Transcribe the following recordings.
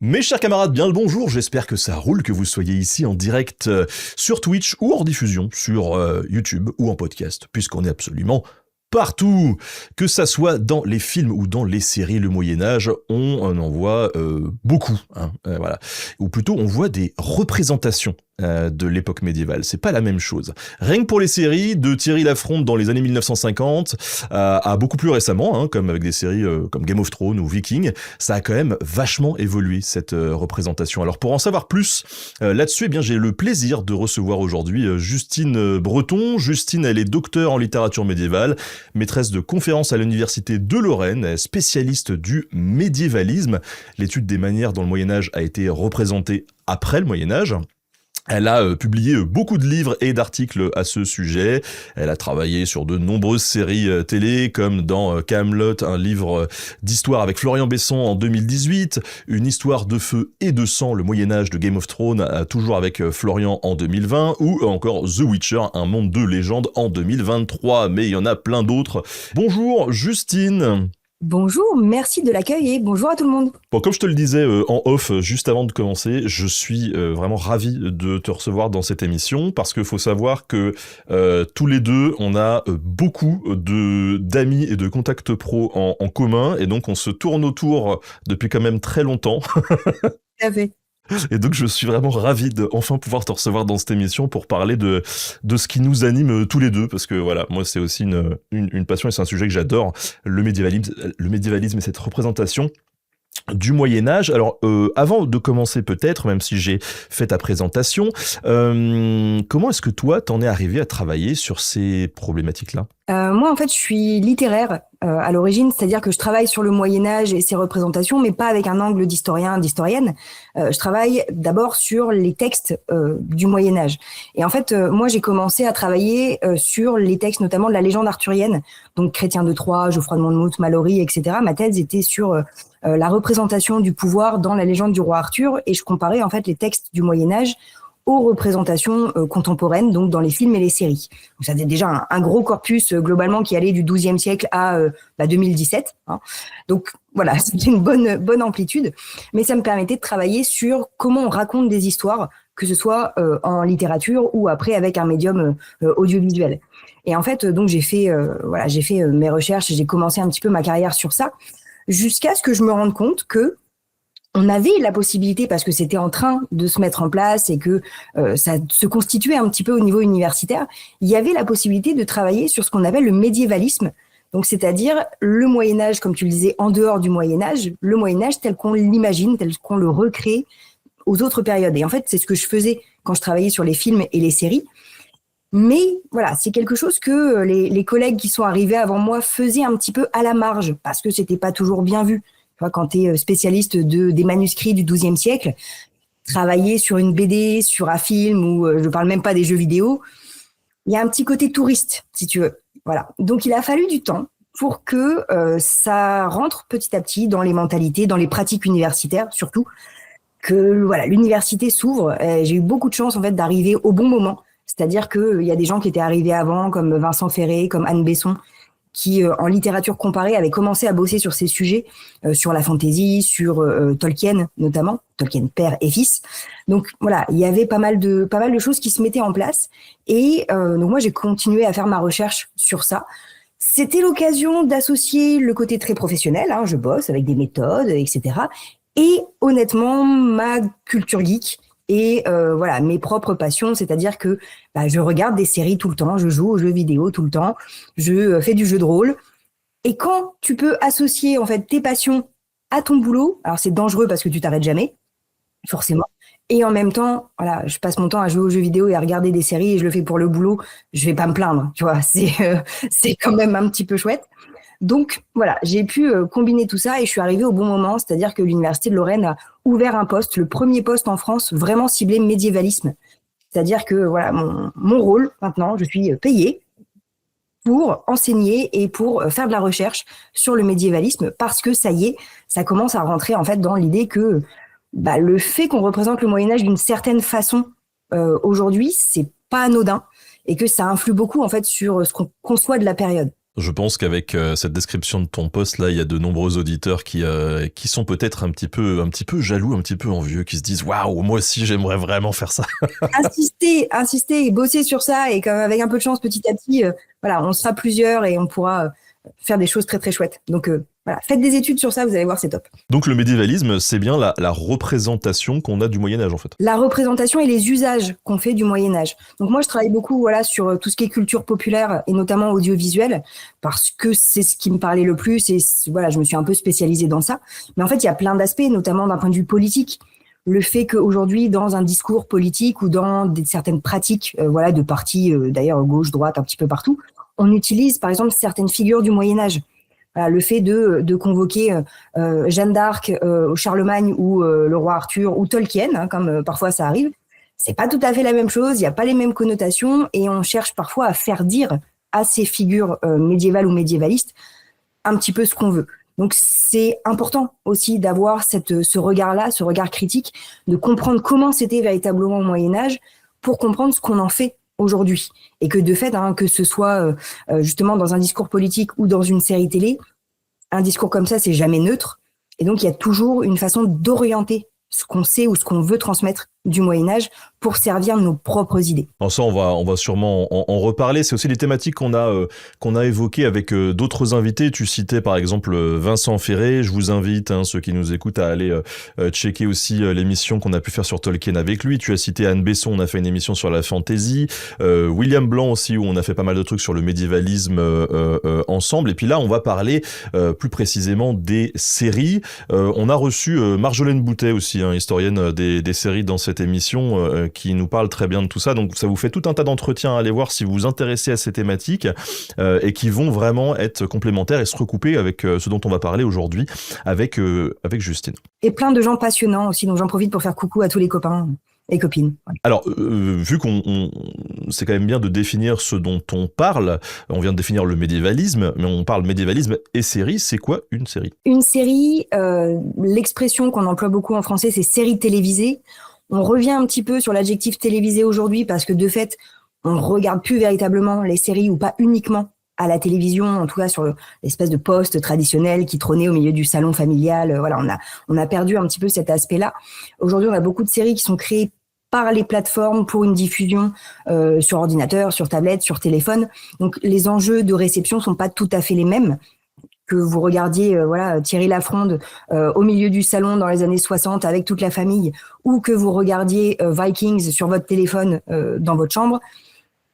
Mes chers camarades, bien le bonjour, j'espère que ça roule, que vous soyez ici en direct sur Twitch ou en diffusion sur YouTube ou en podcast, puisqu'on est absolument partout. Que ça soit dans les films ou dans les séries, le Moyen-Âge, on en voit beaucoup, hein, voilà. Ou plutôt, on voit des représentations de l'époque médiévale. C'est pas la même chose. Rien que pour les séries, de Thierry Lafronde dans les années 1950 à beaucoup plus récemment, hein, comme avec des séries comme Game of Thrones ou Viking, ça a quand même vachement évolué cette représentation. Alors pour en savoir plus là-dessus, eh bien j'ai le plaisir de recevoir aujourd'hui Justine Breton. Justine, elle est docteure en littérature médiévale, maîtresse de conférences à l'université de Lorraine, spécialiste du médiévalisme. L'étude des manières dont le Moyen-Âge a été représenté après le Moyen-Âge. Elle a publié beaucoup de livres et d'articles à ce sujet. Elle a travaillé sur de nombreuses séries télé, comme dans Kaamelott, un livre d'histoire avec Florian Besson en 2018, une histoire de feu et de sang, le Moyen-Âge de Game of Thrones, toujours avec Florian en 2020, ou encore The Witcher, un monde de légende en 2023. Mais il y en a plein d'autres. Bonjour Justine. Bonjour, merci de l'accueil et bonjour à tout le monde. Bon, comme je te le disais en off juste avant de commencer, je suis vraiment ravi de te recevoir dans cette émission parce qu'il faut savoir que tous les deux, on a beaucoup d'amis et de contacts pro en commun et donc on se tourne autour depuis quand même très longtemps. Tout à fait. Et donc je suis vraiment ravi de enfin pouvoir te recevoir dans cette émission pour parler de ce qui nous anime tous les deux, parce que voilà, moi c'est aussi une passion et c'est un sujet que j'adore, le médiévalisme et cette représentation du Moyen-Âge. Alors, avant de commencer peut-être, même si j'ai fait ta présentation, comment est-ce que toi, t'en es arrivé à travailler sur ces problématiques-là ? Moi, en fait, je suis littéraire à l'origine, c'est-à-dire que je travaille sur le Moyen-Âge et ses représentations, mais pas avec un angle d'historien, d'historienne. Je travaille d'abord sur les textes du Moyen-Âge. Et en fait, moi, j'ai commencé à travailler sur les textes, notamment de la légende arthurienne, donc Chrétien de Troyes, Geoffroy de Monmouth, Malory, etc. Ma thèse était sur la représentation du pouvoir dans la légende du roi Arthur, et je comparais en fait les textes du Moyen-Âge aux représentations contemporaines, donc dans les films et les séries. Donc ça faisait déjà un gros corpus globalement qui allait du XIIe siècle à 2017. Hein. Donc voilà, c'était une bonne amplitude, mais ça me permettait de travailler sur comment on raconte des histoires, que ce soit en littérature ou après avec un médium audiovisuel. Et en fait, donc j'ai fait mes recherches et j'ai commencé un petit peu ma carrière sur ça, jusqu'à ce que je me rende compte que on avait la possibilité, parce que c'était en train de se mettre en place et que ça se constituait un petit peu au niveau universitaire, il y avait la possibilité de travailler sur ce qu'on appelle le médiévalisme, donc c'est-à-dire le Moyen-Âge, comme tu le disais, en dehors du Moyen-Âge, le Moyen-Âge tel qu'on l'imagine, tel qu'on le recrée aux autres périodes. Et en fait, c'est ce que je faisais quand je travaillais sur les films et les séries. Mais voilà, c'est quelque chose que les collègues qui sont arrivés avant moi faisaient un petit peu à la marge, parce que c'était pas toujours bien vu. Quand tu es spécialiste des manuscrits du XIIe siècle, travailler sur une BD, sur un film, ou je parle même pas des jeux vidéo, il y a un petit côté touriste, si tu veux. Voilà. Donc, il a fallu du temps pour que ça rentre petit à petit dans les mentalités, dans les pratiques universitaires, surtout, que voilà, l'université s'ouvre. J'ai eu beaucoup de chance en fait d'arriver au bon moment. C'est-à-dire qu'il y a des gens qui étaient arrivés avant, comme Vincent Ferré, comme Anne Besson, qui, en littérature comparée, avait commencé à bosser sur ces sujets, sur la fantasy, sur Tolkien notamment, Tolkien père et fils. Donc voilà, il y avait pas mal de choses qui se mettaient en place. Et donc moi, j'ai continué à faire ma recherche sur ça. C'était l'occasion d'associer le côté très professionnel, hein, je bosse avec des méthodes, etc. Et honnêtement, ma culture geek et voilà, mes propres passions, c'est-à-dire que je regarde des séries tout le temps, je joue aux jeux vidéo tout le temps, je fais du jeu de rôle. Et quand tu peux associer en fait tes passions à ton boulot, alors c'est dangereux parce que tu t'arrêtes jamais, forcément. Et en même temps, voilà, je passe mon temps à jouer aux jeux vidéo et à regarder des séries et je le fais pour le boulot. Je vais pas me plaindre, tu vois. C'est quand même un petit peu chouette. Donc voilà, j'ai pu combiner tout ça et je suis arrivée au bon moment, c'est-à-dire que l'Université de Lorraine a ouvert un poste, le premier poste en France vraiment ciblé médiévalisme. C'est-à-dire que voilà, mon rôle maintenant, je suis payée pour enseigner et pour faire de la recherche sur le médiévalisme parce que ça y est, ça commence à rentrer en fait dans l'idée que le fait qu'on représente le Moyen-Âge d'une certaine façon aujourd'hui, c'est pas anodin et que ça influe beaucoup en fait sur ce qu'on conçoit de la période. Je pense qu'avec cette description de ton poste là, il y a de nombreux auditeurs qui sont peut-être un petit peu jaloux, un petit peu envieux, qui se disent waouh, moi aussi j'aimerais vraiment faire ça. Insister et bosser sur ça, et avec un peu de chance, petit à petit, voilà, on sera plusieurs et on pourra faire des choses très très chouettes. Donc voilà, faites des études sur ça, vous allez voir, c'est top. Donc le médiévalisme, c'est bien la représentation qu'on a du Moyen-Âge en fait. La représentation et les usages qu'on fait du Moyen-Âge. Donc moi, je travaille beaucoup sur tout ce qui est culture populaire et notamment audiovisuelle, parce que c'est ce qui me parlait le plus, et voilà, je me suis un peu spécialisée dans ça. Mais en fait, il y a plein d'aspects, notamment d'un point de vue politique. Le fait qu'aujourd'hui, dans un discours politique ou dans certaines pratiques de partis, d'ailleurs gauche, droite, un petit peu partout, on utilise par exemple certaines figures du Moyen-Âge. Voilà, le fait de convoquer Jeanne d'Arc, Charlemagne ou le roi Arthur ou Tolkien, comme parfois ça arrive, c'est pas tout à fait la même chose, il n'y a pas les mêmes connotations, et on cherche parfois à faire dire à ces figures médiévales ou médiévalistes un petit peu ce qu'on veut. Donc c'est important aussi d'avoir ce regard-là, ce regard critique, de comprendre comment c'était véritablement au Moyen-Âge pour comprendre ce qu'on en fait aujourd'hui. Et que de fait, que ce soit justement dans un discours politique ou dans une série télé, un discours comme ça, c'est jamais neutre. Et donc, il y a toujours une façon d'orienter ce qu'on sait ou ce qu'on veut transmettre du Moyen-Âge pour servir nos propres idées. Alors ça, on va sûrement en reparler. C'est aussi les thématiques qu'on a évoquées avec d'autres invités. Tu citais par exemple Vincent Ferré. Je vous invite, ceux qui nous écoutent, à aller checker aussi l'émission qu'on a pu faire sur Tolkien avec lui. Tu as cité Anne Besson, on a fait une émission sur la fantasy. William Blanc aussi, où on a fait pas mal de trucs sur le médiévalisme ensemble. Et puis là, on va parler plus précisément des séries. On a reçu Marjolaine Boutet aussi, historienne des séries dans cette émission, qui nous parle très bien de tout ça. Donc ça vous fait tout un tas d'entretiens à aller voir si vous vous intéressez à ces thématiques, et qui vont vraiment être complémentaires et se recouper avec ce dont on va parler aujourd'hui avec Justine. Et plein de gens passionnants aussi, donc j'en profite pour faire coucou à tous les copains et copines. Ouais. Alors, vu c'est quand même bien de définir ce dont on parle, on vient de définir le médiévalisme, mais on parle médiévalisme et série, c'est quoi une série ? Une série, l'expression qu'on emploie beaucoup en français, c'est série télévisée. On revient un petit peu sur l'adjectif télévisé aujourd'hui parce que de fait, on ne regarde plus véritablement les séries, ou pas uniquement à la télévision, en tout cas sur l'espèce de poste traditionnel qui trônait au milieu du salon familial. Voilà, on a perdu un petit peu cet aspect-là. Aujourd'hui, on a beaucoup de séries qui sont créées par les plateformes pour une diffusion sur ordinateur, sur tablette, sur téléphone. Donc les enjeux de réception sont pas tout à fait les mêmes. Que vous regardiez Thierry Lafronde au milieu du salon dans les années 60 avec toute la famille, ou que vous regardiez Vikings sur votre téléphone dans votre chambre,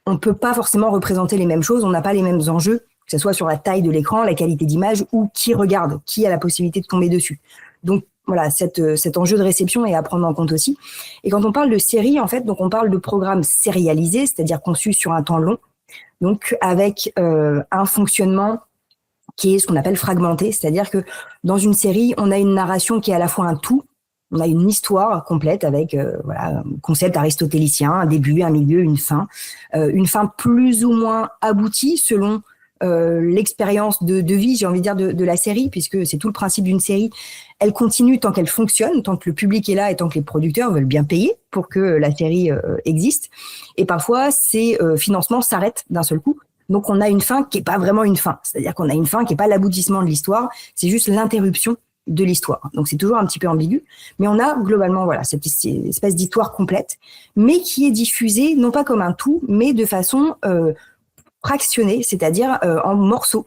on peut pas forcément représenter les mêmes choses, on n'a pas les mêmes enjeux, que ce soit sur la taille de l'écran, la qualité d'image, ou qui regarde, qui a la possibilité de tomber dessus. Donc voilà, cet enjeu de réception est à prendre en compte aussi. Et quand on parle de séries, en fait, donc on parle de programmes sérialisés, c'est-à-dire conçus sur un temps long, donc avec un fonctionnement qui est ce qu'on appelle fragmenté, c'est-à-dire que dans une série, on a une narration qui est à la fois un tout, on a une histoire complète avec un concept aristotélicien, un début, un milieu, une fin plus ou moins aboutie selon l'expérience de vie, j'ai envie de dire, de la série, puisque c'est tout le principe d'une série. Elle continue tant qu'elle fonctionne, tant que le public est là et tant que les producteurs veulent bien payer pour que la série existe. Et parfois, ces financements s'arrêtent d'un seul coup. Donc, on a une fin qui est pas vraiment une fin. C'est-à-dire qu'on a une fin qui est pas l'aboutissement de l'histoire, c'est juste l'interruption de l'histoire. Donc, c'est toujours un petit peu ambigu. Mais on a globalement, cette espèce d'histoire complète, mais qui est diffusée non pas comme un tout, mais de façon fractionnée, c'est-à-dire en morceaux,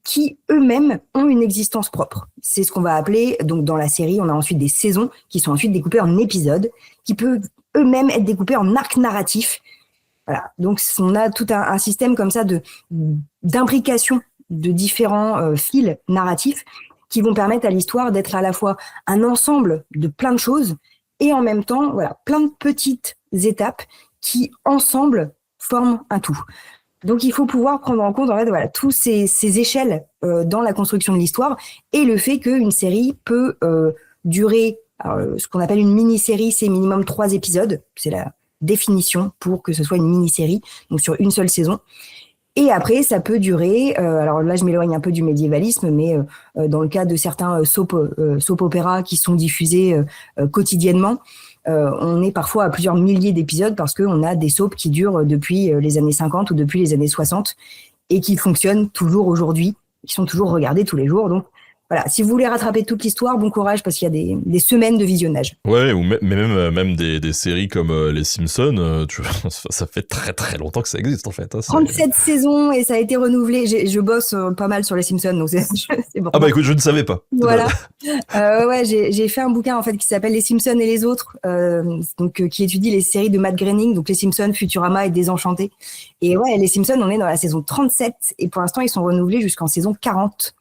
qui eux-mêmes ont une existence propre. C'est ce qu'on va appeler, donc dans la série, on a ensuite des saisons qui sont ensuite découpées en épisodes, qui peuvent eux-mêmes être découpés en arcs narratifs. Voilà. Donc, on a tout un système comme ça d'imbrication de différents fils narratifs qui vont permettre à l'histoire d'être à la fois un ensemble de plein de choses et en même temps, plein de petites étapes qui, ensemble, forment un tout. Donc, il faut pouvoir prendre en compte, tous ces échelles dans la construction de l'histoire, et le fait qu'une série peut durer, ce qu'on appelle une mini-série, c'est minimum 3 épisodes. C'est la définition pour que ce soit une mini-série, donc sur une seule saison. Et après, ça peut durer, alors là, je m'éloigne un peu du médiévalisme, mais dans le cas de certains soap-opéras qui sont diffusés quotidiennement, on est parfois à plusieurs milliers d'épisodes parce qu'on a des soaps qui durent depuis les années 50 ou depuis les années 60 et qui fonctionnent toujours aujourd'hui, qui sont toujours regardés tous les jours. Donc voilà, si vous voulez rattraper toute l'histoire, bon courage parce qu'il y a des semaines de visionnage. Ouais, ou même des séries comme Les Simpsons, ça fait très très longtemps que ça existe en fait. 37 saisons et ça a été renouvelé. Je bosse pas mal sur Les Simpsons, donc c'est bon. Ah bah écoute, je ne savais pas. Voilà. Ouais, j'ai fait un bouquin en fait qui s'appelle Les Simpsons et les autres, qui étudie les séries de Matt Groening, donc Les Simpsons, Futurama et Désenchanté. Et ouais, Les Simpsons, on est dans la saison 37 et pour l'instant ils sont renouvelés jusqu'en saison 40.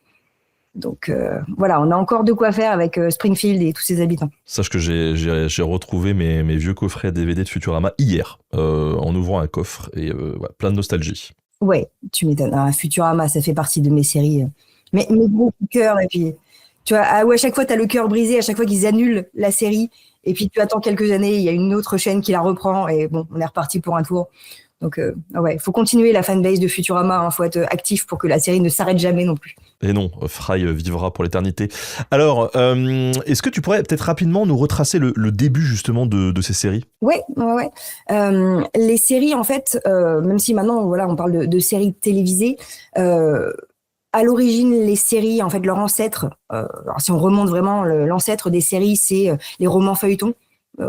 Donc voilà, on a encore de quoi faire avec Springfield et tous ses habitants. Sache que j'ai retrouvé mes vieux coffrets DVD de Futurama hier, en ouvrant un coffre, et plein de nostalgie. Ouais, tu m'étonnes. Futurama, ça fait partie de mes séries. Mes gros coups de cœur. Et puis, tu vois, à chaque fois, tu as le cœur brisé, à chaque fois qu'ils annulent la série. Et puis, tu attends quelques années, il y a une autre chaîne qui la reprend. Et bon, on est reparti pour un tour. Donc, ouais, il faut continuer la fanbase de Futurama. Il faut être actif pour que la série ne s'arrête jamais non plus. Et non, Fry vivra pour l'éternité. Alors, est-ce que tu pourrais peut-être rapidement nous retracer le début justement de ces séries ? Ouais. Les séries, en fait, même si maintenant, voilà, on parle de séries télévisées, à l'origine, les séries, en fait, leur ancêtre, alors si on remonte vraiment, l'ancêtre des séries, c'est les romans feuilletons,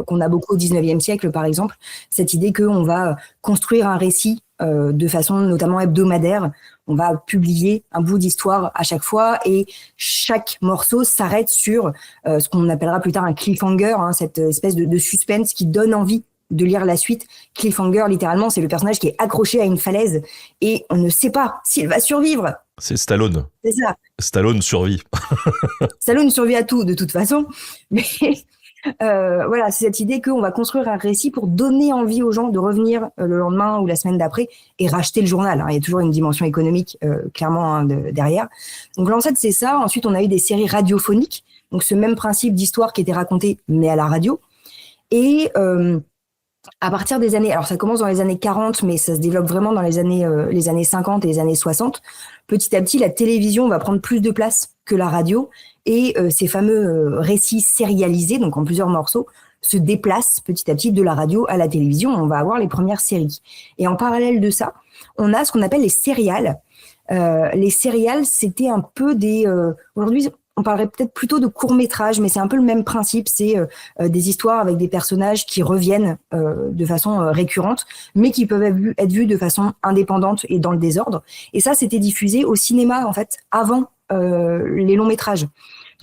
qu'on a beaucoup au 19e siècle, par exemple. Cette idée qu'on va construire un récit de façon notamment hebdomadaire. On va publier un bout d'histoire à chaque fois et chaque morceau s'arrête sur ce qu'on appellera plus tard un cliffhanger, cette espèce de suspense qui donne envie de lire la suite. Cliffhanger, littéralement, c'est le personnage qui est accroché à une falaise et on ne sait pas s'il va survivre. C'est Stallone. C'est ça. Stallone survit. Stallone survit à tout, de toute façon. Mais voilà, c'est cette idée qu'on va construire un récit pour donner envie aux gens de revenir le lendemain ou la semaine d'après et racheter le journal. Il y a toujours une dimension économique, clairement, derrière. Donc l'ancêtre, c'est ça. Ensuite, on a eu des séries radiophoniques. Donc ce même principe d'histoire qui était raconté, mais à la radio. Et à partir des années, alors ça commence dans les années 40, mais ça se développe vraiment dans les années 50 et les années 60. Petit à petit, la télévision va prendre plus de place que la radio et ces fameux récits sérialisés, donc en plusieurs morceaux, se déplacent petit à petit de la radio à la télévision. On va avoir les premières séries. Et en parallèle de ça, on a ce qu'on appelle les sérials. Les sérials, c'était un peu des... aujourd'hui, on parlerait peut-être plutôt de courts-métrages, mais c'est un peu le même principe. C'est des histoires avec des personnages qui reviennent de façon récurrente, mais qui peuvent être vus de façon indépendante et dans le désordre. Et ça, c'était diffusé au cinéma, en fait, avant les longs-métrages.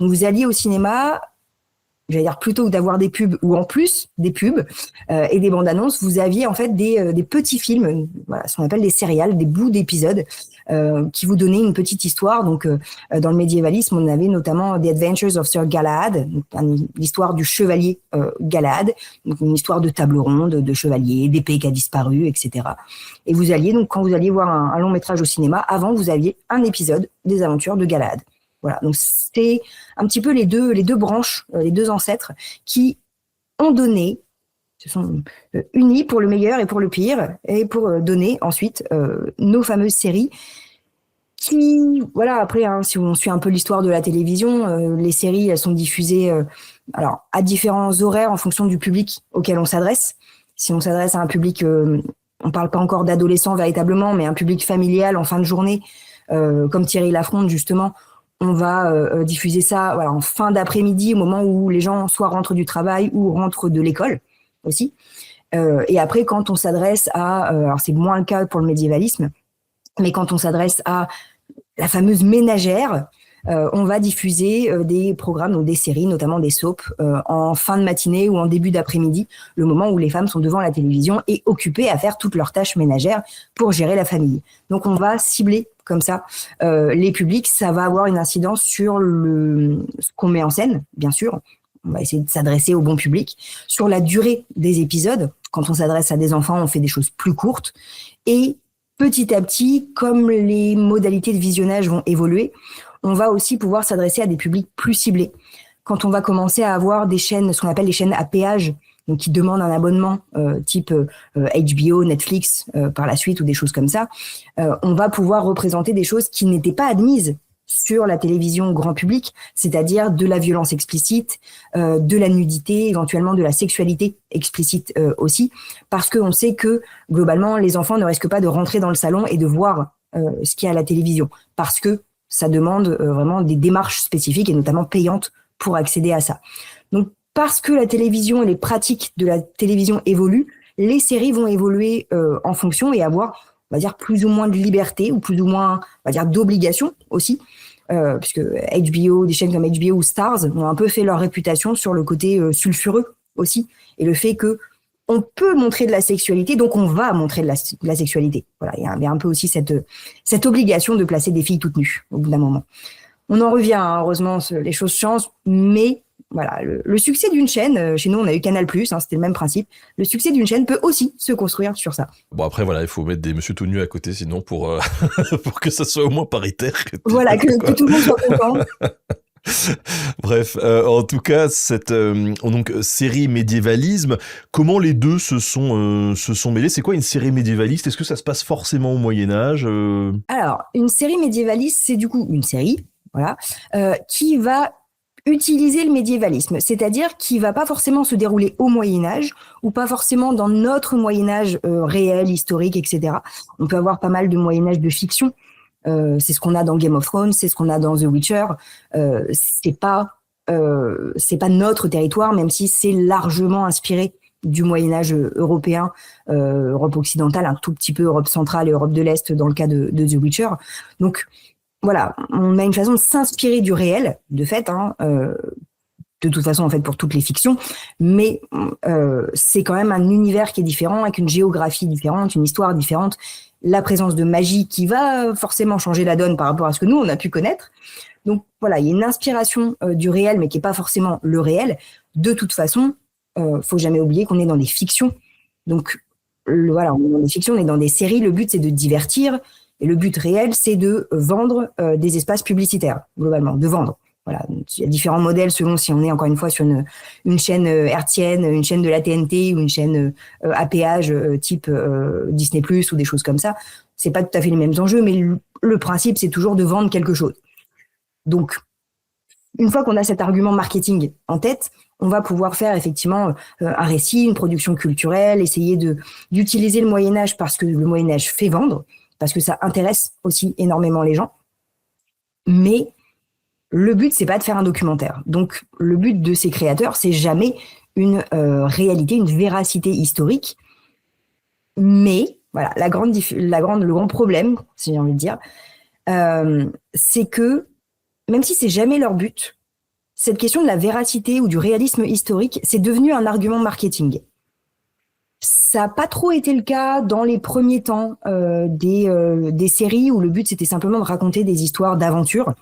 Donc, vous alliez au cinéma, j'allais dire plutôt que d'avoir des pubs ou en plus des pubs et des bandes annonces, vous aviez en fait des petits films, voilà, ce qu'on appelle des sérials, des bouts d'épisodes qui vous donnaient une petite histoire. Donc dans le médiévalisme, on avait notamment The Adventures of Sir Galahad, l'histoire du chevalier Galahad, donc une histoire de table ronde, de chevalier, d'épée qui a disparu, etc. Et vous alliez donc quand vous alliez voir un long métrage au cinéma, avant vous aviez un épisode des aventures de Galahad. Voilà, donc c'est un petit peu les deux branches, les deux ancêtres qui ont donné, se sont unis pour le meilleur et pour le pire, et pour donner ensuite nos fameuses séries qui, voilà, après, si on suit un peu l'histoire de la télévision, les séries, elles sont diffusées alors à différents horaires en fonction du public auquel on s'adresse. Si on s'adresse à un public, on parle pas encore d'adolescents véritablement, mais un public familial en fin de journée, comme Thierry Lafronde justement, on va diffuser ça voilà, en fin d'après-midi, au moment où les gens soit rentrent du travail ou rentrent de l'école aussi. Et après, quand on s'adresse à... alors, c'est moins le cas pour le médiévalisme, mais quand on s'adresse à la fameuse ménagère, on va diffuser des programmes, donc des séries, notamment des soaps, en fin de matinée ou en début d'après-midi, le moment où les femmes sont devant la télévision et occupées à faire toutes leurs tâches ménagères pour gérer la famille. Donc, on va cibler comme ça les publics. Ça va avoir une incidence sur ce qu'on met en scène, bien sûr. On va essayer de s'adresser au bon public. Sur la durée des épisodes, quand on s'adresse à des enfants, on fait des choses plus courtes. Et petit à petit, comme les modalités de visionnage vont évoluer, on va aussi pouvoir s'adresser à des publics plus ciblés. Quand on va commencer à avoir des chaînes, ce qu'on appelle les chaînes à péage, donc qui demandent un abonnement type HBO, Netflix par la suite ou des choses comme ça, on va pouvoir représenter des choses qui n'étaient pas admises sur la télévision grand public, c'est-à-dire de la violence explicite, de la nudité, éventuellement de la sexualité explicite aussi, parce qu'on sait que globalement les enfants ne risquent pas de rentrer dans le salon et de voir ce qu'il y a à la télévision, parce que ça demande vraiment des démarches spécifiques et notamment payantes pour accéder à ça. Donc, parce que la télévision et les pratiques de la télévision évoluent, les séries vont évoluer en fonction et avoir, on va dire, plus ou moins de liberté ou plus ou moins, on va dire, d'obligation aussi, puisque HBO, des chaînes comme HBO ou Stars ont un peu fait leur réputation sur le côté sulfureux aussi, et le fait que on peut montrer de la sexualité, donc on va montrer de la sexualité. Voilà, il y a un peu aussi cette obligation de placer des filles toutes nues au bout d'un moment. On en revient, hein, heureusement, les choses changent, mais voilà, le succès d'une chaîne, chez nous on a eu Canal+, hein, c'était le même principe, le succès d'une chaîne peut aussi se construire sur ça. Bon après voilà, il faut mettre des monsieur tout nus à côté sinon pour pour que ça soit au moins paritaire. Voilà, que tout le monde soit content. Bref, en tout cas, cette donc série médiévalisme, comment les deux se sont mêlés? C'est quoi une série médiévaliste? Est-ce que ça se passe forcément au Moyen Âge? Alors, une série médiévaliste, c'est du coup une série, voilà, qui va utiliser le médiévalisme, c'est-à-dire qui va pas forcément se dérouler au Moyen Âge ou pas forcément dans notre Moyen Âge réel, historique, etc. On peut avoir pas mal de Moyen Âge de fiction. C'est ce qu'on a dans Game of Thrones, c'est ce qu'on a dans The Witcher. C'est pas notre territoire, même si c'est largement inspiré du Moyen Âge européen, Europe occidentale, un tout petit peu Europe centrale et Europe de l'Est dans le cas de The Witcher. Donc voilà, on a une façon de s'inspirer du réel, de fait, hein, de toute façon en fait pour toutes les fictions, mais c'est quand même un univers qui est différent, avec une géographie différente, une histoire différente, la présence de magie qui va forcément changer la donne par rapport à ce que nous on a pu connaître. Donc voilà, il y a une inspiration du réel, mais qui est pas forcément le réel. De toute façon, faut jamais oublier qu'on est dans des fictions. Donc voilà, on est dans des fictions, on est dans des séries. Le but c'est de divertir, et le but réel c'est de vendre des espaces publicitaires globalement, de vendre. Voilà, il y a différents modèles selon si on est encore une fois sur une chaîne hertzienne, une chaîne de la TNT ou une chaîne à péage type Disney+ ou des choses comme ça. C'est pas tout à fait les mêmes enjeux, mais le principe c'est toujours de vendre quelque chose. Donc, une fois qu'on a cet argument marketing en tête, on va pouvoir faire effectivement un récit, une production culturelle, essayer d'utiliser le Moyen-Âge parce que le Moyen-Âge fait vendre, parce que ça intéresse aussi énormément les gens. Mais le but, c'est pas de faire un documentaire. Donc, le but de ces créateurs, c'est jamais une réalité, une véracité historique. Mais, voilà, le grand problème, si j'ai envie de dire, c'est que, même si c'est jamais leur but, cette question de la véracité ou du réalisme historique, c'est devenu un argument marketing. Ça n'a pas trop été le cas dans les premiers temps des séries où le but, c'était simplement de raconter des histoires d'aventure.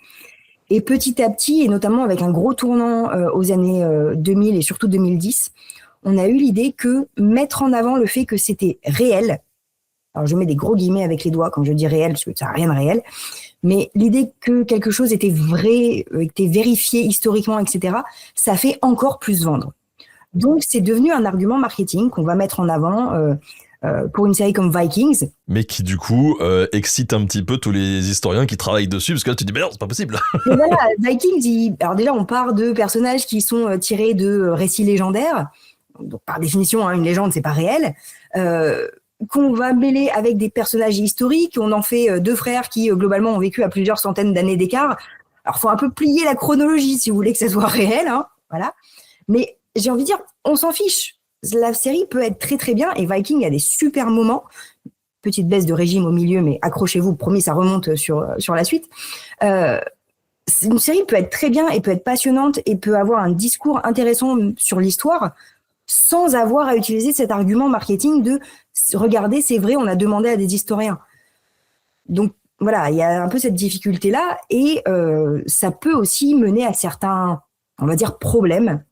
Et petit à petit, et notamment avec un gros tournant aux années 2000 et surtout 2010, on a eu l'idée que mettre en avant le fait que c'était réel, alors je mets des gros guillemets avec les doigts quand je dis réel, parce que ça n'a rien de réel, mais l'idée que quelque chose était vrai, était vérifié historiquement, etc., ça fait encore plus vendre. Donc c'est devenu un argument marketing qu'on va mettre en avant pour une série comme Vikings. Mais qui du coup excite un petit peu tous les historiens qui travaillent dessus, parce que là tu te dis mais non, c'est pas possible. Et voilà, Vikings, alors déjà on part de personnages qui sont tirés de récits légendaires, donc par définition une légende c'est pas réel, qu'on va mêler avec des personnages historiques. On en fait deux frères qui globalement ont vécu à plusieurs centaines d'années d'écart. Alors faut un peu plier la chronologie si vous voulez que ça soit réel, hein, voilà. Mais j'ai envie de dire, on s'en fiche. La série peut être très très bien et Viking a des super moments. Petite baisse de régime au milieu, mais accrochez-vous, promis, ça remonte sur la suite. Une série peut être très bien et peut être passionnante et peut avoir un discours intéressant sur l'histoire sans avoir à utiliser cet argument marketing de « regardez, c'est vrai, on a demandé à des historiens ». Donc voilà, il y a un peu cette difficulté-là et ça peut aussi mener à certains, on va dire, problèmes.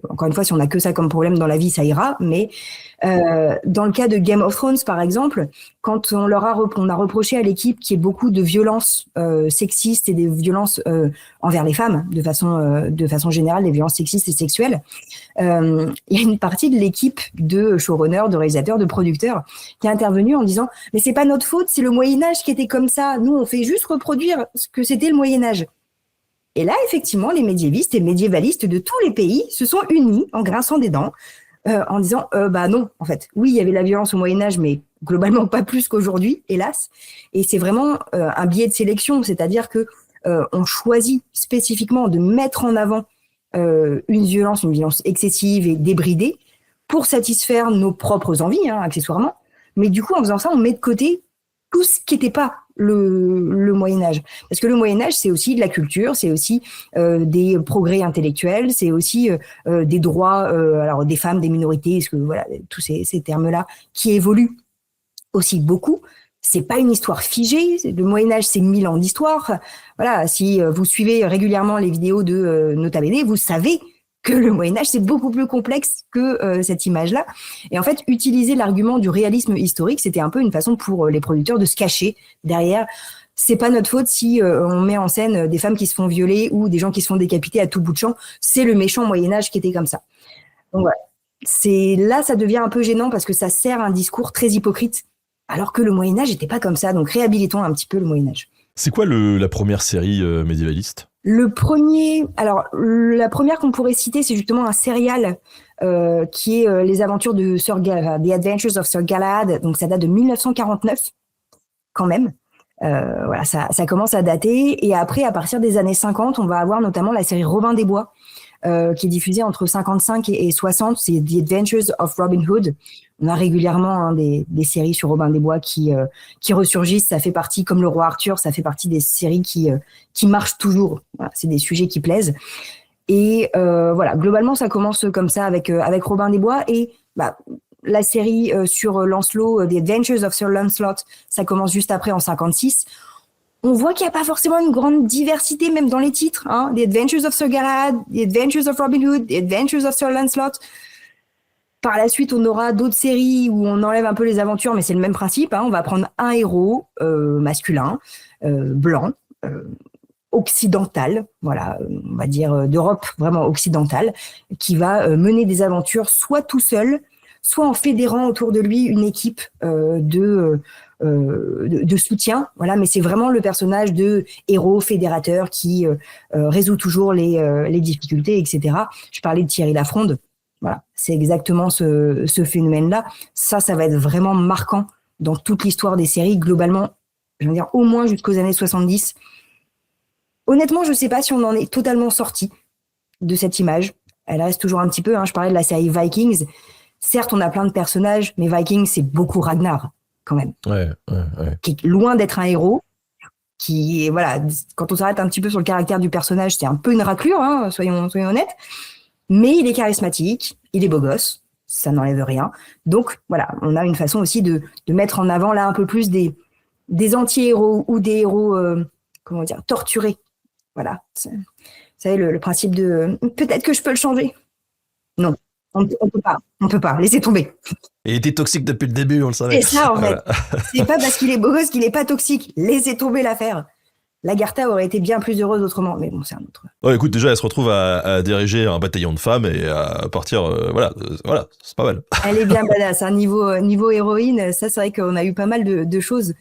Encore une fois, si on n'a que ça comme problème dans la vie, ça ira. Mais dans le cas de Game of Thrones, par exemple, quand on a reproché à l'équipe qu'il y ait beaucoup de violences sexistes et des violences envers les femmes, de façon générale, des violences sexistes et sexuelles, il y a une partie de l'équipe de showrunners, de réalisateurs, de producteurs qui est intervenue en disant « Mais c'est pas notre faute, c'est le Moyen-Âge qui était comme ça. Nous, on fait juste reproduire ce que c'était le Moyen-Âge. » Et là, effectivement, les médiévistes et médiévalistes de tous les pays se sont unis en grinçant des dents, en disant bah non, en fait, oui, il y avait la violence au Moyen-Âge, mais globalement pas plus qu'aujourd'hui, hélas. Et c'est vraiment un biais de sélection, c'est-à-dire que on choisit spécifiquement de mettre en avant une violence excessive et débridée pour satisfaire nos propres envies, accessoirement. Mais du coup, en faisant ça, on met de côté tout ce qui n'était pas le Moyen-Âge. Parce que le Moyen-Âge, c'est aussi de la culture, c'est aussi des progrès intellectuels, c'est aussi des droits alors des femmes, des minorités, parce que voilà, tous ces termes-là qui évoluent aussi beaucoup. C'est pas une histoire figée. Le Moyen-Âge, c'est 1000 ans d'histoire. Voilà, si vous suivez régulièrement les vidéos de Nota Bene, vous savez que le Moyen-Âge, c'est beaucoup plus complexe que cette image-là. Et en fait, utiliser l'argument du réalisme historique, c'était un peu une façon pour les producteurs de se cacher derrière. C'est pas notre faute si on met en scène des femmes qui se font violer ou des gens qui se font décapiter à tout bout de champ. C'est le méchant Moyen-Âge qui était comme ça. Donc voilà. Là, ça devient un peu gênant parce que ça sert un discours très hypocrite. Alors que le Moyen-Âge n'était pas comme ça, donc réhabilitons un petit peu le Moyen-Âge. C'est quoi la première série médiévaliste ? La première qu'on pourrait citer, c'est justement un serial qui est les aventures de Sir Galahad, The Adventures of Sir Galahad, donc ça date de 1949, quand même. Voilà, ça commence à dater, et après, à partir des années 50, on va avoir notamment la série Robin des Bois, qui est diffusée entre 55 et 60, c'est The Adventures of Robin Hood. On a régulièrement des séries sur Robin des Bois qui ressurgissent. Ça fait partie, comme le Roi Arthur, ça fait partie des séries qui marchent toujours. Voilà, c'est des sujets qui plaisent. Et voilà, globalement, ça commence comme ça avec Robin des Bois. Et la série sur Lancelot, The Adventures of Sir Lancelot, ça commence juste après en 56. On voit qu'il n'y a pas forcément une grande diversité, même dans les titres. The Adventures of Sir Galahad, The Adventures of Robin Hood, The Adventures of Sir Lancelot. Par la suite, on aura d'autres séries où on enlève un peu les aventures, mais c'est le même principe. On va prendre un héros masculin, blanc, occidental, voilà, on va dire d'Europe vraiment occidentale, qui va mener des aventures soit tout seul, soit en fédérant autour de lui une équipe de soutien. Voilà, mais c'est vraiment le personnage de héros fédérateur qui résout toujours les difficultés, etc. Je parlais de Thierry Lafronde. Voilà, c'est exactement ce phénomène-là. Ça va être vraiment marquant dans toute l'histoire des séries, globalement, je veux dire, au moins jusqu'aux années 70. Honnêtement, je ne sais pas si on en est totalement sorti de cette image. Elle reste toujours un petit peu. Je parlais de la série Vikings. Certes, on a plein de personnages, mais Vikings, c'est beaucoup Ragnar, quand même. Ouais. Qui est loin d'être un héros. Qui, voilà, quand on s'arrête un petit peu sur le caractère du personnage, c'est un peu une raclure, soyons honnêtes. Mais il est charismatique, il est beau gosse, ça n'enlève rien. Donc voilà, on a une façon aussi de mettre en avant là un peu plus des anti-héros ou des héros, torturés. Voilà, vous savez, le principe de peut-être que je peux le changer. Non, on peut pas, laissez tomber. Il était toxique depuis le début, on le savait. C'est ça en fait. C'est pas parce qu'il est beau gosse qu'il est pas toxique. Laissez tomber l'affaire. Lagartha aurait été bien plus heureuse autrement, mais bon, c'est un autre. Ouais, écoute, déjà, elle se retrouve à diriger un bataillon de femmes et à partir, voilà, c'est pas mal. Elle est bien badass, niveau héroïne, ça, c'est vrai qu'on a eu pas mal de choses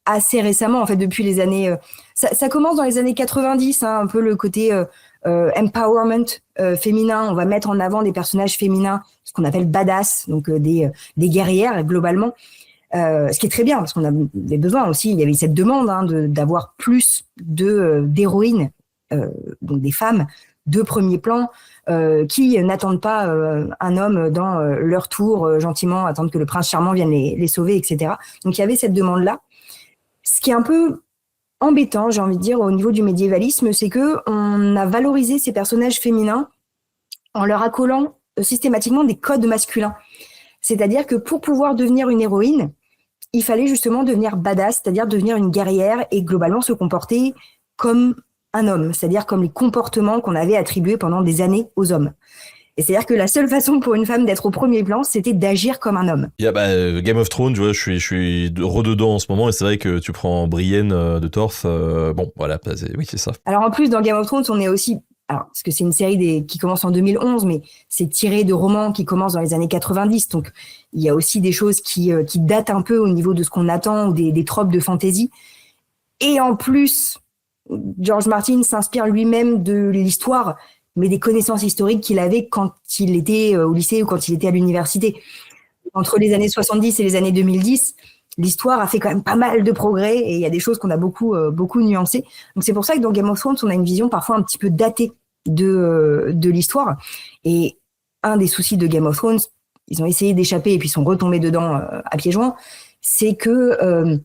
assez récemment, en fait, depuis les années... Ça commence dans les années 90, un peu le côté empowerment féminin. On va mettre en avant des personnages féminins, ce qu'on appelle badass, donc des guerrières, globalement. Ce qui est très bien, parce qu'on avait besoin aussi, il y avait cette demande d'avoir plus d'héroïnes, donc des femmes de premier plan, qui n'attendent pas un homme dans leur tour, gentiment, attendre que le prince charmant vienne les sauver, etc. Donc il y avait cette demande-là. Ce qui est un peu embêtant, j'ai envie de dire, au niveau du médiévalisme, c'est qu'on a valorisé ces personnages féminins en leur accolant systématiquement des codes masculins. C'est-à-dire que pour pouvoir devenir une héroïne, il fallait justement devenir badass, c'est-à-dire devenir une guerrière et globalement se comporter comme un homme, c'est-à-dire comme les comportements qu'on avait attribués pendant des années aux hommes. Et c'est-à-dire que la seule façon pour une femme d'être au premier plan, c'était d'agir comme un homme. Il y a Game of Thrones, tu vois, je suis rededans en ce moment, et c'est vrai que tu prends Brienne de Torth, bon, voilà, oui, c'est ça. Alors en plus, dans Game of Thrones, on est aussi... Alors, parce que c'est une série qui commence en 2011, mais c'est tiré de romans qui commencent dans les années 90. Donc, il y a aussi des choses qui datent un peu au niveau de ce qu'on attend ou des tropes de fantasy. Et en plus, George Martin s'inspire lui-même de l'histoire, mais des connaissances historiques qu'il avait quand il était au lycée ou quand il était à l'université. entre les années 70 et les années 2010, l'histoire a fait quand même pas mal de progrès et il y a des choses qu'on a beaucoup nuancées. Donc c'est pour ça que dans Game of Thrones, on a une vision parfois un petit peu datée de l'histoire. Et un des soucis de Game of Thrones, ils ont essayé d'échapper et puis sont retombés dedans à pieds joints, c'est que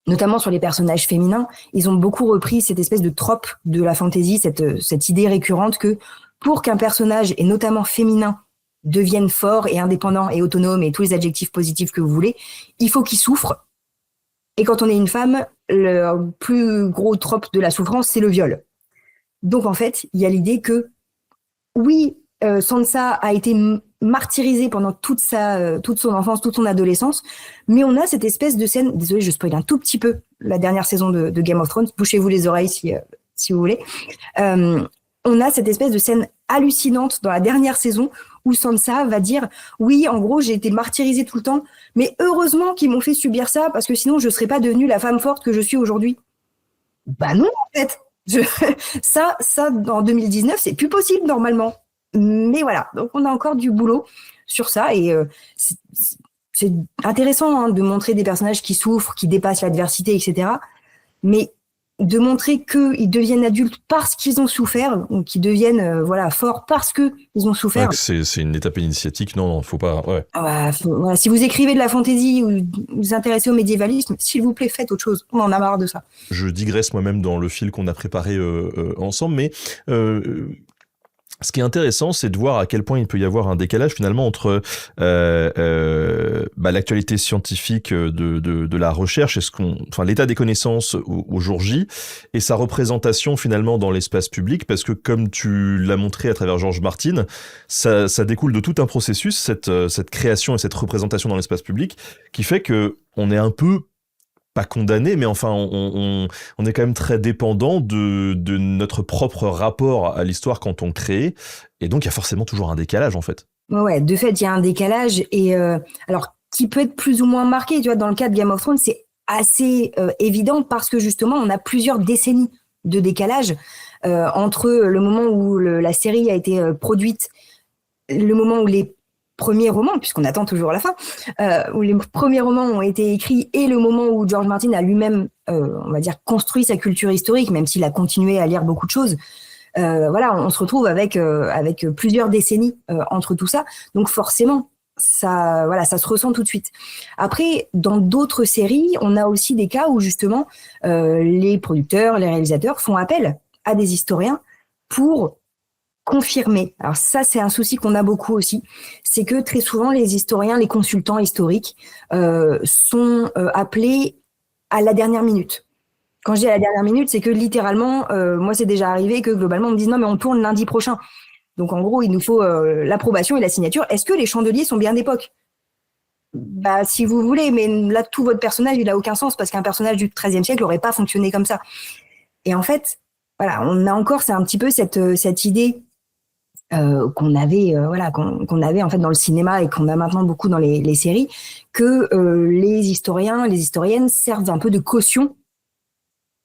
notamment sur les personnages féminins, ils ont beaucoup repris cette espèce de trope de la fantasy, cette idée récurrente que pour qu'un personnage, et notamment féminin, devienne fort et indépendant et autonome et tous les adjectifs positifs que vous voulez, il faut qu'il souffre. Et quand on est une femme, le plus gros trope de la souffrance, c'est le viol. Donc en fait, il y a l'idée que oui, Sansa a été martyrisée pendant toute son enfance, toute son adolescence, mais on a cette espèce de scène, désolé, je spoil un tout petit peu la dernière saison de Game of Thrones, bouchez-vous les oreilles si vous voulez. On a cette espèce de scène hallucinante dans la dernière saison où Sansa va dire « Oui, en gros, j'ai été martyrisée tout le temps, mais heureusement qu'ils m'ont fait subir ça parce que sinon, je ne serais pas devenue la femme forte que je suis aujourd'hui. » Bah non, en fait. Ça, en 2019, c'est plus possible normalement. Mais voilà, donc on a encore du boulot sur ça et c'est intéressant de montrer des personnages qui souffrent, qui dépassent l'adversité, etc. Mais de montrer qu'ils deviennent adultes parce qu'ils ont souffert, ou qu'ils deviennent forts parce qu'ils ont souffert. Ouais, c'est une étape initiatique, non, faut pas. Ouais. Voilà, si vous écrivez de la fantaisie ou vous intéressez au médiévalisme, s'il vous plaît, faites autre chose. On en a marre de ça. Je digresse moi-même dans le fil qu'on a préparé ensemble, mais ce qui est intéressant, c'est de voir à quel point il peut y avoir un décalage finalement entre l'actualité scientifique de la recherche et l'état des connaissances au jour J et sa représentation finalement dans l'espace public, parce que comme tu l'as montré à travers George Martin, ça découle de tout un processus, cette création et cette représentation dans l'espace public, qui fait que on est un peu pas condamné, mais enfin, on est quand même très dépendant de notre propre rapport à l'histoire quand on crée, et donc il y a forcément toujours un décalage en fait. Ouais, de fait, il y a un décalage, et alors qui peut être plus ou moins marqué, tu vois, dans le cas de Game of Thrones, c'est assez évident parce que justement, on a plusieurs décennies de décalage entre le moment où la série a été produite, le moment où les premiers romans, puisqu'on attend toujours la fin, où les premiers romans ont été écrits et le moment où George Martin a lui-même, on va dire, construit sa culture historique, même s'il a continué à lire beaucoup de choses. On se retrouve avec plusieurs décennies entre tout ça. Donc forcément, ça se ressent tout de suite. Après, dans d'autres séries, on a aussi des cas où justement les producteurs, les réalisateurs font appel à des historiens pour confirmer. Alors ça, c'est un souci qu'on a beaucoup aussi. C'est que très souvent, les historiens, les consultants historiques sont appelés à la dernière minute. Quand je dis à la dernière minute, c'est que littéralement, moi, c'est déjà arrivé que globalement, on me dise non, mais on tourne lundi prochain. Donc en gros, il nous faut l'approbation et la signature. Est-ce que les chandeliers sont bien d'époque ? Bah, si vous voulez, mais là, tout votre personnage, il a aucun sens parce qu'un personnage du XIIIe siècle n'aurait pas fonctionné comme ça. Et en fait, voilà, on a encore, c'est un petit peu cette idée qu'on avait en fait dans le cinéma et qu'on a maintenant beaucoup dans les séries, que les historiens, les historiennes servent un peu de caution,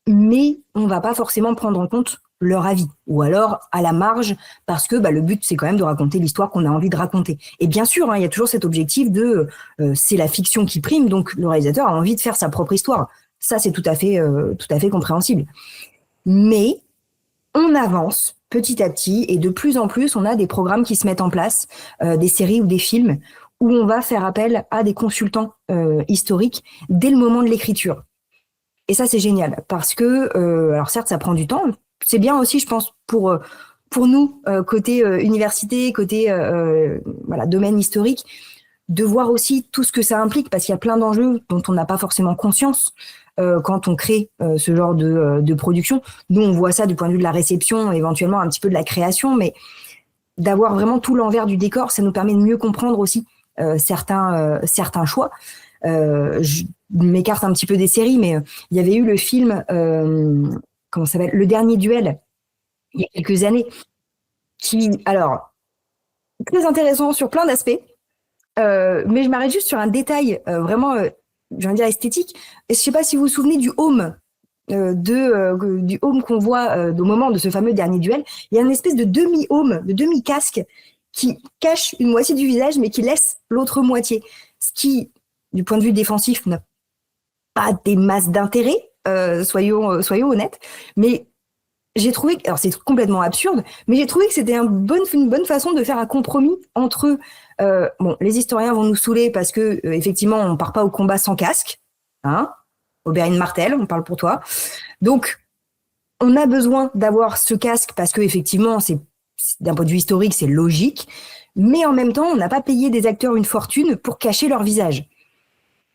mais on va pas forcément prendre en compte leur avis, ou alors à la marge, parce que le but c'est quand même de raconter l'histoire qu'on a envie de raconter. Et bien sûr, il y a toujours cet objectif de c'est la fiction qui prime, donc le réalisateur a envie de faire sa propre histoire. Ça, c'est tout à fait compréhensible. Mais on avance petit à petit et de plus en plus, on a des programmes qui se mettent en place, des séries ou des films où on va faire appel à des consultants historiques dès le moment de l'écriture. Et ça, c'est génial parce que, alors certes, ça prend du temps. C'est bien aussi, je pense, pour nous, côté université, côté domaine historique, de voir aussi tout ce que ça implique parce qu'il y a plein d'enjeux dont on n'a pas forcément conscience quand on crée ce genre de production. Nous, on voit ça du point de vue de la réception, éventuellement un petit peu de la création, mais d'avoir vraiment tout l'envers du décor, ça nous permet de mieux comprendre aussi certains choix. Je m'écarte un petit peu des séries, mais il y avait eu le film, comment ça s'appelle, Le Dernier Duel, il y a quelques années, qui, alors, très intéressant sur plein d'aspects, mais je m'arrête juste sur un détail vraiment, je viens de dire esthétique. Et je sais pas si vous vous souvenez du home, du home qu'on voit au moment de ce fameux dernier duel. Il y a une espèce de demi-home, de demi-casque qui cache une moitié du visage, mais qui laisse l'autre moitié. Ce qui, du point de vue défensif, n'a pas des masses d'intérêt, soyons honnêtes, mais j'ai trouvé, alors c'est complètement absurde, mais j'ai trouvé que c'était une bonne façon de faire un compromis entre, les historiens vont nous saouler parce que, effectivement, on part pas au combat sans casque, hein, Oberyn Martell, on parle pour toi. Donc, on a besoin d'avoir ce casque parce que, effectivement, d'un point de vue historique, c'est logique, mais en même temps, on n'a pas payé des acteurs une fortune pour cacher leur visage.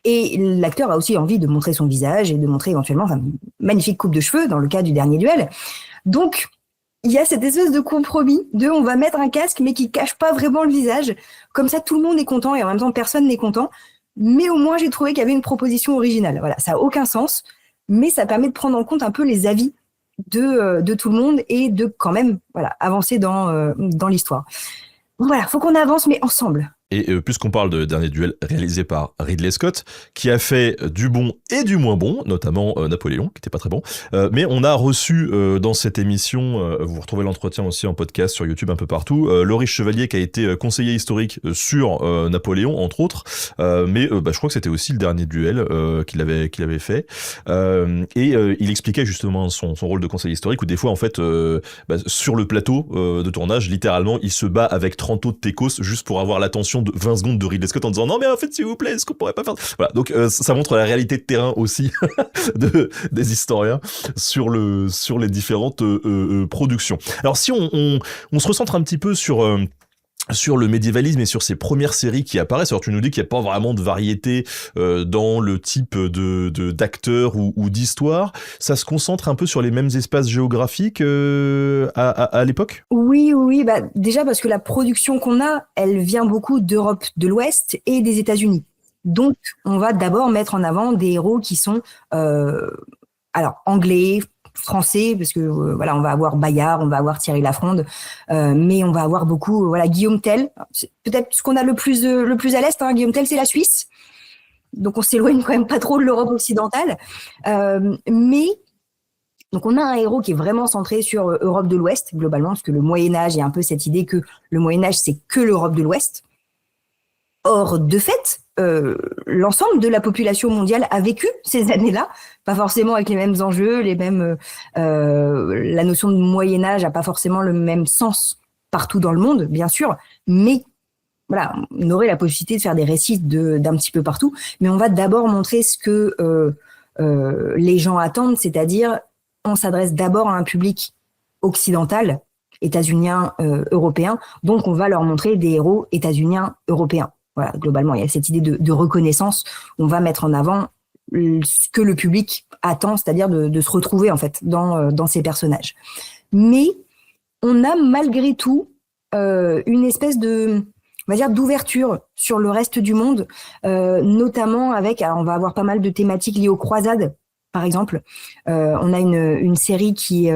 Et l'acteur a aussi envie de montrer son visage et de montrer éventuellement une magnifique coupe de cheveux dans le cas du dernier duel. Donc, il y a cette espèce de compromis on va mettre un casque mais qui cache pas vraiment le visage. Comme ça, tout le monde est content et en même temps, personne n'est content. Mais au moins, j'ai trouvé qu'il y avait une proposition originale. Voilà, ça a aucun sens, mais ça permet de prendre en compte un peu les avis de tout le monde et de quand même avancer dans l'histoire. Voilà, faut qu'on avance, mais ensemble. Et puisqu'on parle de Dernier duel réalisé par Ridley Scott, qui a fait du bon et du moins bon, notamment Napoléon, qui était pas très bon, mais on a reçu dans cette émission, vous retrouvez l'entretien aussi en podcast sur YouTube un peu partout, Laurie Chevalier qui a été conseiller historique sur Napoléon entre autres, mais je crois que c'était aussi le Dernier duel qu'il avait fait, et il expliquait justement son rôle de conseiller historique où des fois en fait sur le plateau de tournage littéralement il se bat avec 30 autres techos juste pour avoir l'attention de 20 secondes de Ridley Scott en disant non mais en fait s'il vous plaît est-ce qu'on pourrait pas faire voilà, donc ça montre la réalité de terrain aussi des historiens sur les différentes productions. Alors si on se recentre un petit peu sur le médiévalisme et sur ces premières séries qui apparaissent. Alors tu nous dis qu'il n'y a pas vraiment de variété dans le type d'acteurs ou d'histoires. Ça se concentre un peu sur les mêmes espaces géographiques à l'époque ? Oui, déjà parce que la production qu'on a, elle vient beaucoup d'Europe de l'Ouest et des États-Unis. Donc, on va d'abord mettre en avant des héros qui sont anglais, français, parce que on va avoir Bayard, on va avoir Thierry Lafronde, mais on va avoir beaucoup Guillaume Tell. C'est peut-être ce qu'on a le plus à l'est. Hein. Guillaume Tell, c'est la Suisse, donc on s'éloigne quand même pas trop de l'Europe occidentale. Mais donc on a un héros qui est vraiment centré sur Europe de l'Ouest globalement, parce que le Moyen Âge, il y a un peu cette idée que le Moyen Âge c'est que l'Europe de l'Ouest. Or, de fait, l'ensemble de la population mondiale a vécu ces années-là, pas forcément avec les mêmes enjeux, la notion de Moyen-Âge n'a pas forcément le même sens partout dans le monde, bien sûr, mais on aurait la possibilité de faire des récits d'un petit peu partout, mais on va d'abord montrer ce que les gens attendent, c'est-à-dire on s'adresse d'abord à un public occidental, états-unien, européen, donc on va leur montrer des héros états-uniens, européens. Voilà, globalement, il y a cette idée de reconnaissance. On va mettre en avant ce que le public attend, c'est-à-dire de se retrouver en fait dans ces personnages. Mais on a malgré tout une espèce d'ouverture sur le reste du monde, notamment avec. Alors, on va avoir pas mal de thématiques liées aux croisades, par exemple. On a une série qui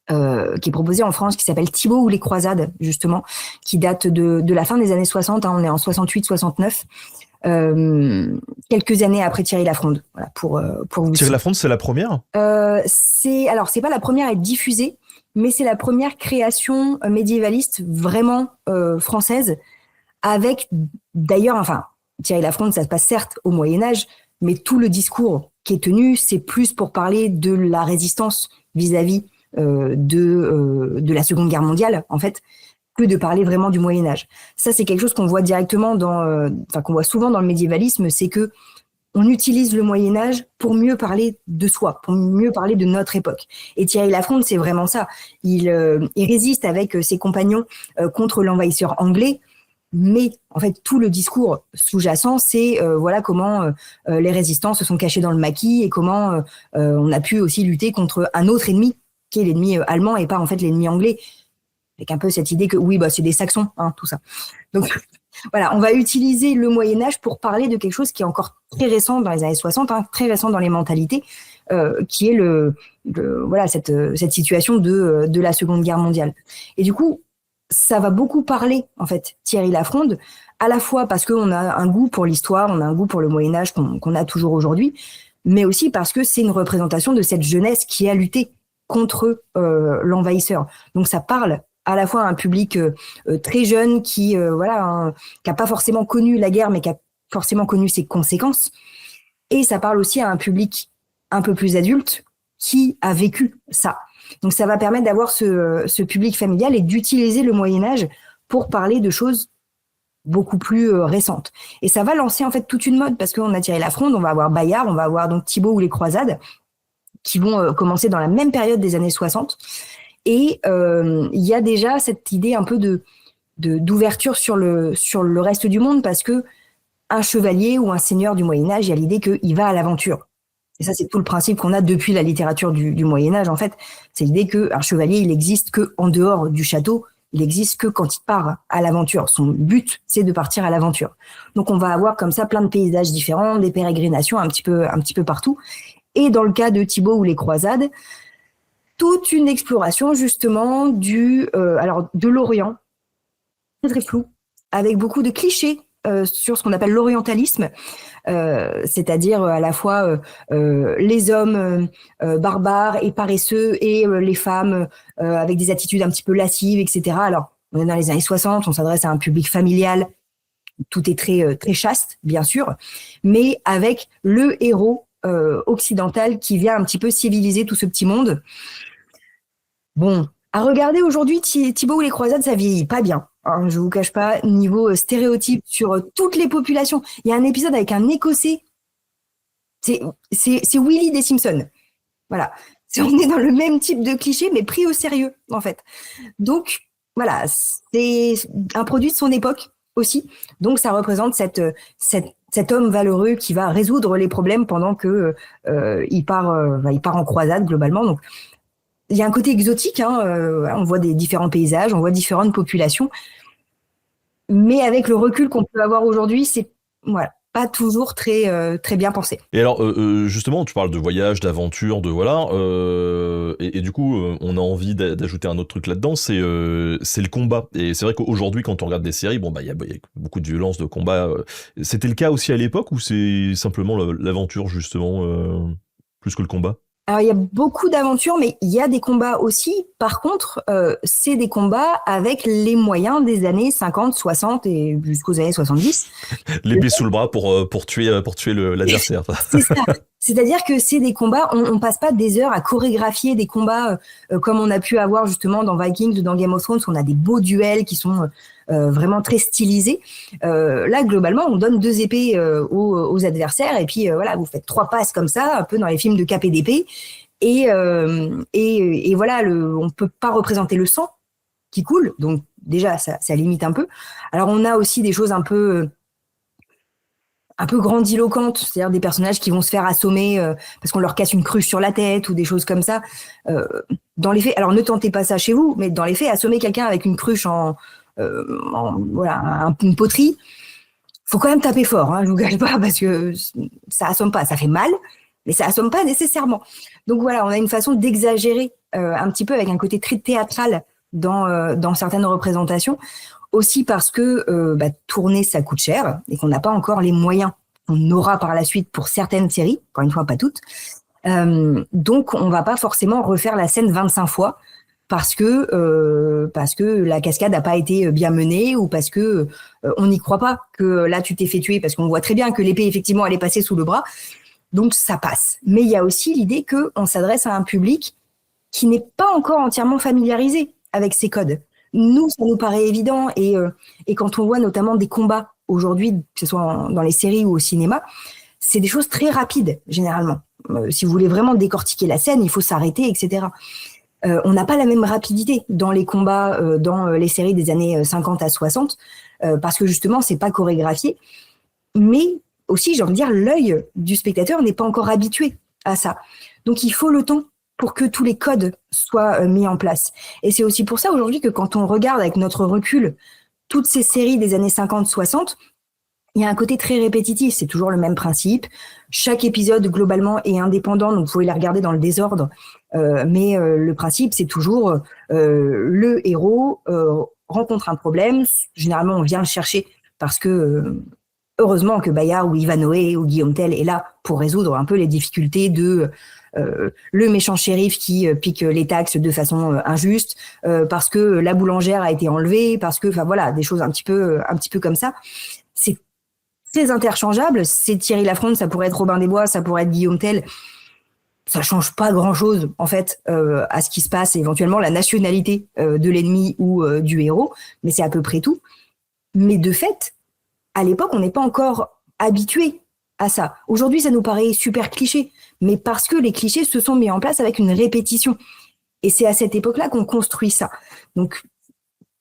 est proposé en France, qui s'appelle Thibaut ou les croisades, justement, qui date de la fin des années 60, hein, on est en 68-69, quelques années après Thierry Lafronde. Voilà, pour vous Thierry Lafronde, c'est la première ? C'est pas la première à être diffusée, mais c'est la première création médiévaliste vraiment française, avec d'ailleurs, Thierry Lafronde, ça se passe certes au Moyen-Âge, mais tout le discours qui est tenu, c'est plus pour parler de la résistance vis-à-vis de la Seconde Guerre mondiale, en fait, que de parler vraiment du Moyen-Âge. Ça, c'est quelque chose qu'on voit directement qu'on voit souvent dans le médiévalisme, c'est que on utilise le Moyen-Âge pour mieux parler de soi, pour mieux parler de notre époque. Et Thierry Lafronde, c'est vraiment ça. Il résiste avec ses compagnons contre l'envahisseur anglais, mais en fait, tout le discours sous-jacent, c'est comment les résistants se sont cachés dans le maquis et comment on a pu aussi lutter contre un autre ennemi, qui est l'ennemi allemand et pas en fait l'ennemi anglais, avec un peu cette idée que c'est des Saxons, hein, tout ça. Donc on va utiliser le Moyen-Âge pour parler de quelque chose qui est encore très récent dans les années 60, hein, très récent dans les mentalités, qui est cette situation de la Seconde Guerre mondiale. Et du coup, ça va beaucoup parler, en fait, Thierry Lafronde, à la fois parce qu'on a un goût pour l'histoire, on a un goût pour le Moyen-Âge qu'on a toujours aujourd'hui, mais aussi parce que c'est une représentation de cette jeunesse qui a lutté contre l'envahisseur. Donc ça parle à la fois un public très jeune qui qui a pas forcément connu la guerre, mais qui a forcément connu ses conséquences. Et ça parle aussi à un public un peu plus adulte qui a vécu ça. Donc ça va permettre d'avoir ce public familial et d'utiliser le Moyen-Âge pour parler de choses beaucoup plus récentes. Et ça va lancer en fait toute une mode, parce qu'on a tiré la fronde, on va avoir Bayard, on va avoir donc Thibaut ou les Croisades, qui vont commencer dans la même période des années 60. Et il y a déjà cette idée un peu d'ouverture sur le reste du monde, parce que un chevalier ou un seigneur du Moyen-Âge, il y a l'idée qu'il va à l'aventure. Et ça, c'est tout le principe qu'on a depuis la littérature du Moyen-Âge, en fait. C'est l'idée qu'un chevalier, il existe que en dehors du château, il existe que quand il part à l'aventure. Son but, c'est de partir à l'aventure. Donc, on va avoir comme ça plein de paysages différents, des pérégrinations un petit peu partout. Et dans le cas de Thibaut ou les Croisades, toute une exploration, justement, de l'Orient, très flou, avec beaucoup de clichés sur ce qu'on appelle l'orientalisme, c'est-à-dire à la fois les hommes barbares et paresseux et les femmes avec des attitudes un petit peu lascives, etc. Alors, on est dans les années 60, on s'adresse à un public familial, tout est très chaste, bien sûr, mais avec le héros occidental qui vient un petit peu civiliser tout ce petit monde. Bon, à regarder aujourd'hui, Thibaut ou les Croisades, ça vieillit pas bien. Hein, je vous cache pas, niveau stéréotype sur toutes les populations. Il y a un épisode avec un Écossais. C'est Willy des Simpsons. Voilà. On est dans le même type de cliché, mais pris au sérieux, en fait. Donc, voilà, c'est un produit de son époque aussi. Donc, ça représente cet homme valeureux qui va résoudre les problèmes pendant que il part en croisade, globalement. Donc, il y a un côté exotique, hein, on voit des différents paysages, on voit différentes populations, mais avec le recul qu'on peut avoir aujourd'hui, c'est pas toujours très bien pensé. Et alors, justement, tu parles de voyage, d'aventure, et du coup, on a envie d'ajouter un autre truc là-dedans, c'est le combat. Et c'est vrai qu'aujourd'hui, quand on regarde des séries, il y a beaucoup de violence, de combat. C'était le cas aussi à l'époque, ou c'est simplement l'aventure, justement, plus que le combat? Alors, il y a beaucoup d'aventures, mais il y a des combats aussi. Par contre, c'est des combats avec les moyens des années 50, 60 et jusqu'aux années 70. L'épée sous le bras pour tuer l'adversaire. C'est ça. C'est-à-dire que c'est des combats, on passe pas des heures à chorégraphier des combats comme on a pu avoir justement dans Vikings ou dans Game of Thrones, où on a des beaux duels qui sont vraiment très stylisés. Là, globalement, on donne 2 épées aux adversaires, et puis vous faites 3 passes comme ça, un peu dans les films de cap et d'épée. Et voilà, on peut pas représenter le sang qui coule, donc déjà ça limite un peu. Alors on a aussi des choses un peu grandiloquentes, c'est-à-dire des personnages qui vont se faire assommer parce qu'on leur casse une cruche sur la tête ou des choses comme ça. Dans les faits, alors ne tentez pas ça chez vous, mais dans les faits, assommer quelqu'un avec une cruche une poterie, faut quand même taper fort, hein, je vous gâche pas, parce que ça assomme pas, ça fait mal, mais ça assomme pas nécessairement. Donc voilà, on a une façon d'exagérer un petit peu, avec un côté très théâtral dans certaines représentations, aussi parce que tourner ça coûte cher et qu'on n'a pas encore les moyens qu'on aura par la suite pour certaines séries, encore une fois pas toutes. Donc on va pas forcément refaire la scène 25 fois parce que la cascade n'a pas été bien menée, ou parce que on n'y croit pas que là tu t'es fait tuer, parce qu'on voit très bien que l'épée effectivement elle est passée sous le bras. Donc ça passe. Mais il y a aussi l'idée qu'on s'adresse à un public qui n'est pas encore entièrement familiarisé avec ces codes. Nous, ça nous paraît évident, et quand on voit notamment des combats aujourd'hui, que ce soit dans les séries ou au cinéma, c'est des choses très rapides, généralement. Si vous voulez vraiment décortiquer la scène, il faut s'arrêter, etc. On n'a pas la même rapidité dans les combats dans les séries des années 50 à 60, parce que justement, c'est pas chorégraphié. Mais aussi, j'ai envie de dire, l'œil du spectateur n'est pas encore habitué à ça. Donc, il faut le temps pour que tous les codes soient mis en place. Et c'est aussi pour ça aujourd'hui que quand on regarde avec notre recul toutes ces séries des années 50-60, il y a un côté très répétitif, c'est toujours le même principe. Chaque épisode, globalement, est indépendant, donc vous pouvez les regarder dans le désordre. Mais le principe, c'est toujours le héros rencontre un problème. Généralement, on vient le chercher parce que heureusement que Bayard ou Ivanhoe ou Guillaume Tell est là pour résoudre un peu les difficultés de le méchant shérif qui pique les taxes de façon injuste, parce que la boulangère a été enlevée, parce que, enfin voilà, des choses un petit peu comme ça. C'est très interchangeable. C'est Thierry Lafronde, ça pourrait être Robin des Bois, ça pourrait être Guillaume Tell. Ça change pas grand-chose en fait à ce qui se passe, éventuellement la nationalité de l'ennemi ou du héros, mais c'est à peu près tout. Mais de fait, à l'époque, on n'est pas encore habitué à ça. Aujourd'hui, ça nous paraît super cliché, mais parce que les clichés se sont mis en place avec une répétition. Et c'est à cette époque-là qu'on construit ça. Donc,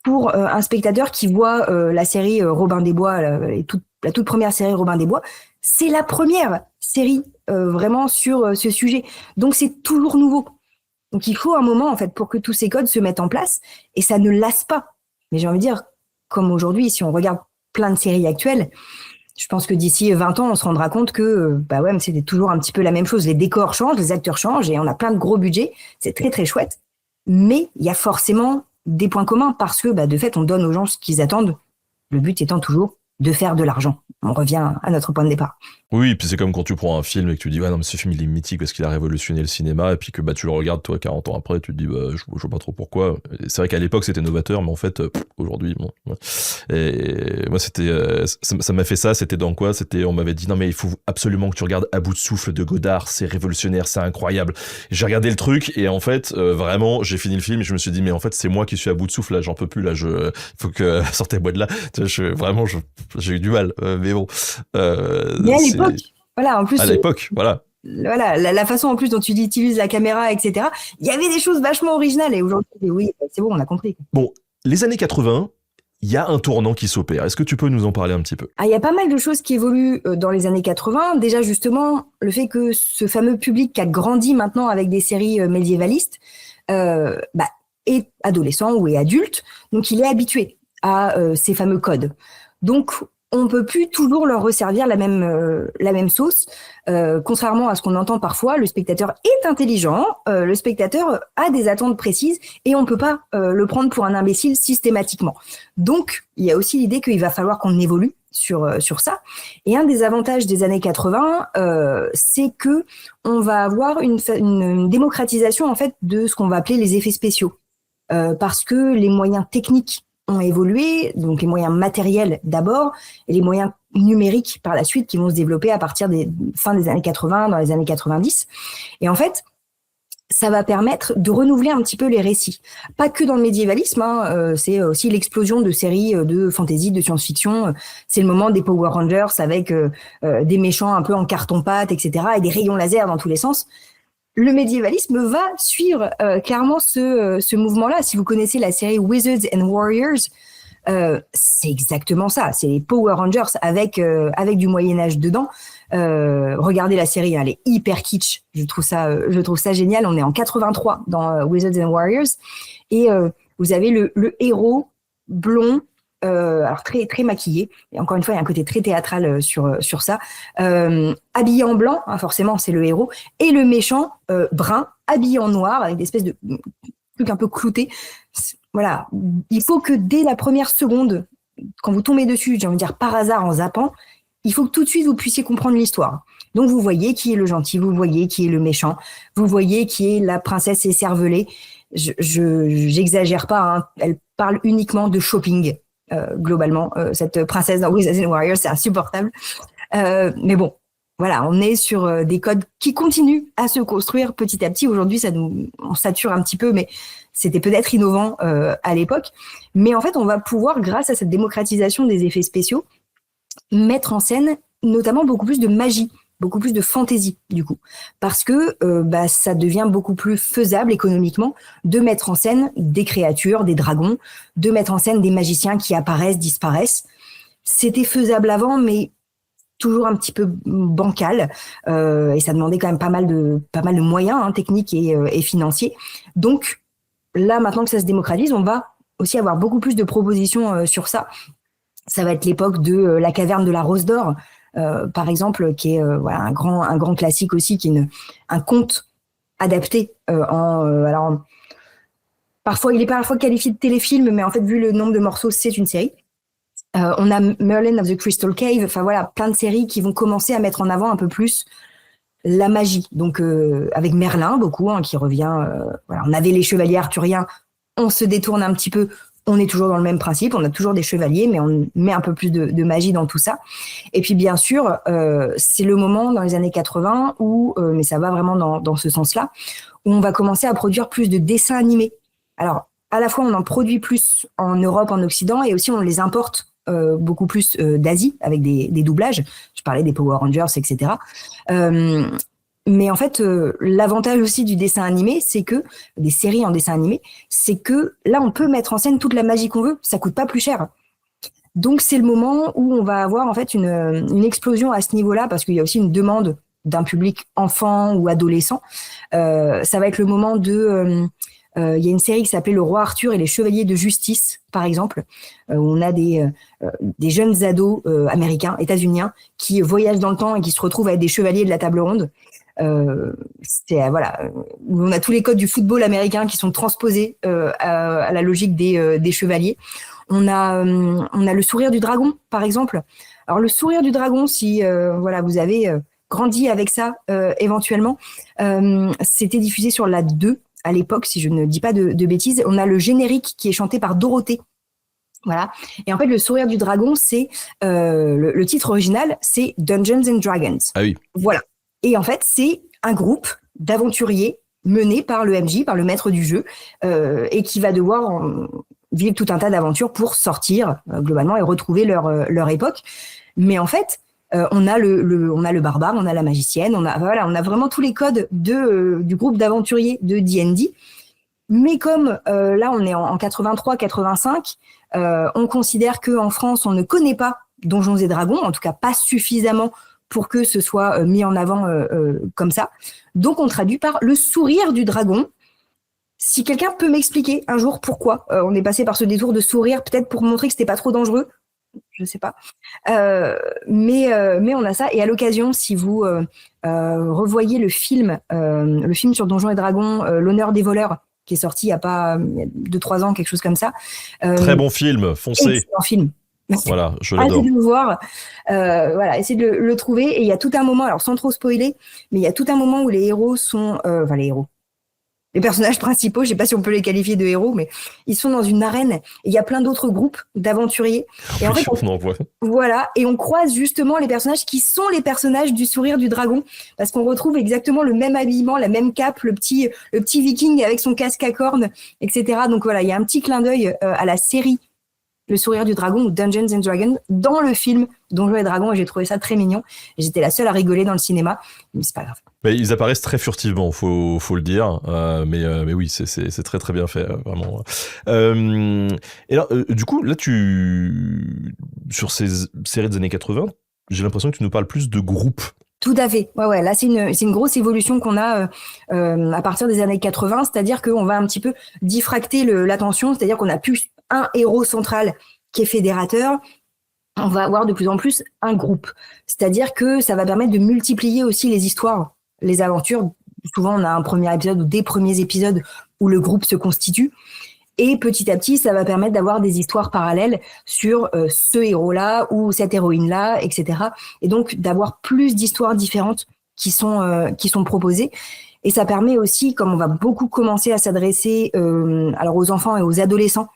pour un spectateur qui voit la série Robin des Bois, la toute première série Robin des Bois, c'est la première série vraiment sur ce sujet. Donc, c'est toujours nouveau. Donc, il faut un moment, en fait, pour que tous ces codes se mettent en place, et ça ne lasse pas. Mais j'ai envie de dire, comme aujourd'hui, si on regarde plein de séries actuelles, je pense que d'ici 20 ans, on se rendra compte que mais c'était toujours un petit peu la même chose. Les décors changent, les acteurs changent, et on a plein de gros budgets. C'est très, très chouette. Mais il y a forcément des points communs parce que, de fait, on donne aux gens ce qu'ils attendent. Le but étant toujours de faire de l'argent. On revient à notre point de départ. Oui, puis c'est comme quand tu prends un film et que tu dis ouais non mais ce film il est mythique parce qu'il a révolutionné le cinéma, et puis que tu le regardes toi 40 ans après, tu te dis je vois pas trop pourquoi. Et c'est vrai qu'à l'époque c'était novateur, mais en fait aujourd'hui bon. Ouais. Et moi c'était ça m'a fait ça, c'était dans quoi? C'était on m'avait dit non mais il faut absolument que tu regardes À bout de souffle de Godard, c'est révolutionnaire, c'est incroyable. Et j'ai regardé le truc et en fait vraiment j'ai fini le film et je me suis dit mais en fait c'est moi qui suis à bout de souffle là, j'en peux plus là, faut que sortez-moi de là. J'ai eu du mal, mais bon. Mais à l'époque, voilà, en plus. À l'époque, voilà. Voilà, la façon en plus dont tu utilises la caméra, etc. Il y avait des choses vachement originales, et aujourd'hui, oui, c'est bon, on a compris. Bon, les années 80, il y a un tournant qui s'opère. Est-ce que tu peux nous en parler un petit peu? Il y a pas mal de choses qui évoluent dans les années 80. Déjà, justement, le fait que ce fameux public qui a grandi maintenant avec des séries médiévalistes est adolescent ou est adulte, donc il est habitué à ces fameux codes. Donc, on peut plus toujours leur resservir la même sauce. Contrairement à ce qu'on entend parfois, le spectateur est intelligent, le spectateur a des attentes précises et on peut pas le prendre pour un imbécile systématiquement. Donc, il y a aussi l'idée qu'il va falloir qu'on évolue sur ça. Et un des avantages des années 80, c'est que on va avoir une démocratisation en fait de ce qu'on va appeler les effets spéciaux, parce que les moyens techniques ont évolué, donc les moyens matériels d'abord, et les moyens numériques par la suite qui vont se développer à partir des fin des années 80, dans les années 90. Et en fait, ça va permettre de renouveler un petit peu les récits. Pas que dans le médiévalisme, c'est aussi l'explosion de séries de fantasy, de science-fiction. C'est le moment des Power Rangers avec des méchants un peu en carton-pâte, etc., et des rayons laser dans tous les sens. Le médiévalisme va suivre clairement ce mouvement-là. Si vous connaissez la série Wizards and Warriors, c'est exactement ça. C'est les Power Rangers avec du Moyen-Âge dedans. Regardez la série, elle est hyper kitsch. Je trouve ça génial. On est en 83 dans Wizards and Warriors et vous avez le héros blond. Alors très très maquillé, et encore une fois il y a un côté très théâtral sur ça, habillé en blanc, forcément c'est le héros, et le méchant brun habillé en noir avec des espèces de trucs un peu cloutés. Voilà, il faut que dès la première seconde, quand vous tombez dessus, j'ai envie de dire par hasard en zappant, il faut que tout de suite vous puissiez comprendre l'histoire. Donc vous voyez qui est le gentil, vous voyez qui est le méchant, vous voyez qui est la princesse écervelée. J'exagère pas, hein. Elle parle uniquement de shopping. Globalement, cette princesse dans Wizards and Warriors, c'est insupportable. Mais bon, voilà, on est sur des codes qui continuent à se construire petit à petit. Aujourd'hui, on sature un petit peu, mais c'était peut-être innovant à l'époque. Mais en fait, on va pouvoir, grâce à cette démocratisation des effets spéciaux, mettre en scène notamment beaucoup plus de magie, beaucoup plus de fantaisie du coup, parce que ça devient beaucoup plus faisable économiquement de mettre en scène des créatures, des dragons, de mettre en scène des magiciens qui apparaissent, disparaissent. C'était faisable avant, mais toujours un petit peu bancal, et ça demandait quand même pas mal de moyens techniques et financiers. Donc là, maintenant que ça se démocratise, on va aussi avoir beaucoup plus de propositions sur ça. Ça va être l'époque de la caverne de la Rose d'Or, par exemple, qui est un grand classique aussi, qui est un conte adapté alors parfois il est parfois qualifié de téléfilm, mais en fait vu le nombre de morceaux, c'est une série. On a Merlin of the Crystal Cave, enfin voilà, plein de séries qui vont commencer à mettre en avant un peu plus la magie. Donc avec Merlin beaucoup qui revient. Voilà, on avait les chevaliers arthuriens. On se détourne un petit peu. On est toujours dans le même principe. On a toujours des chevaliers, mais on met un peu plus de magie dans tout ça. Et puis bien sûr, c'est le moment dans les années 80 où, mais ça va vraiment dans ce sens-là, où on va commencer à produire plus de dessins animés. Alors à la fois on en produit plus en Europe, en Occident, et aussi on les importe beaucoup plus d'Asie avec des doublages. Je parlais des Power Rangers, etc. Mais en fait, l'avantage aussi du dessin animé, c'est que des séries en dessin animé, c'est que là, on peut mettre en scène toute la magie qu'on veut. Ça coûte pas plus cher. Donc, c'est le moment où on va avoir en fait une explosion à ce niveau-là, parce qu'il y a aussi une demande d'un public enfant ou adolescent. Ça va être le moment de il y a une série qui s'appelait Le Roi Arthur et les Chevaliers de Justice, par exemple, où on a des jeunes ados américains, états-uniens, qui voyagent dans le temps et qui se retrouvent avec des chevaliers de la table ronde. Voilà, où on a tous les codes du football américain qui sont transposés à la logique des chevaliers. On a le sourire du dragon, par exemple. Alors le sourire du dragon, si voilà, vous avez grandi avec ça éventuellement, c'était diffusé sur la 2 à l'époque, si je ne dis pas de bêtises. On a le générique qui est chanté par Dorothée. Voilà. Et en fait, le sourire du dragon, c'est le titre original, c'est Dungeons and Dragons. Ah oui. Voilà. Et en fait, c'est un groupe d'aventuriers mené par le MJ, par le maître du jeu, et qui va devoir vivre tout un tas d'aventures pour sortir globalement et retrouver leur époque. Mais en fait, on a le barbare, on a la magicienne, on a vraiment tous les codes du groupe d'aventuriers de D&D. Mais comme là, on est en 83-85, on considère qu'en France, on ne connaît pas Donjons et Dragons, en tout cas pas suffisamment pour que ce soit mis en avant comme ça. Donc, on traduit par le sourire du dragon. Si quelqu'un peut m'expliquer un jour pourquoi on est passé par ce détour de sourire, peut-être pour montrer que c'était pas trop dangereux, je sais pas. Mais on a ça. Et à l'occasion, si vous revoyez le film sur Donjons et Dragons, L'honneur des voleurs, qui est sorti il y a pas 2-3 ans, quelque chose comme ça. Très bon film, foncez. Excellent film. Voilà, je l'adore. Essayez de le voir, voilà, essayez de le trouver. Et il y a tout un moment, alors sans trop spoiler, mais il y a tout un moment où les héros sont, les personnages principaux, je sais pas si on peut les qualifier de héros, mais ils sont dans une arène. Et il y a plein d'autres groupes d'aventuriers. Et en fait, on en voit. Voilà, et on croise justement les personnages qui sont les personnages du sourire du dragon, parce qu'on retrouve exactement le même habillement, la même cape, le petit viking avec son casque à cornes, etc. Donc voilà, il y a un petit clin d'œil à la série Le sourire du dragon ou Dungeons and Dragons dans le film Donjons et Dragons, et j'ai trouvé ça très mignon. Et j'étais la seule à rigoler dans le cinéma, mais c'est pas grave. Mais ils apparaissent très furtivement, faut le dire. Mais oui, c'est très très bien fait, vraiment. Et alors, du coup, là, sur ces séries des années 80, j'ai l'impression que tu nous parles plus de groupes. Tout à fait. Ouais. Là, c'est une grosse évolution qu'on a à partir des années 80, c'est-à-dire qu'on va un petit peu diffracter l'attention, c'est-à-dire qu'on a plus un héros central qui est fédérateur. On va avoir de plus en plus un groupe. C'est-à-dire que ça va permettre de multiplier aussi les histoires, les aventures. Souvent, on a un premier épisode ou des premiers épisodes où le groupe se constitue. Et petit à petit, ça va permettre d'avoir des histoires parallèles sur ce héros-là ou cette héroïne-là, etc. Et donc, d'avoir plus d'histoires différentes qui sont proposées. Et ça permet aussi, comme on va beaucoup commencer à s'adresser alors aux enfants et aux adolescents,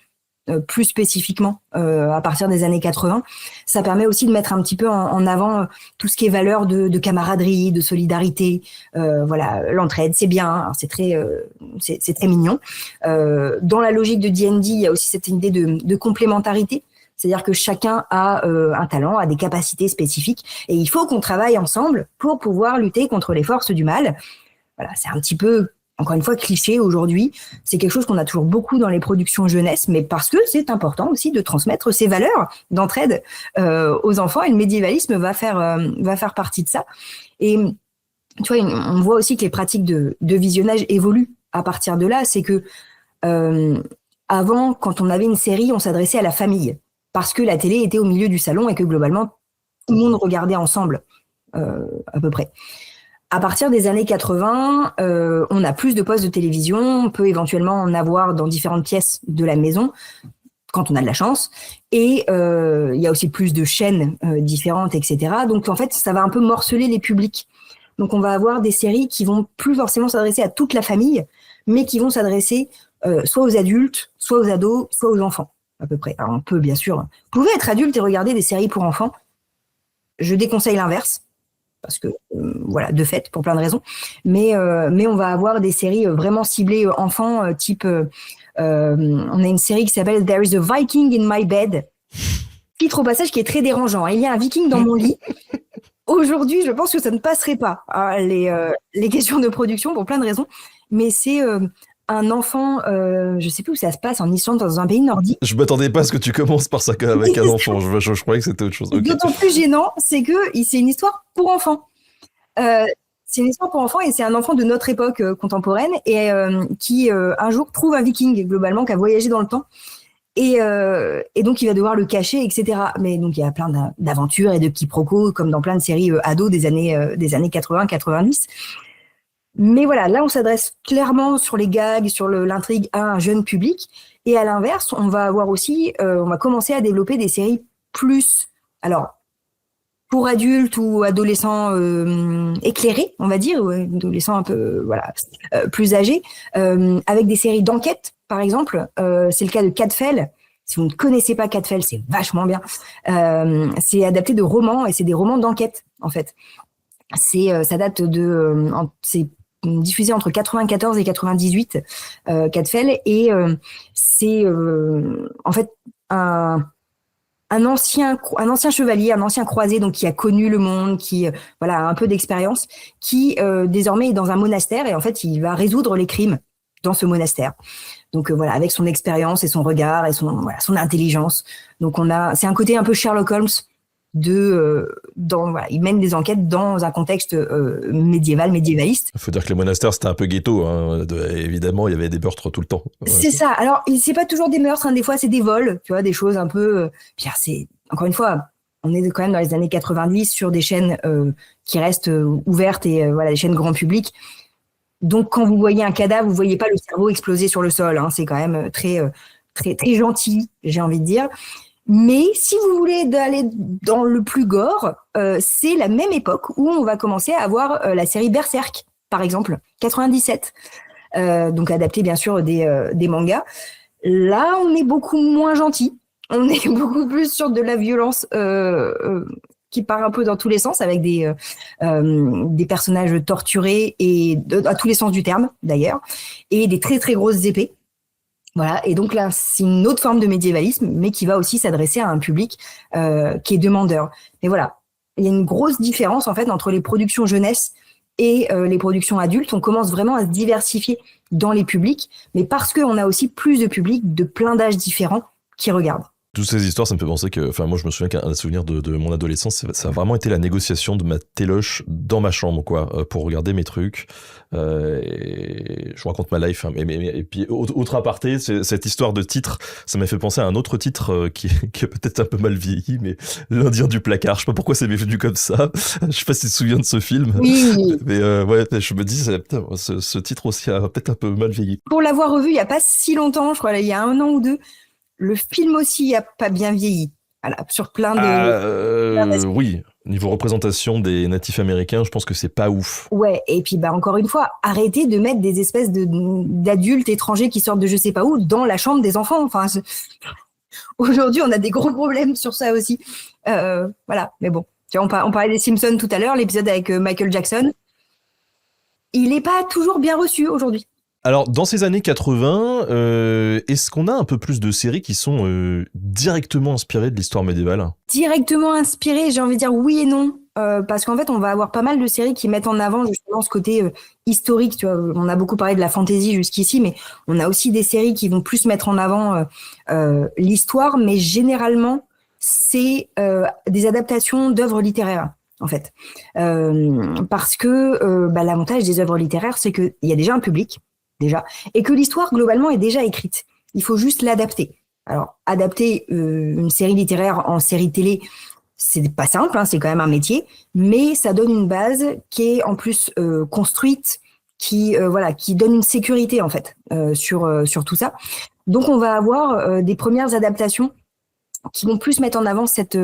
plus spécifiquement à partir des années 80, ça permet aussi de mettre un petit peu en avant tout ce qui est valeur de camaraderie, de solidarité, voilà, l'entraide, c'est bien, hein, c'est très mignon. Dans la logique de D&D, il y a aussi cette idée de complémentarité, c'est-à-dire que chacun a un talent, a des capacités spécifiques, et il faut qu'on travaille ensemble pour pouvoir lutter contre les forces du mal. Voilà, c'est un petit peu, encore une fois, cliché aujourd'hui. C'est quelque chose qu'on a toujours beaucoup dans les productions jeunesse, mais parce que c'est important aussi de transmettre ces valeurs d'entraide aux enfants, et le médiévalisme va faire partie de ça. Et tu vois, on voit aussi que les pratiques de visionnage évoluent à partir de là. C'est que avant, quand on avait une série, on s'adressait à la famille, parce que la télé était au milieu du salon et que globalement, tout le monde regardait ensemble, à peu près. À partir des années 80, on a plus de postes de télévision, on peut éventuellement en avoir dans différentes pièces de la maison, quand on a de la chance, et il y a aussi plus de chaînes différentes, etc. Donc en fait, ça va un peu morceler les publics. Donc on va avoir des séries qui vont plus forcément s'adresser à toute la famille, mais qui vont s'adresser soit aux adultes, soit aux ados, soit aux enfants, à peu près. Alors on peut bien sûr, vous pouvez être adulte et regarder des séries pour enfants. Je déconseille l'inverse, parce que voilà, de fait, pour plein de raisons. Mais on va avoir des séries vraiment ciblées enfants, type on a une série qui s'appelle There is a Viking in my bed. Titre au passage qui est très dérangeant. Il y a un Viking dans mon lit. Aujourd'hui, je pense que ça ne passerait pas, hein, les questions de production pour plein de raisons. Mais c'est un enfant, je sais plus où ça se passe, en Islande, dans un pays nordique. Je m'attendais pas à ce que tu commences par ça avec un enfant. Je croyais que c'était autre chose. Okay. D'autant plus gênant, c'est que c'est une histoire pour enfants. C'est une histoire pour enfants et c'est un enfant de notre époque contemporaine et qui un jour trouve un Viking globalement qui a voyagé dans le temps et donc il va devoir le cacher, etc. Mais donc il y a plein d'aventures et de quiproquos comme dans plein de séries ados des années 80-90. Mais voilà, là on s'adresse clairement sur les gags, sur l'intrigue à un jeune public et à l'inverse on va avoir aussi, on va commencer à développer des séries plus, alors pour adultes ou adolescents éclairés, on va dire, ou adolescents un peu plus âgés, avec des séries d'enquête, par exemple. C'est le cas de Cadfael. Si vous ne connaissez pas Cadfael, c'est vachement bien. C'est adapté de romans et c'est des romans d'enquête, en fait. Ça date c'est diffusé entre 94 et 98, Cadfael, et c'est en fait un ancien chevalier, un ancien croisé, donc qui a connu le monde, qui a un peu d'expérience, qui désormais est dans un monastère et en fait il va résoudre les crimes dans ce monastère. Donc avec son expérience et son regard et son intelligence. Donc c'est un côté un peu Sherlock Holmes il mène des enquêtes dans un contexte médiévaliste. Il faut dire que les monastères c'était un peu ghetto, hein. Évidemment il y avait des meurtres tout le temps. Ouais. C'est ça. Alors c'est pas toujours des meurtres, hein. Des fois c'est des vols, tu vois, des choses un peu. Puis c'est encore une fois, on est quand même dans les années 90 sur des chaînes qui restent ouvertes et des chaînes grand public. Donc quand vous voyez un cadavre, vous voyez pas le cerveau exploser sur le sol, hein. C'est quand même très très très gentil, j'ai envie de dire. Mais si vous voulez aller dans le plus gore, c'est la même époque où on va commencer à avoir la série Berserk, par exemple, 97, donc adapté bien sûr des mangas. Là, on est beaucoup moins gentil, on est beaucoup plus sur de la violence qui part un peu dans tous les sens, avec des personnages torturés et à tous les sens du terme d'ailleurs, et des très très grosses épées. Voilà, et donc là, c'est une autre forme de médiévalisme, mais qui va aussi s'adresser à un public qui est demandeur. Mais voilà, il y a une grosse différence en fait entre les productions jeunesse et les productions adultes. On commence vraiment à se diversifier dans les publics, mais parce qu'on a aussi plus de publics de plein d'âges différents qui regardent. Toutes ces histoires, ça me fait penser que, moi, je me souviens qu'un souvenir de mon adolescence, ça a vraiment été la négociation de ma téloche dans ma chambre, quoi, pour regarder mes trucs. Et je raconte ma life, hein, et puis, autre aparté, cette histoire de titre, ça m'a fait penser à un autre titre qui a peut-être un peu mal vieilli, mais L'Indien du placard. Je sais pas pourquoi ça m'est venu comme ça. Je sais pas si tu te souviens de ce film. Oui. Mais je me dis, putain, ce titre aussi a peut-être un peu mal vieilli. Pour l'avoir revu il y a pas si longtemps, je crois, il y a 1 an ou 2. Le film aussi a pas bien vieilli, sur plein de... Oui, niveau représentation des natifs américains, je pense que c'est pas ouf. Ouais, et puis encore une fois, arrêtez de mettre des espèces d'adultes étrangers qui sortent de je sais pas où dans la chambre des enfants. Enfin, aujourd'hui, on a des gros problèmes sur ça aussi. Voilà, mais bon. Tu vois, on parlait des Simpsons tout à l'heure, l'épisode avec Michael Jackson. Il n'est pas toujours bien reçu aujourd'hui. Alors, dans ces années 80, est-ce qu'on a un peu plus de séries qui sont directement inspirées de l'histoire médiévale ? Directement inspirées, j'ai envie de dire oui et non. Parce qu'en fait, on va avoir pas mal de séries qui mettent en avant justement ce côté historique. Tu vois, on a beaucoup parlé de la fantasy jusqu'ici, mais on a aussi des séries qui vont plus mettre en avant l'histoire, mais généralement, c'est des adaptations d'œuvres littéraires. En fait, parce que l'avantage des œuvres littéraires, c'est qu'il y a déjà un public, et que l'histoire globalement est déjà écrite. Il faut juste l'adapter. Alors, adapter une série littéraire en série télé, c'est pas simple, hein, c'est quand même un métier, mais ça donne une base qui est en plus construite, qui donne une sécurité en fait sur tout ça. Donc, on va avoir des premières adaptations qui vont plus mettre en avant cet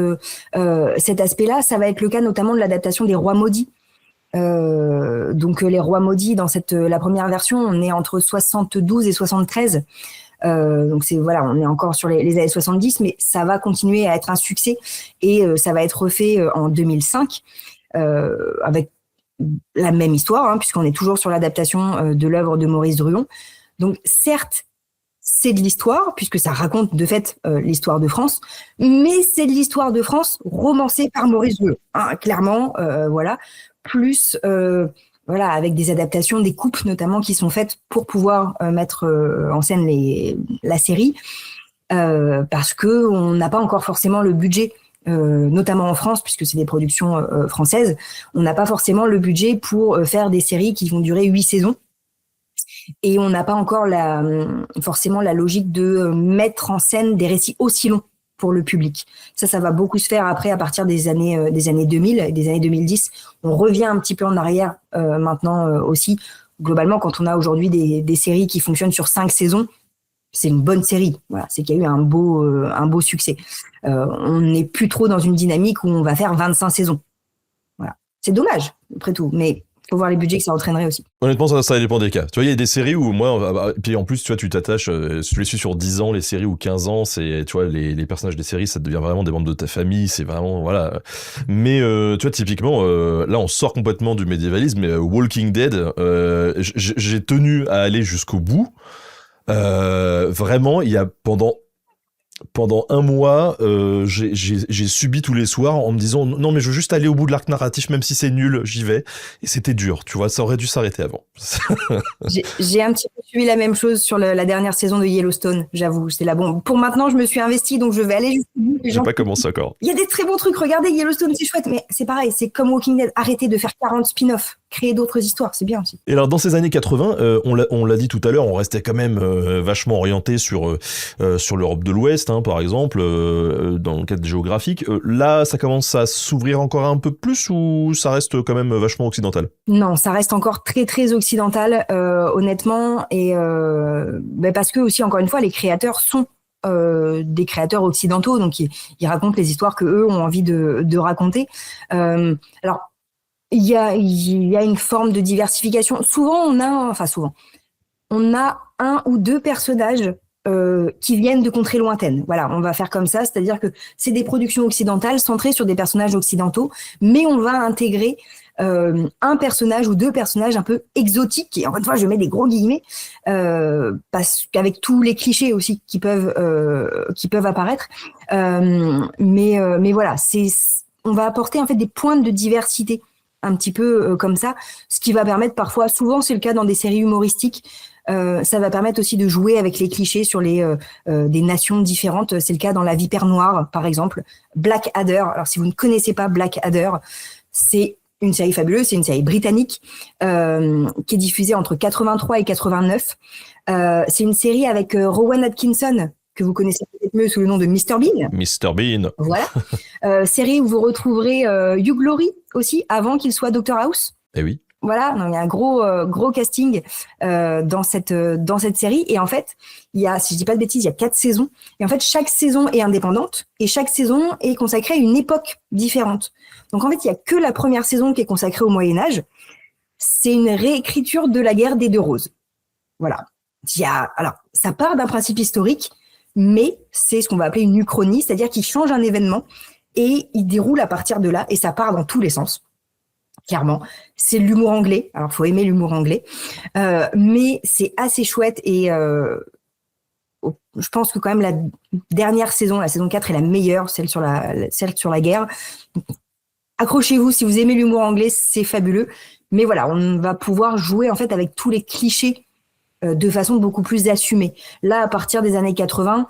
aspect-là. Ça va être le cas notamment de l'adaptation des Rois maudits, Donc les Rois Maudits, dans la première version, on est entre 72 et 73. Donc on est encore sur les années 70, mais ça va continuer à être un succès et ça va être refait en 2005 avec la même histoire, hein, puisqu'on est toujours sur l'adaptation de l'œuvre de Maurice Druon. Donc certes, c'est de l'histoire, puisque ça raconte de fait l'histoire de France, mais c'est de l'histoire de France romancée par Maurice Druon, hein, clairement, voilà, plus avec des adaptations, des coupes notamment qui sont faites pour pouvoir mettre en scène la série, parce que on n'a pas encore forcément le budget. Notamment en France, puisque c'est des productions françaises, on n'a pas forcément le budget pour faire des séries qui vont durer 8 saisons. Et on n'a pas encore forcément la logique de mettre en scène des récits aussi longs pour le public. Ça va beaucoup se faire après, à partir des années 2000 et des années 2010. On revient un petit peu en arrière maintenant aussi. Globalement, quand on a aujourd'hui des séries qui fonctionnent sur 5 saisons, c'est une bonne série. Voilà, c'est qu'il y a eu un beau succès. On n'est plus trop dans une dynamique où on va faire 25 saisons. Voilà. C'est dommage, après tout, mais il faut voir les budgets que ça entraînerait aussi. Honnêtement, ça dépend des cas. Tu vois, il y a des séries où moi, puis en plus, tu vois, tu t'attaches, si tu les suis sur 10 ans, les séries, ou 15 ans, c'est, tu vois, les personnages des séries, ça devient vraiment des membres de ta famille, c'est vraiment, voilà. Mais, tu vois, typiquement, là, on sort complètement du médiévalisme, mais Walking Dead, j'ai tenu à aller jusqu'au bout. Vraiment, il y a pendant un mois, j'ai subi tous les soirs en me disant non mais je veux juste aller au bout de l'arc narratif, même si c'est nul, j'y vais. Et c'était dur, tu vois, ça aurait dû s'arrêter avant. J'ai un petit peu suivi la même chose sur la dernière saison de Yellowstone, j'avoue. C'est là, bon, pour maintenant, je me suis investie, donc je vais aller jusqu'au bout. J'ai pas commencé encore. Il y a des très bons trucs, regardez Yellowstone, c'est chouette, mais c'est pareil, c'est comme Walking Dead, arrêtez de faire 40 spin-offs, créer d'autres histoires, c'est bien aussi. Et alors dans ces années 80, on l'a dit tout à l'heure, on restait quand même vachement orienté sur l'Europe de l'Ouest, hein, par exemple, dans le cadre géographique. Là, ça commence à s'ouvrir encore un peu plus, ou ça reste quand même vachement occidental? Non, ça reste encore très très occidental, honnêtement, et parce que aussi, encore une fois, les créateurs sont des créateurs occidentaux, donc ils racontent les histoires que eux ont envie de raconter. Alors, il y a une forme de diversification. Souvent, on a un ou deux personnages qui viennent de contrées lointaines. Voilà, on va faire comme ça, c'est-à-dire que c'est des productions occidentales centrées sur des personnages occidentaux, mais on va intégrer un personnage ou deux personnages un peu exotiques, et encore une fois, je mets des gros guillemets, parce qu'avec tous les clichés aussi qui peuvent apparaître. Mais voilà, on va apporter en fait des points de diversité un petit peu comme ça, ce qui va permettre parfois, souvent c'est le cas dans des séries humoristiques, ça va permettre aussi de jouer avec les clichés sur des nations différentes. C'est le cas dans La Vipère Noire, par exemple. Blackadder, alors si vous ne connaissez pas Blackadder, c'est une série fabuleuse, c'est une série britannique qui est diffusée entre 83 et 89. C'est une série avec Rowan Atkinson, que vous connaissez peut-être mieux sous le nom de Mr. Bean. Mr. Bean. Voilà. Série où vous retrouverez Hugh Laurie aussi, avant qu'il soit Dr House. Eh oui. Voilà, donc il y a un gros casting dans cette série. Et en fait, si je dis pas de bêtises, il y a 4 saisons. Et en fait, chaque saison est indépendante et chaque saison est consacrée à une époque différente. Donc en fait, il y a que la première saison qui est consacrée au Moyen-Âge. C'est une réécriture de la guerre des Deux Roses. Voilà. Alors, ça part d'un principe historique, mais c'est ce qu'on va appeler une uchronie, c'est-à-dire qu'il change un événement et il déroule à partir de là, et ça part dans tous les sens. Clairement, c'est l'humour anglais. Alors, faut aimer l'humour anglais, mais c'est assez chouette. Et je pense que quand même la dernière saison, la saison 4, est la meilleure, celle sur la guerre. Accrochez-vous, si vous aimez l'humour anglais, c'est fabuleux. Mais voilà, on va pouvoir jouer en fait avec tous les clichés de façon beaucoup plus assumée. Là, à partir des années 80,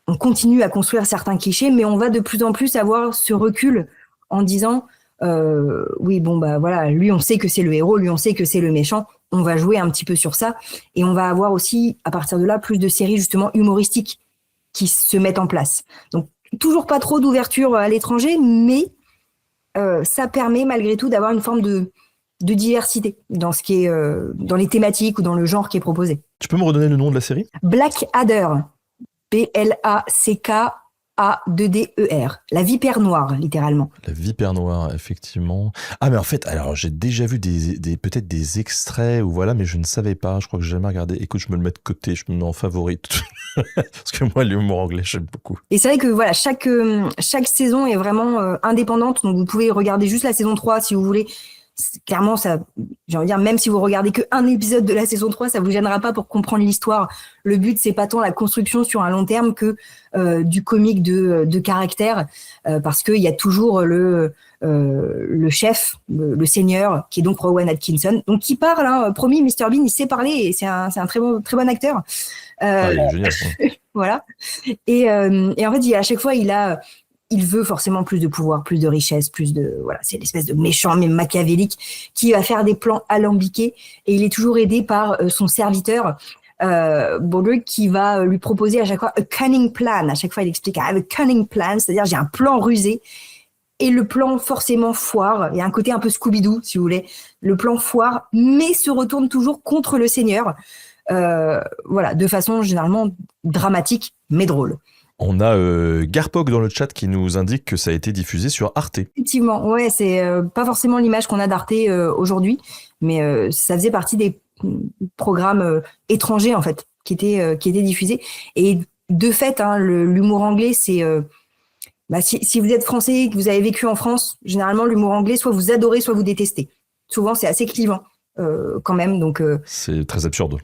on continue à construire certains clichés, mais on va de plus en plus avoir ce recul en disant oui, bon, bah voilà, lui, on sait que c'est le héros, lui, on sait que c'est le méchant. On va jouer un petit peu sur ça. Et on va avoir aussi, à partir de là, plus de séries justement humoristiques qui se mettent en place. Donc, toujours pas trop d'ouverture à l'étranger, mais ça permet malgré tout d'avoir une forme de diversité dans ce qui est dans les thématiques ou dans le genre qui est proposé. Tu peux me redonner le nom de la série? Blackadder, Blackadder. Vipère, la vipère noire, littéralement. La vipère noire, effectivement. Ah, mais en fait, alors j'ai déjà vu peut-être des extraits, ou voilà, mais je ne savais pas. Je crois que j'ai jamais regardé. Écoute, je me le mets de côté, je me le mets en favori. Parce que moi, l'humour anglais, j'aime beaucoup. Et c'est vrai que voilà, chaque saison est vraiment indépendante, donc vous pouvez regarder juste la saison 3 si vous voulez. Clairement, ça, j'ai envie de dire, même si vous regardez qu'un épisode de la saison 3, ça vous gênera pas pour comprendre l'histoire. Le but, c'est pas tant la construction sur un long terme que du comique de caractère, parce qu'il y a toujours le chef, le seigneur, qui est donc Rowan Atkinson, donc qui parle, hein, promis, Mr Bean, il sait parler, et c'est un très bon acteur. Ah, il est génial. Voilà. Et en fait, à chaque fois, il veut forcément plus de pouvoir, plus de richesse, voilà, c'est l'espèce de méchant, mais machiavélique, qui va faire des plans alambiqués, et il est toujours aidé par son serviteur, Baudry, qui va lui proposer à chaque fois a cunning plan. À chaque fois, il explique a cunning plan, c'est-à-dire j'ai un plan rusé, et le plan forcément foire. Il y a un côté un peu Scooby-Doo, si vous voulez. Le plan foire, mais se retourne toujours contre le seigneur. Voilà, de façon généralement dramatique, mais drôle. On a Garpog dans le chat qui nous indique que ça a été diffusé sur Arte. Effectivement, ouais, c'est pas forcément l'image qu'on a d'Arte aujourd'hui, mais ça faisait partie des programmes étrangers en fait qui étaient diffusés. Et de fait, hein, l'humour anglais, c'est si vous êtes français et que vous avez vécu en France, généralement l'humour anglais, soit vous adorez, soit vous détestez. Souvent, c'est assez clivant. Quand même, donc c'est très absurde.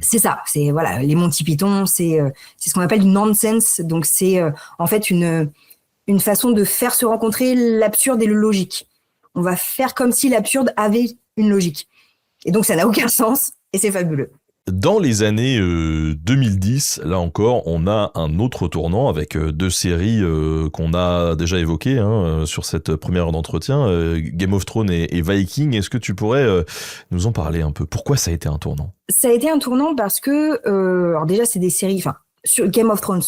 C'est ça, c'est voilà, les Monty Python, c'est ce qu'on appelle du nonsense, donc c'est en fait une façon de faire se rencontrer l'absurde et le logique. On va faire comme si l'absurde avait une logique, et donc ça n'a aucun sens, et c'est fabuleux. Dans les années 2010, là encore, on a un autre tournant avec deux séries qu'on a déjà évoquées sur cette première heure d'entretien, Game of Thrones et Viking. Est-ce que tu pourrais nous en parler un peu ? Pourquoi ça a été un tournant ? Ça a été un tournant parce que, alors déjà, c'est des séries, sur Game of Thrones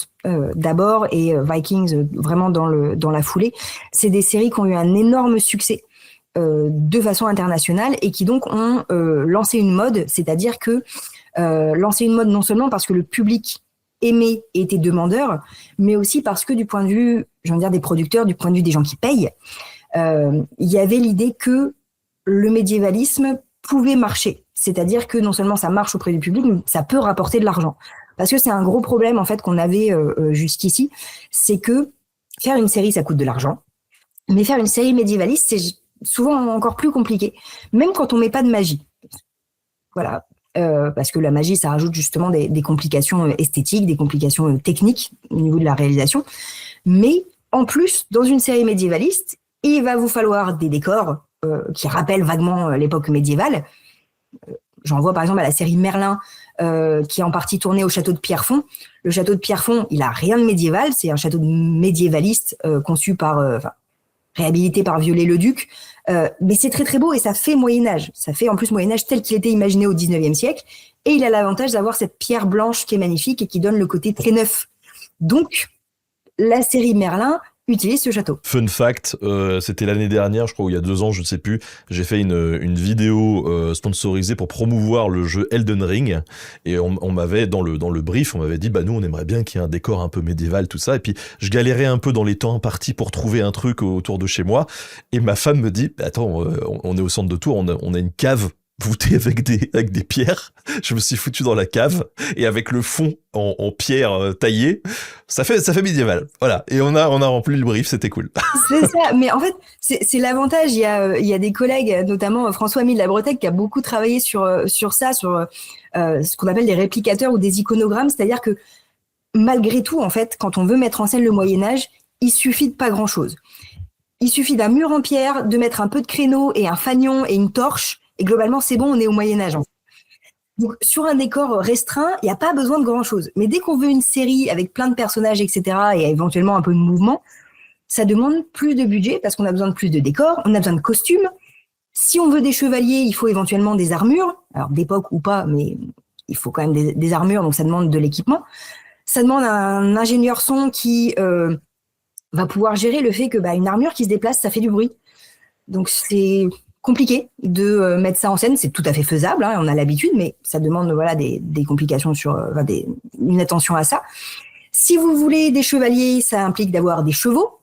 d'abord et Vikings vraiment dans la foulée, c'est des séries qui ont eu un énorme succès de façon internationale et qui donc ont lancé une mode, c'est-à-dire que lancer une mode non seulement parce que le public aimait et était demandeur, mais aussi parce que du point de vue, j'ai envie de dire, des producteurs, du point de vue des gens qui payent, il y avait l'idée que le médiévalisme pouvait marcher. C'est-à-dire que non seulement ça marche auprès du public, mais ça peut rapporter de l'argent. Parce que c'est un gros problème en fait qu'on avait jusqu'ici, c'est que faire une série, ça coûte de l'argent, mais faire une série médiévaliste, c'est souvent encore plus compliqué, même quand on met pas de magie. Voilà. Parce que la magie, ça rajoute justement des complications esthétiques, des complications techniques au niveau de la réalisation. Mais en plus, dans une série médiévaliste, il va vous falloir des décors qui rappellent vaguement l'époque médiévale. J'en vois par exemple à la série Merlin, qui est en partie tournée au château de Pierrefonds. Le château de Pierrefonds, il a rien de médiéval, c'est un château médiévaliste conçu réhabilité par Viollet-le-Duc, mais c'est très très beau et ça fait Moyen-Âge. Ça fait en plus Moyen-Âge tel qu'il était imaginé au 19e siècle, et il a l'avantage d'avoir cette pierre blanche qui est magnifique et qui donne le côté très neuf. Donc, la série Merlin utilise ce château. Fun fact, c'était l'année dernière, je crois, ou il y a 2 ans, je ne sais plus, j'ai fait une vidéo sponsorisée pour promouvoir le jeu Elden Ring, et on m'avait, dans le brief, on m'avait dit, nous on aimerait bien qu'il y ait un décor un peu médiéval, tout ça, et puis je galérais un peu dans les temps impartis pour trouver un truc autour de chez moi, et ma femme me dit, attends, on est au centre de Tours, on a une cave voûté avec des pierres. Je me suis foutu dans la cave et avec le fond en pierre taillée, ça fait médiéval. Voilà. Et on a rempli le brief, c'était cool. C'est ça. Mais en fait, c'est l'avantage. Il y a des collègues, notamment François-Ami de la Bretagne, qui a beaucoup travaillé sur ça, sur ce qu'on appelle des réplicateurs ou des iconogrammes. C'est-à-dire que malgré tout, en fait, quand on veut mettre en scène le Moyen-Âge, il suffit de pas grand-chose. Il suffit d'un mur en pierre, de mettre un peu de créneau et un fanion et une torche. Et globalement, c'est bon, on est au Moyen-Âge. Donc, sur un décor restreint, il n'y a pas besoin de grand-chose. Mais dès qu'on veut une série avec plein de personnages, etc., et éventuellement un peu de mouvement, ça demande plus de budget parce qu'on a besoin de plus de décors, on a besoin de costumes. Si on veut des chevaliers, il faut éventuellement des armures. Alors, d'époque ou pas, mais il faut quand même des armures, donc ça demande de l'équipement. Ça demande un ingénieur son qui va pouvoir gérer le fait que une armure qui se déplace, ça fait du bruit. Donc, c'est compliqué de mettre ça en scène, c'est tout à fait faisable, on a l'habitude, mais ça demande des complications une attention à ça. Si vous voulez des chevaliers, ça implique d'avoir des chevaux,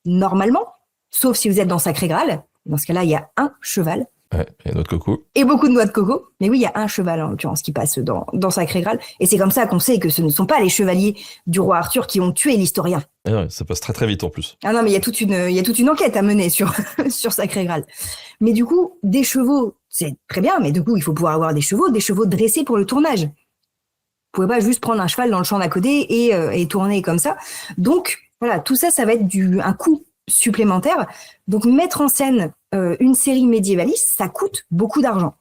normalement, sauf si vous êtes dans Sacré Graal. Dans ce cas-là, il y a un cheval. Ouais, et noix de coco. Et beaucoup de noix de coco. Mais oui, il y a un cheval, en l'occurrence, qui passe dans Sacré Graal. Et c'est comme ça qu'on sait que ce ne sont pas les chevaliers du roi Arthur qui ont tué l'historien. Ah ouais, ça passe très très vite en plus. Ah non, mais il y a toute une enquête à mener sur Sacré Graal. Mais du coup, des chevaux, c'est très bien, mais du coup, il faut pouvoir avoir des chevaux dressés pour le tournage. Vous pouvez pas juste prendre un cheval dans le champ d'à côté et tourner comme ça. Donc, voilà, tout ça, ça va être un coût supplémentaire. Donc, mettre en scène une série médiévaliste, ça coûte beaucoup d'argent.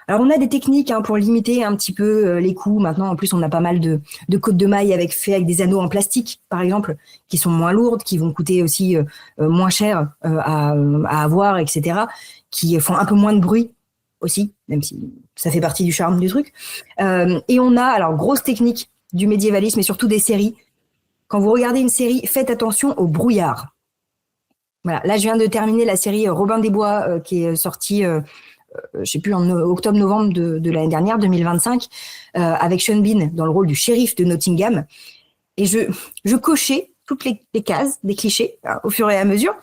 Alors, on a des techniques pour limiter un petit peu les coûts. Maintenant, en plus, on a pas mal de côtes de mailles fait avec des anneaux en plastique, par exemple, qui sont moins lourdes, qui vont coûter aussi moins cher à avoir, etc., qui font un peu moins de bruit aussi, même si ça fait partie du charme du truc. Et on a, alors, grosse technique du médiévalisme et surtout des séries. Quand vous regardez une série, faites attention au brouillard. Voilà, là, je viens de terminer la série Robin des Bois qui est sortie, je sais plus, en octobre-novembre de l'année dernière, 2025, avec Sean Bean dans le rôle du shérif de Nottingham. Et je cochais toutes les cases, des clichés, au fur et à mesure.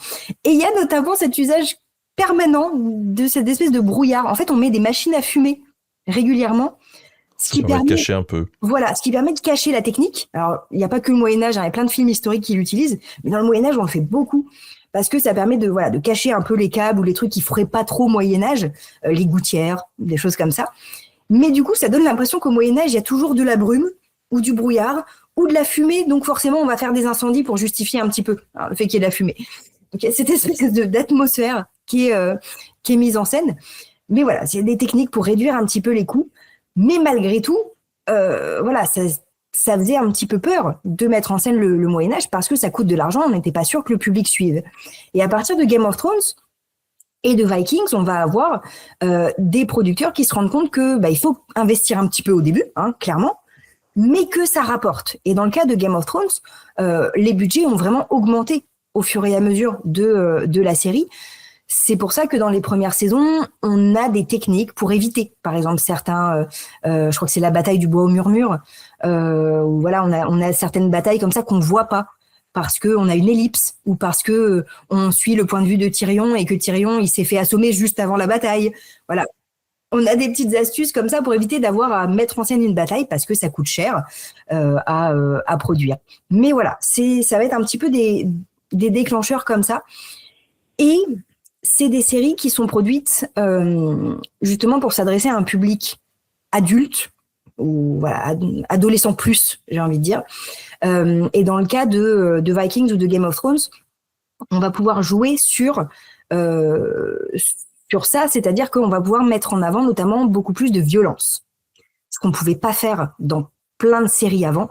Et il y a notamment cet usage permanent de cette espèce de brouillard. En fait, on met des machines à fumer régulièrement, ce qui permet de cacher un peu. Voilà, ce qui permet de cacher la technique. Alors, il n'y a pas que le Moyen-Âge, il y a plein de films historiques qui l'utilisent, mais dans le Moyen-Âge, on le fait beaucoup. Parce que ça permet de cacher un peu les câbles ou les trucs qui feraient pas trop Moyen-Âge, les gouttières, des choses comme ça. Mais du coup, ça donne l'impression qu'au Moyen-Âge, il y a toujours de la brume ou du brouillard ou de la fumée. Donc forcément, on va faire des incendies pour justifier un petit peu le fait qu'il y ait de la fumée. Donc il y a cette espèce d'atmosphère qui est mise en scène. Mais voilà, c'est des techniques pour réduire un petit peu les coûts. Mais malgré tout, ça faisait un petit peu peur de mettre en scène le Moyen-Âge parce que ça coûte de l'argent, on n'était pas sûr que le public suive. Et à partir de Game of Thrones et de Vikings, on va avoir des producteurs qui se rendent compte que il faut investir un petit peu au début, clairement, mais que ça rapporte. Et dans le cas de Game of Thrones, les budgets ont vraiment augmenté au fur et à mesure de la série. C'est pour ça que dans les premières saisons, on a des techniques pour éviter, par exemple, certains, je crois que c'est la bataille du bois au murmure, où voilà, on a certaines batailles comme ça qu'on voit pas, parce qu'on a une ellipse, ou parce que on suit le point de vue de Tyrion, et que Tyrion, il s'est fait assommer juste avant la bataille. Voilà. On a des petites astuces comme ça pour éviter d'avoir à mettre en scène une bataille, parce que ça coûte cher à produire. Mais voilà, ça va être un petit peu des déclencheurs comme ça. Et c'est des séries qui sont produites justement pour s'adresser à un public adulte, ou voilà, adolescent plus, j'ai envie de dire. Et dans le cas de Vikings ou de Game of Thrones, on va pouvoir jouer sur ça, c'est-à-dire qu'on va pouvoir mettre en avant notamment beaucoup plus de violence. Ce qu'on ne pouvait pas faire dans plein de séries avant.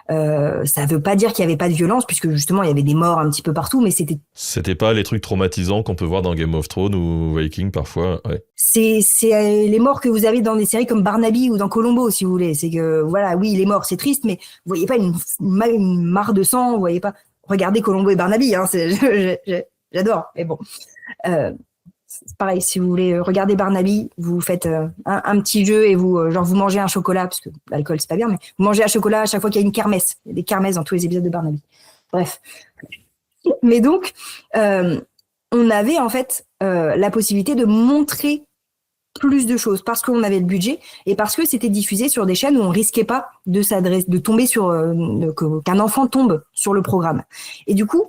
Ça ne veut pas dire qu'il n'y avait pas de violence, puisque justement il y avait des morts un petit peu partout, mais c'était pas les trucs traumatisants qu'on peut voir dans Game of Thrones ou Viking parfois. Ouais. C'est les morts que vous avez dans des séries comme Barnaby ou dans Columbo, si vous voulez. C'est que voilà, oui, il est mort, c'est triste, mais vous voyez pas une mare de sang, vous voyez pas. Regardez Columbo et Barnaby, j'adore. Mais bon, c'est pareil. Si vous voulez regarder Barnaby, vous faites un petit jeu et vous mangez un chocolat, parce que l'alcool c'est pas bien, mais vous mangez un chocolat à chaque fois qu'il y a une kermesse. Il y a des kermesses dans tous les épisodes de Barnaby. Bref. Mais donc, on avait en fait la possibilité de montrer plus de choses parce qu'on avait le budget et parce que c'était diffusé sur des chaînes où on risquait pas de tomber qu'un enfant tombe sur le programme. Et du coup,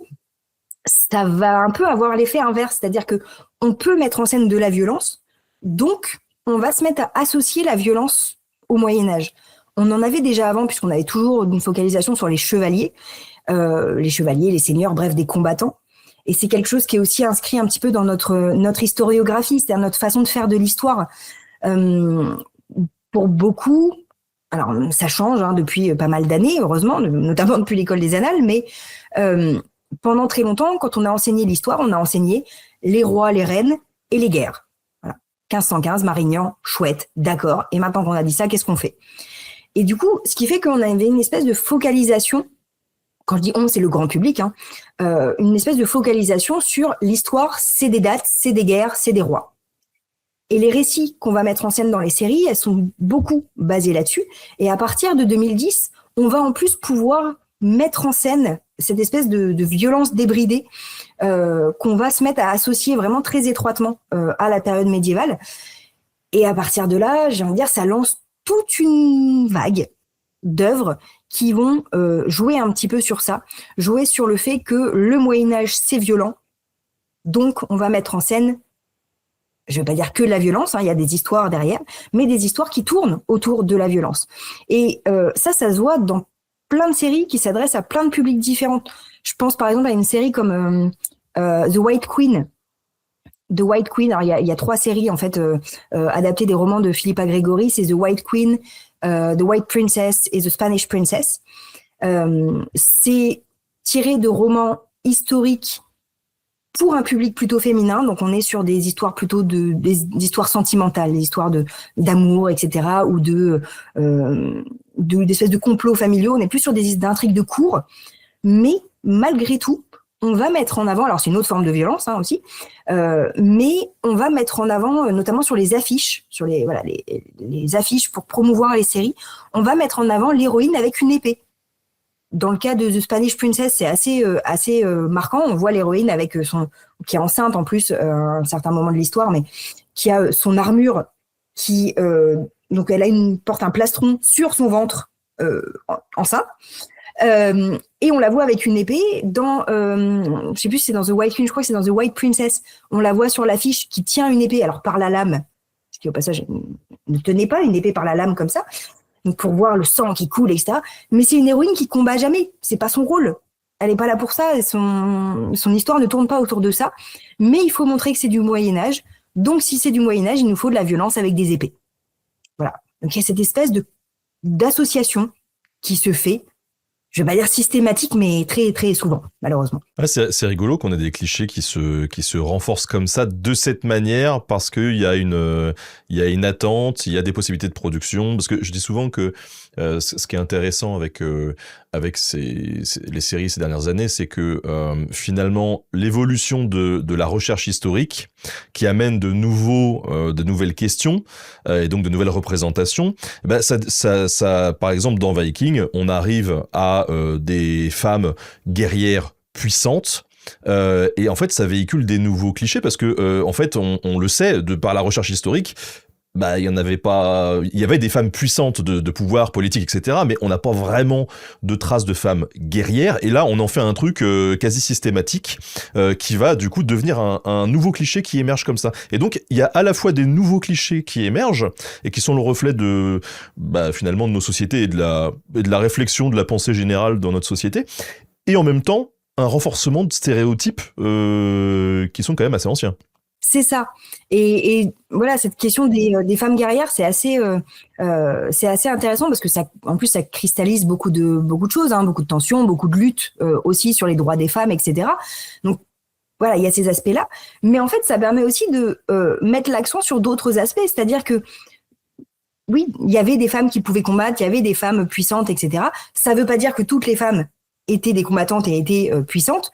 ça va un peu avoir l'effet inverse, c'est-à-dire que on peut mettre en scène de la violence, donc on va se mettre à associer la violence au Moyen-Âge. On en avait déjà avant, puisqu'on avait toujours une focalisation sur les chevaliers, les seigneurs, bref, des combattants. Et c'est quelque chose qui est aussi inscrit un petit peu dans notre historiographie, c'est-à-dire notre façon de faire de l'histoire. Pour beaucoup, alors ça change depuis pas mal d'années, heureusement, notamment depuis l'école des Annales, mais pendant très longtemps, quand on a enseigné l'histoire, on a enseigné les rois, les reines et les guerres. Voilà. 1515, Marignan, chouette, d'accord. Et maintenant qu'on a dit ça, qu'est-ce qu'on fait? Et du coup, ce qui fait qu'on avait une espèce de focalisation, quand je dis on, c'est le grand public, une espèce de focalisation sur l'histoire, c'est des dates, c'est des guerres, c'est des rois. Et les récits qu'on va mettre en scène dans les séries, elles sont beaucoup basées là-dessus. Et à partir de 2010, on va en plus pouvoir mettre en scène cette espèce de violence débridée qu'on va se mettre à associer vraiment très étroitement à la période médiévale. Et à partir de là, j'ai envie de dire, ça lance toute une vague d'œuvres qui vont jouer un petit peu sur ça, jouer sur le fait que le Moyen-Âge, c'est violent. Donc, on va mettre en scène, je ne vais pas dire que de la violence, hein, il y a des histoires derrière, mais des histoires qui tournent autour de la violence. Et ça se voit dans plein de séries qui s'adressent à plein de publics différents. Je pense par exemple à une série comme The White Queen. The White Queen, alors il y a 3 séries en fait adaptées des romans de Philippa Gregory, c'est The White Queen, The White Princess et The Spanish Princess. C'est tiré de romans historiques pour un public plutôt féminin, donc on est sur des histoires plutôt des histoires sentimentales, des histoires d'amour, etc., ou d'espèces de complots familiaux. On n'est plus sur des intrigues de cour, mais malgré tout, on va mettre en avant, alors c'est une autre forme de violence hein, aussi, mais on va mettre en avant, notamment sur les affiches, sur les affiches pour promouvoir les séries, on va mettre en avant l'héroïne avec une épée. Dans le cas de The Spanish Princess, c'est assez marquant. On voit l'héroïne avec qui est enceinte en plus à un certain moment de l'histoire, mais qui a son armure qui donc elle porte un plastron sur son ventre enceinte. Et on la voit avec une épée dans, je sais plus si c'est dans The White Queen, je crois que c'est dans The White Princess. On la voit sur l'affiche qui tient une épée, alors par la lame, ce qui au passage ne tenait pas une épée par la lame comme ça, donc pour voir le sang qui coule, etc. Mais c'est une héroïne qui combat jamais, c'est pas son rôle. Elle est pas là pour ça, et son histoire ne tourne pas autour de ça. Mais il faut montrer que c'est du Moyen-Âge. Donc si c'est du Moyen-Âge, il nous faut de la violence avec des épées. Voilà. Donc il y a cette espèce d'association qui se fait. Je vais pas dire systématique, mais très, très souvent, malheureusement. Ouais, c'est rigolo qu'on ait des clichés qui se renforcent comme ça de cette manière parce qu'il y a une attente, il y a des possibilités de production. Parce que je dis souvent que ce qui est intéressant avec les séries ces dernières années, c'est que finalement l'évolution de la recherche historique qui amène de nouvelles questions et donc de nouvelles représentations. Ben ça, par exemple dans Viking, on arrive à des femmes guerrières puissantes. Et en fait, ça véhicule des nouveaux clichés parce que en fait, on le sait de par la recherche historique. Bah, il y en avait pas. Il y avait des femmes puissantes de pouvoir politique, etc. Mais on n'a pas vraiment de traces de femmes guerrières. Et là, on en fait un truc quasi systématique qui va du coup devenir un nouveau cliché qui émerge comme ça. Et donc, il y a à la fois des nouveaux clichés qui émergent et qui sont le reflet de finalement de nos sociétés et de la réflexion de la pensée générale dans notre société. Et en même temps, un renforcement de stéréotypes qui sont quand même assez anciens. C'est ça. Et voilà, cette question des femmes guerrières, c'est assez intéressant parce que en plus, ça cristallise beaucoup de choses, hein, beaucoup de tensions, beaucoup de luttes aussi sur les droits des femmes, etc. Donc voilà, il y a ces aspects-là. Mais en fait, ça permet aussi de mettre l'accent sur d'autres aspects, c'est-à-dire que oui, il y avait des femmes qui pouvaient combattre, il y avait des femmes puissantes, etc. Ça ne veut pas dire que toutes les femmes étaient des combattantes et étaient puissantes,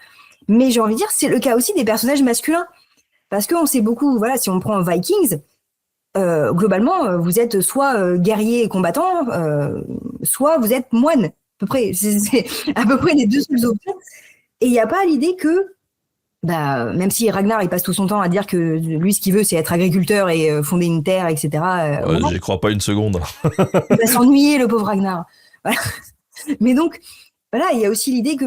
mais j'ai envie de dire, c'est le cas aussi des personnages masculins. Parce qu'on sait beaucoup, voilà, si on prend Vikings, globalement, vous êtes soit guerrier et combattant, soit vous êtes moine. À peu près, c'est à peu près les deux seules options. Et il n'y a pas l'idée que, même si Ragnar, il passe tout son temps à dire que lui, ce qu'il veut, c'est être agriculteur et fonder une terre, etc. J'y crois pas une seconde. Il va s'ennuyer, le pauvre Ragnar. Voilà. Mais donc, voilà, il y a aussi l'idée que,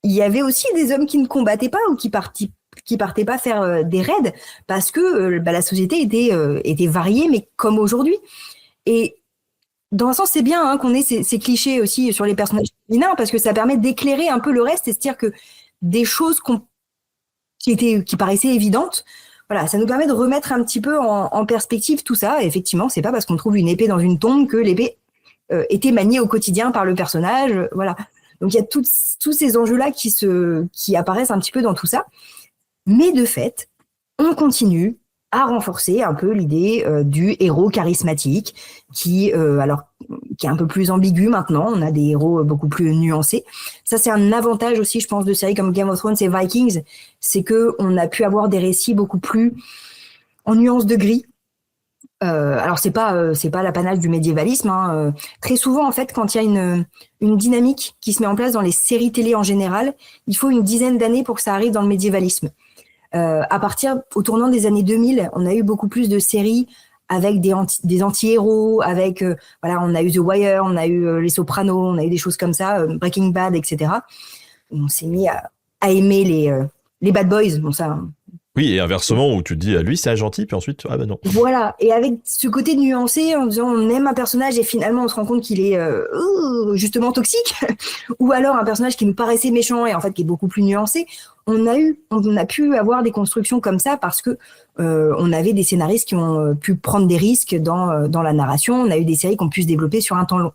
il y avait aussi des hommes qui ne combattaient pas ou qui partaient pas faire des raids parce que la société était variée, mais comme aujourd'hui. Et dans un sens, c'est bien hein, qu'on ait ces clichés aussi sur les personnages féminins parce que ça permet d'éclairer un peu le reste et se dire que des choses qui paraissaient évidentes, voilà, ça nous permet de remettre un petit peu en perspective tout ça. Et effectivement, c'est pas parce qu'on trouve une épée dans une tombe que l'épée était maniée au quotidien par le personnage. Voilà. Donc il y a tous ces enjeux-là qui apparaissent un petit peu dans tout ça. Mais de fait, on continue à renforcer un peu l'idée du héros charismatique qui est un peu plus ambigu maintenant. On a des héros beaucoup plus nuancés. Ça, c'est un avantage aussi, je pense, de séries comme Game of Thrones et Vikings. C'est qu'on a pu avoir des récits beaucoup plus en nuances de gris. Alors c'est pas l'apanage du médiévalisme, hein. Très souvent en fait, quand il y a une dynamique qui se met en place dans les séries télé en général, il faut une dizaine d'années pour que ça arrive dans le médiévalisme. Au tournant des années 2000, on a eu beaucoup plus de séries avec des anti-héros, avec voilà, on a eu The Wire, on a eu Les Sopranos, on a eu des choses comme ça, Breaking Bad, etc. On s'est mis à aimer les bad boys. Bon ça. Oui, et inversement, où tu te dis, lui, c'est un gentil, puis ensuite, ah ben non. Voilà, et avec ce côté nuancé, en disant on aime un personnage et finalement on se rend compte qu'il est justement toxique, ou alors un personnage qui nous paraissait méchant et en fait qui est beaucoup plus nuancé. On a pu avoir des constructions comme ça parce que on avait des scénaristes qui ont pu prendre des risques dans la narration. On a eu des séries qui ont pu se développer sur un temps long.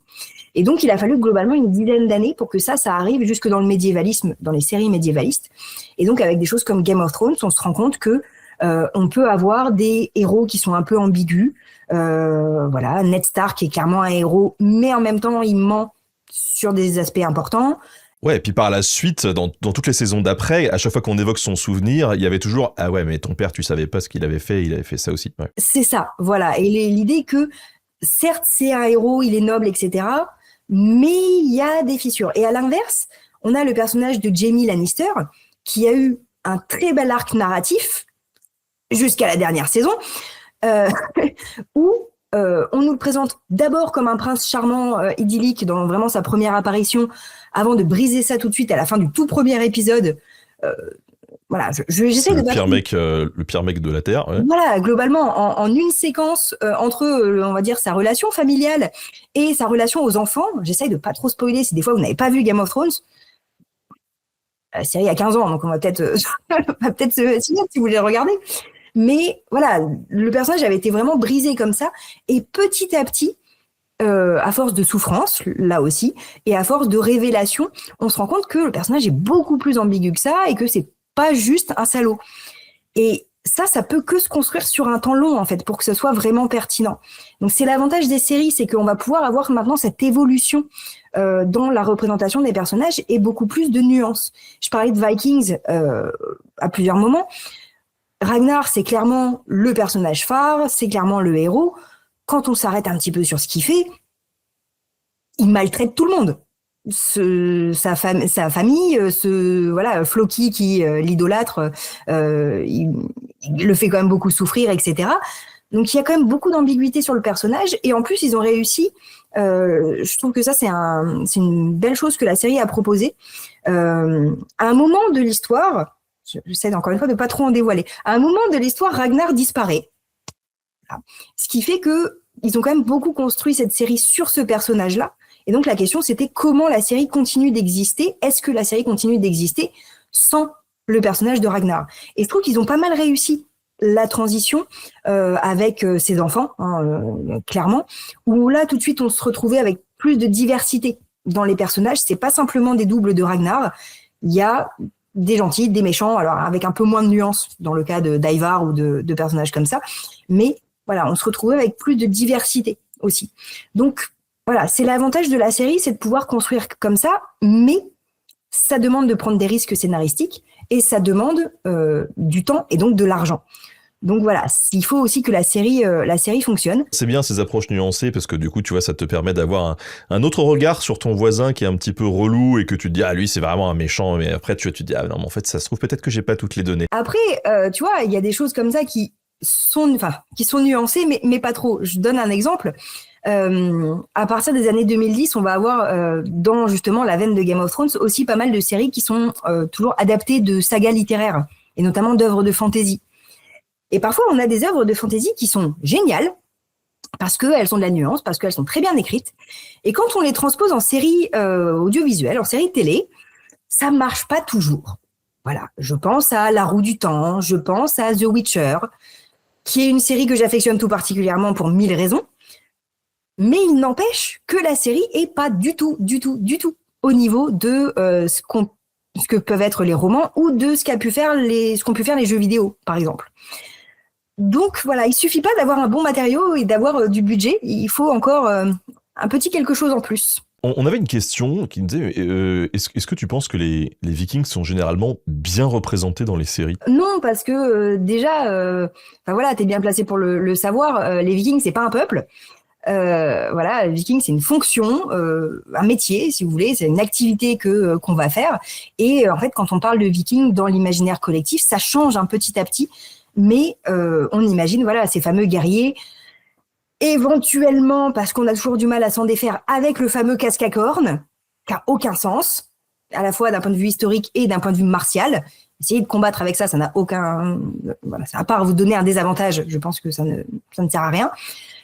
Et donc, il a fallu globalement une dizaine d'années pour que ça arrive jusque dans le médiévalisme, dans les séries médiévalistes. Et donc, avec des choses comme Game of Thrones, on se rend compte que on peut avoir des héros qui sont un peu ambigus. Voilà, Ned Stark est clairement un héros, mais en même temps, il ment sur des aspects importants. Ouais, et puis par la suite, dans toutes les saisons d'après, à chaque fois qu'on évoque son souvenir, il y avait toujours « Ah ouais, mais ton père, tu savais pas ce qu'il avait fait, il avait fait ça aussi. » Ouais. C'est ça, voilà. Et l'idée que, certes, c'est un héros, il est noble, etc., mais il y a des fissures. Et à l'inverse, on a le personnage de Jaime Lannister, qui a eu un très bel arc narratif, jusqu'à la dernière saison, où on nous le présente d'abord comme un prince charmant, idyllique, dans vraiment sa première apparition, avant de briser ça tout de suite à la fin du tout premier épisode. Voilà, j'essaie de le pire mec de la Terre. Ouais. Voilà, globalement, en une séquence entre, on va dire, sa relation familiale et sa relation aux enfants, j'essaie de pas trop spoiler si des fois vous n'avez pas vu Game of Thrones. La série a 15 ans, donc on va peut-être se signer si vous voulez regarder. Mais voilà, le personnage avait été vraiment brisé comme ça. Et petit à petit, à force de souffrance, là aussi, et à force de révélation, on se rend compte que le personnage est beaucoup plus ambigu que ça et que c'est pas juste un salaud. Et ça peut que se construire sur un temps long, en fait, pour que ce soit vraiment pertinent. Donc, c'est l'avantage des séries, c'est qu'on va pouvoir avoir maintenant cette évolution dans la représentation des personnages et beaucoup plus de nuances. Je parlais de Vikings à plusieurs moments. Ragnar, c'est clairement le personnage phare, c'est clairement le héros. Quand on s'arrête un petit peu sur ce qu'il fait, il maltraite tout le monde. Sa famille, voilà, Floki qui l'idolâtre, il le fait quand même beaucoup souffrir, etc. Donc il y a quand même beaucoup d'ambiguïté sur le personnage et en plus ils ont réussi. Je trouve que ça c'est une belle chose que la série a proposé. À un moment de l'histoire, j'essaie encore une fois de pas trop en dévoiler. À un moment de l'histoire, Ragnar disparaît. Voilà. Ce qui fait que ils ont quand même beaucoup construit cette série sur ce personnage-là. Et donc la question c'était comment la série continue d'exister. Est-ce que la série continue d'exister sans le personnage de Ragnar? Et je trouve qu'ils ont pas mal réussi la transition avec ses enfants, clairement, où là tout de suite on se retrouvait avec plus de diversité dans les personnages. C'est pas simplement des doubles de Ragnar. Il y a des gentils, des méchants, alors avec un peu moins de nuances dans le cas d'Ivar ou de personnages comme ça. Mais voilà, on se retrouvait avec plus de diversité aussi. Donc voilà, c'est l'avantage de la série, c'est de pouvoir construire comme ça, mais ça demande de prendre des risques scénaristiques et ça demande du temps et donc de l'argent. Donc voilà, il faut aussi que la série fonctionne. C'est bien ces approches nuancées parce que du coup, tu vois, ça te permet d'avoir un autre regard sur ton voisin qui est un petit peu relou et que tu te dis, ah lui, c'est vraiment un méchant. Mais après, tu te dis, ah non, mais en fait, ça se trouve peut-être que j'ai pas toutes les données. Après, tu vois, il y a des choses comme ça qui sont nuancées, mais pas trop. Je donne un exemple. À partir des années 2010, on va avoir dans justement la veine de Game of Thrones aussi pas mal de séries qui sont toujours adaptées de sagas littéraires et notamment d'œuvres de fantasy. Et parfois, on a des œuvres de fantasy qui sont géniales parce qu'elles ont de la nuance, parce qu'elles sont très bien écrites. Et quand on les transpose en série audiovisuelle, en série télé, ça marche pas toujours. Voilà, je pense à La Roue du Temps, je pense à The Witcher, qui est une série que j'affectionne tout particulièrement pour 1000 raisons. Mais il n'empêche que la série est pas du tout au niveau de ce que peuvent être les romans ou de ce qu'ont pu faire les jeux vidéo, par exemple. Donc voilà, il suffit pas d'avoir un bon matériau et d'avoir du budget, il faut encore un petit quelque chose en plus. On avait une question qui nous disait, est-ce que tu penses que les Vikings sont généralement bien représentés dans les séries? Non, parce que déjà, enfin voilà, t'es bien placé pour le savoir. Les Vikings, c'est pas un peuple. Voilà, les Vikings, c'est une fonction, un métier, si vous voulez, c'est une activité qu'on va faire. Et en fait, quand on parle de Vikings dans l'imaginaire collectif, ça change un petit à petit, mais on imagine voilà ces fameux guerriers. Éventuellement, parce qu'on a toujours du mal à s'en défaire avec le fameux casque à cornes, qui n'a aucun sens, à la fois d'un point de vue historique et d'un point de vue martial. Essayer de combattre avec ça, ça n'a aucun... Voilà, à part vous donner un désavantage, je pense que ça ne sert à rien.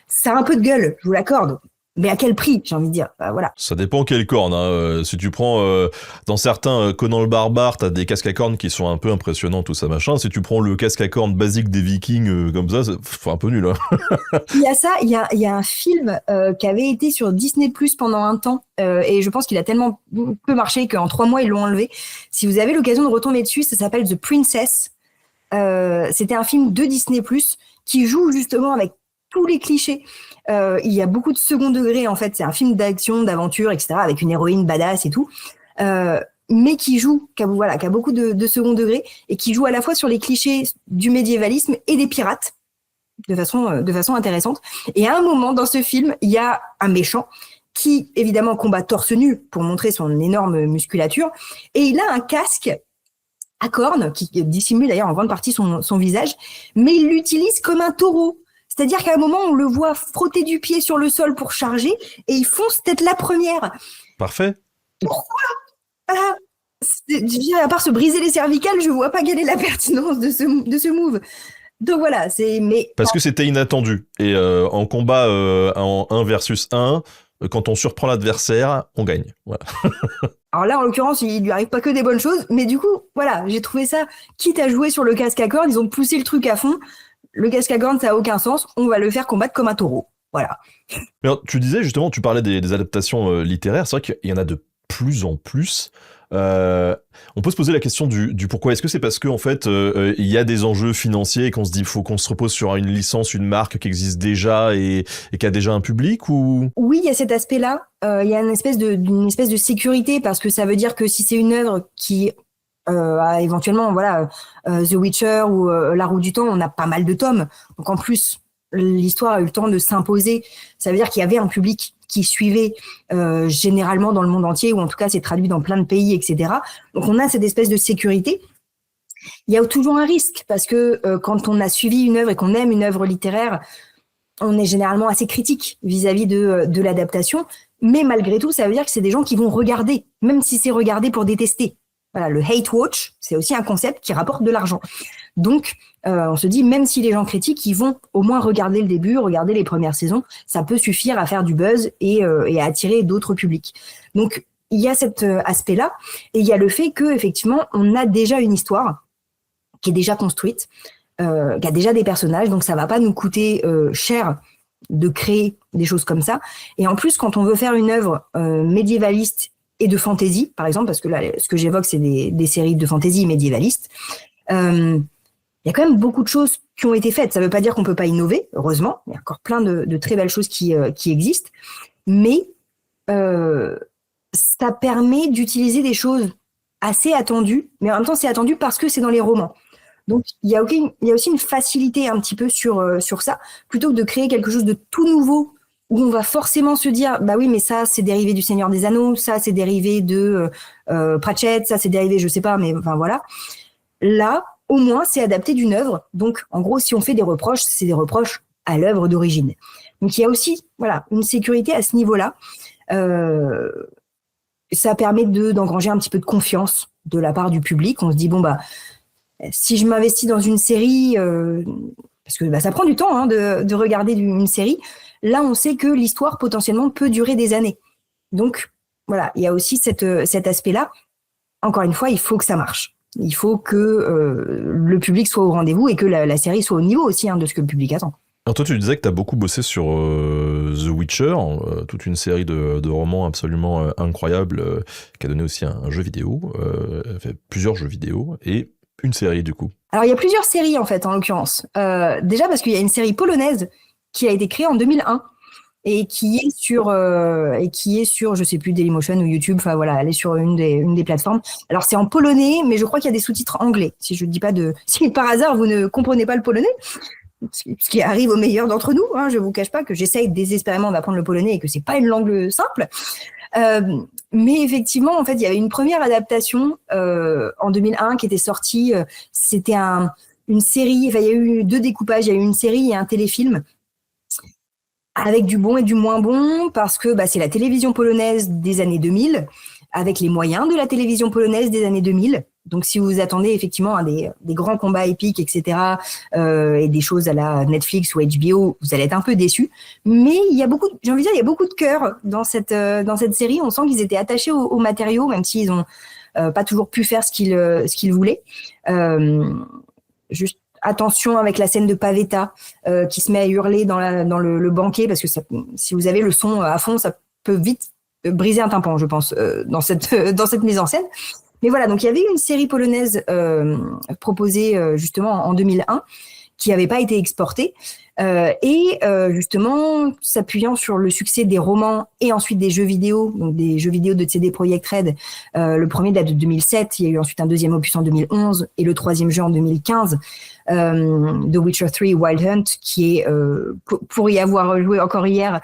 Ça a un peu de gueule, je vous l'accorde. Mais à quel prix, j'ai envie de dire. Voilà. Ça dépend quelle corne. Hein. Si tu prends dans certains Conan le Barbare, t'as des casques à cornes qui sont un peu impressionnants, tout ça machin. Si tu prends le casque à cornes basique des Vikings comme ça, c'est un peu nul. Hein. Il y a ça, il y a un film qui avait été sur Disney+ pendant un temps, et je pense qu'il a tellement peu marché qu'en 3 mois ils l'ont enlevé. Si vous avez l'occasion de retomber dessus, ça s'appelle The Princess. C'était un film de Disney+ qui joue justement avec tous les clichés. Il y a beaucoup de second degré en fait. C'est un film d'action, d'aventure, etc. avec une héroïne badass et tout. Mais qui a beaucoup de second degré et qui joue à la fois sur les clichés du médiévalisme et des pirates de façon intéressante. Et à un moment dans ce film, il y a un méchant qui évidemment combat torse nu pour montrer son énorme musculature et il a un casque à cornes qui dissimule d'ailleurs en grande partie son visage, mais il l'utilise comme un taureau. C'est-à-dire qu'à un moment, on le voit frotter du pied sur le sol pour charger et il fonce tête la première. Parfait. Pourquoi ? Voilà. À part se briser les cervicales, je vois pas quelle est la pertinence de ce move. Donc voilà, Parce que c'était inattendu. Et en combat en 1 versus 1, quand on surprend l'adversaire, on gagne. Voilà. Alors là, en l'occurrence, il lui arrive pas que des bonnes choses, mais du coup, voilà, j'ai trouvé ça, quitte à jouer sur le casque à cornes, ils ont poussé le truc à fond. Le casque à cornes, ça a aucun sens, on va le faire combattre comme un taureau. Voilà. Mais alors, tu disais justement, tu parlais des adaptations littéraires, c'est vrai qu'il y en a de plus en plus. On peut se poser la question du pourquoi. Est-ce que c'est parce qu'en fait, il y a des enjeux financiers et qu'on se dit faut qu'on se repose sur une licence, une marque qui existe déjà et qui a déjà un public ou... Oui, il y a cet aspect-là. Il y a une espèce de sécurité parce que ça veut dire que si c'est une œuvre qui a éventuellement The Witcher ou La Roue du Temps, on a pas mal de tomes. Donc en plus, l'histoire a eu le temps de s'imposer. Ça veut dire qu'il y avait un public qui suivait généralement dans le monde entier, ou en tout cas c'est traduit dans plein de pays, etc. Donc on a cette espèce de sécurité. Il y a toujours un risque, parce que quand on a suivi une œuvre et qu'on aime une œuvre littéraire, on est généralement assez critique vis-à-vis de l'adaptation, mais malgré tout, ça veut dire que c'est des gens qui vont regarder, même si c'est regarder pour détester. Voilà, le hate watch, c'est aussi un concept qui rapporte de l'argent. Donc, on se dit, même si les gens critiquent, ils vont au moins regarder le début, regarder les premières saisons. Ça peut suffire à faire du buzz et à attirer d'autres publics. Donc, il y a cet aspect-là. Et il y a le fait que effectivement, on a déjà une histoire qui est déjà construite, qui a déjà des personnages. Donc, ça va pas nous coûter cher de créer des choses comme ça. Et en plus, quand on veut faire une œuvre médiévaliste et de fantasy, par exemple, parce que là, ce que j'évoque, c'est des séries de fantasy médiévalistes, il y a quand même beaucoup de choses qui ont été faites. Ça ne veut pas dire qu'on ne peut pas innover, heureusement. Il y a encore plein de très belles choses qui existent. Mais ça permet d'utiliser des choses assez attendues, mais en même temps, c'est attendu parce que c'est dans les romans. Donc, il y a aussi une facilité un petit peu sur ça, plutôt que de créer quelque chose de tout nouveau, où on va forcément se dire, bah oui, mais ça, c'est dérivé du Seigneur des Anneaux, ça, c'est dérivé de Pratchett, ça, c'est dérivé, je sais pas, mais enfin, voilà. Là, au moins, c'est adapté d'une œuvre. Donc, en gros, si on fait des reproches, c'est des reproches à l'œuvre d'origine. Donc, il y a aussi, une sécurité à ce niveau-là. Ça permet d'engranger un petit peu de confiance de la part du public. On se dit, bon, bah, si je m'investis dans une série, parce que ça prend du temps de regarder une série, là, on sait que l'histoire, potentiellement, peut durer des années. Donc, voilà, il y a aussi cet aspect-là. Encore une fois, il faut que ça marche. Il faut que le public soit au rendez-vous et que la série soit au niveau aussi de ce que le public attend. Alors toi, tu disais que tu as beaucoup bossé sur The Witcher, toute une série de romans absolument incroyables, qui a donné aussi un jeu vidéo, plusieurs jeux vidéo, et une série du coup. Alors il y a plusieurs séries en fait, en l'occurrence. Déjà parce qu'il y a une série polonaise qui a été créée en 2001 et qui est sur je sais plus, Dailymotion ou YouTube. Enfin voilà, elle est sur une des plateformes. Alors c'est en polonais, mais je crois qu'il y a des sous-titres anglais. Si par hasard vous ne comprenez pas le polonais, ce qui arrive aux meilleurs d'entre nous, hein, je vous cache pas que j'essaye désespérément d'apprendre le polonais et que c'est pas une langue simple. Mais effectivement, en fait, il y avait une première adaptation en 2001 qui était sortie. C'était une série. Enfin, il y a eu 2 découpages. Il y a eu une série et un téléfilm avec du bon et du moins bon, parce que c'est la télévision polonaise des années 2000, avec les moyens de la télévision polonaise des années 2000. Donc, si vous attendez effectivement à des grands combats épiques, etc., et des choses à la Netflix ou HBO, vous allez être un peu déçus. Mais il y a beaucoup de cœur dans cette série. On sent qu'ils étaient attachés aux matériaux, même s'ils ont pas toujours pu faire ce qu'ils voulaient. Juste attention avec la scène de Pavetta qui se met à hurler dans le banquet, parce que si vous avez le son à fond, ça peut vite briser un tympan, je pense, dans cette mise en scène. Mais voilà, donc il y avait une série polonaise proposée justement en 2001 qui n'avait pas été exportée et justement s'appuyant sur le succès des romans et ensuite des jeux vidéo, donc des jeux vidéo de CD Projekt Red. Le premier date de 2007, il y a eu ensuite un deuxième opus en 2011 et le troisième jeu en 2015, The Witcher 3 Wild Hunt, qui est, pour y avoir joué encore hier,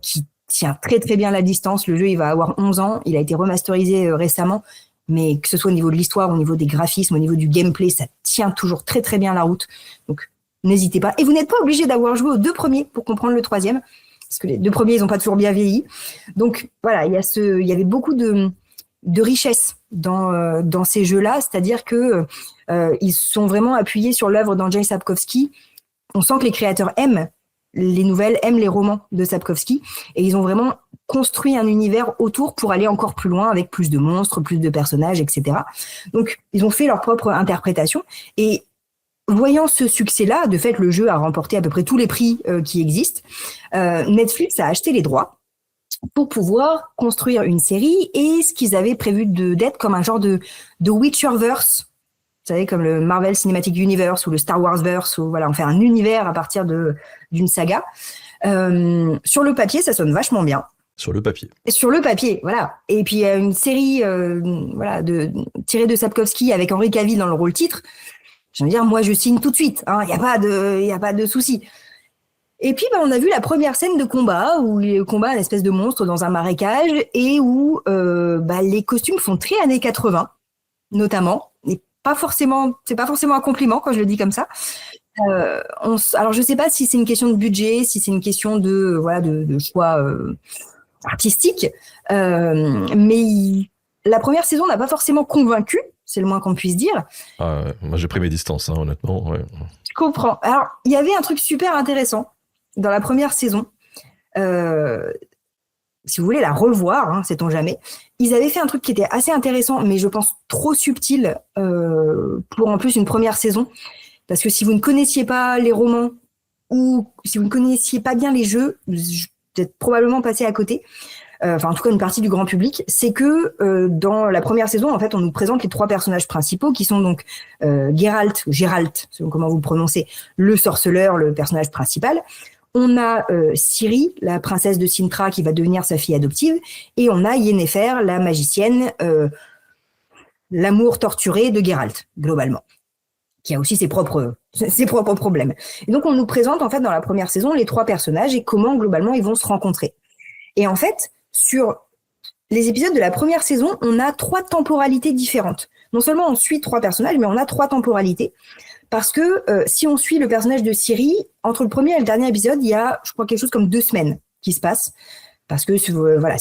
qui tient très très bien la distance. Le jeu, il va avoir 11 ans, il a été remasterisé récemment, mais que ce soit au niveau de l'histoire, au niveau des graphismes, au niveau du gameplay, ça tient toujours très très bien la route. Donc n'hésitez pas. Et vous n'êtes pas obligé d'avoir joué aux 2 premiers pour comprendre le troisième, parce que les 2 premiers, ils n'ont pas toujours bien vieilli. Donc voilà, il y avait beaucoup de richesse dans ces jeux-là, c'est-à-dire que ils sont vraiment appuyés sur l'œuvre d'Andrzej Sapkowski. On sent que les créateurs aiment les nouvelles, aiment les romans de Sapkowski, et ils ont vraiment construit un univers autour pour aller encore plus loin, avec plus de monstres, plus de personnages, etc. Donc, ils ont fait leur propre interprétation, et voyant ce succès-là, de fait, le jeu a remporté à peu près tous les prix qui existent. Netflix a acheté les droits pour pouvoir construire une série, et ce qu'ils avaient prévu d'être comme un genre de Witcherverse. Vous savez, comme le Marvel Cinematic Universe ou le Star Wars Verse, où voilà, on fait un univers à partir d'une saga. Sur le papier, ça sonne vachement bien. Sur le papier. Sur le papier, voilà. Et puis une série tirée de Sapkowski avec Henry Cavill dans le rôle titre. Je veux dire, moi, je signe tout de suite. Il y a pas de souci. Et puis, on a vu la première scène de combat où il combat une espèce de monstre dans un marécage et où les costumes font très années 80, notamment. Et c'est pas forcément un compliment quand je le dis comme ça. Alors je sais pas si c'est une question de budget, si c'est une question de choix artistique, mais la première saison n'a pas forcément convaincu, c'est le moins qu'on puisse dire. Moi j'ai pris mes distances, honnêtement. Ouais. Je comprends. Alors il y avait un truc super intéressant dans la première saison. Si vous voulez la revoir, sait-on jamais, ils avaient fait un truc qui était assez intéressant, mais je pense trop subtil pour en plus une première saison. Parce que si vous ne connaissiez pas les romans ou si vous ne connaissiez pas bien les jeux, vous êtes probablement passé à côté. En tout cas, une partie du grand public. C'est que dans la première saison, en fait, on nous présente les 3 personnages principaux qui sont donc Geralt, selon comment vous le prononcez, le sorceleur, le personnage principal. On a Ciri, la princesse de Cintra, qui va devenir sa fille adoptive, et on a Yennefer, la magicienne, l'amour torturé de Geralt, globalement, qui a aussi ses propres problèmes. Et donc, on nous présente, en fait, dans la première saison, les 3 personnages et comment, globalement, ils vont se rencontrer. Et en fait, sur les épisodes de la première saison, on a 3 temporalités différentes. Non seulement on suit 3 personnages, mais on a 3 temporalités. Parce que si on suit le personnage de Ciri, entre le premier et le dernier épisode, il y a, je crois, quelque chose comme 2 semaines qui se passent. Parce que c'est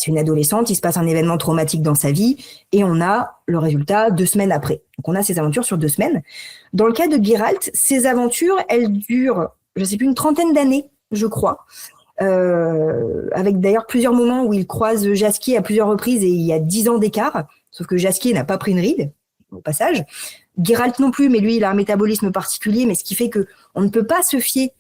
une adolescente, il se passe un événement traumatique dans sa vie, et on a le résultat 2 semaines après. Donc on a ces aventures sur 2 semaines. Dans le cas de Geralt, ces aventures, elles durent, je sais plus, une trentaine d'années, je crois. Avec d'ailleurs plusieurs moments où il croise Jaskier à plusieurs reprises et il y a 10 ans d'écart, sauf que Jaskier n'a pas pris une ride, au passage. Geralt non plus, mais lui, il a un métabolisme particulier, mais ce qui fait qu'on ne peut pas se fier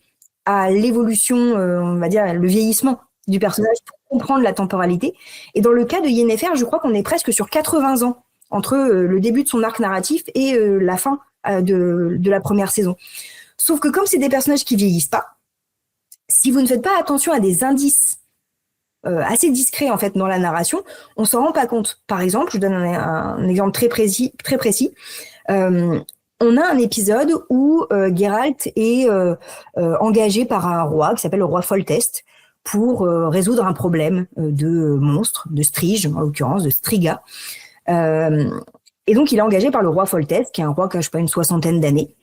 à l'évolution, on va dire, le vieillissement du personnage pour comprendre la temporalité. Et dans le cas de Yennefer, je crois qu'on est presque sur 80 ans entre le début de son arc narratif et la fin de la première saison. Sauf que comme c'est des personnages qui vieillissent pas, Si vous ne faites pas attention à des indices assez discrets en fait dans la narration, on s'en rend pas compte. Par exemple, je donne un exemple très précis. On a un épisode où Geralt est engagé par un roi qui s'appelle le roi Foltest pour résoudre un problème de monstre, de Strige en l'occurrence, de Striga. Et donc il est engagé par le roi Foltest, qui est un roi qui a, je sais pas, une 60aine d'années.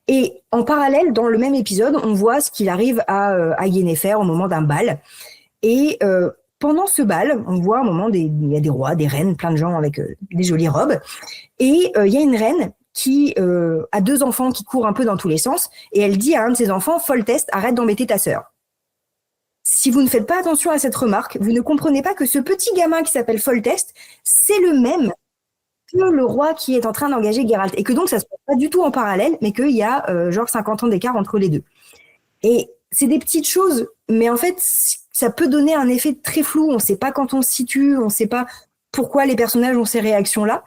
Et en parallèle, dans le même épisode, on voit ce qu'il arrive à Yennefer au moment d'un bal. Et pendant ce bal, on voit à un moment, il y a des rois, des reines, plein de gens avec des jolies robes. Et il y a une reine qui a 2 enfants qui courent un peu dans tous les sens. Et elle dit à un de ses enfants, Foltest, arrête d'embêter ta sœur. Si vous ne faites pas attention à cette remarque, vous ne comprenez pas que ce petit gamin qui s'appelle Foltest, c'est le même que le roi qui est en train d'engager Geralt. Et que donc, ça ne se passe pas du tout en parallèle, mais qu'il y a genre 50 ans d'écart entre les deux. Et c'est des petites choses, mais en fait, ça peut donner un effet très flou. On ne sait pas quand on se situe, on ne sait pas pourquoi les personnages ont ces réactions-là.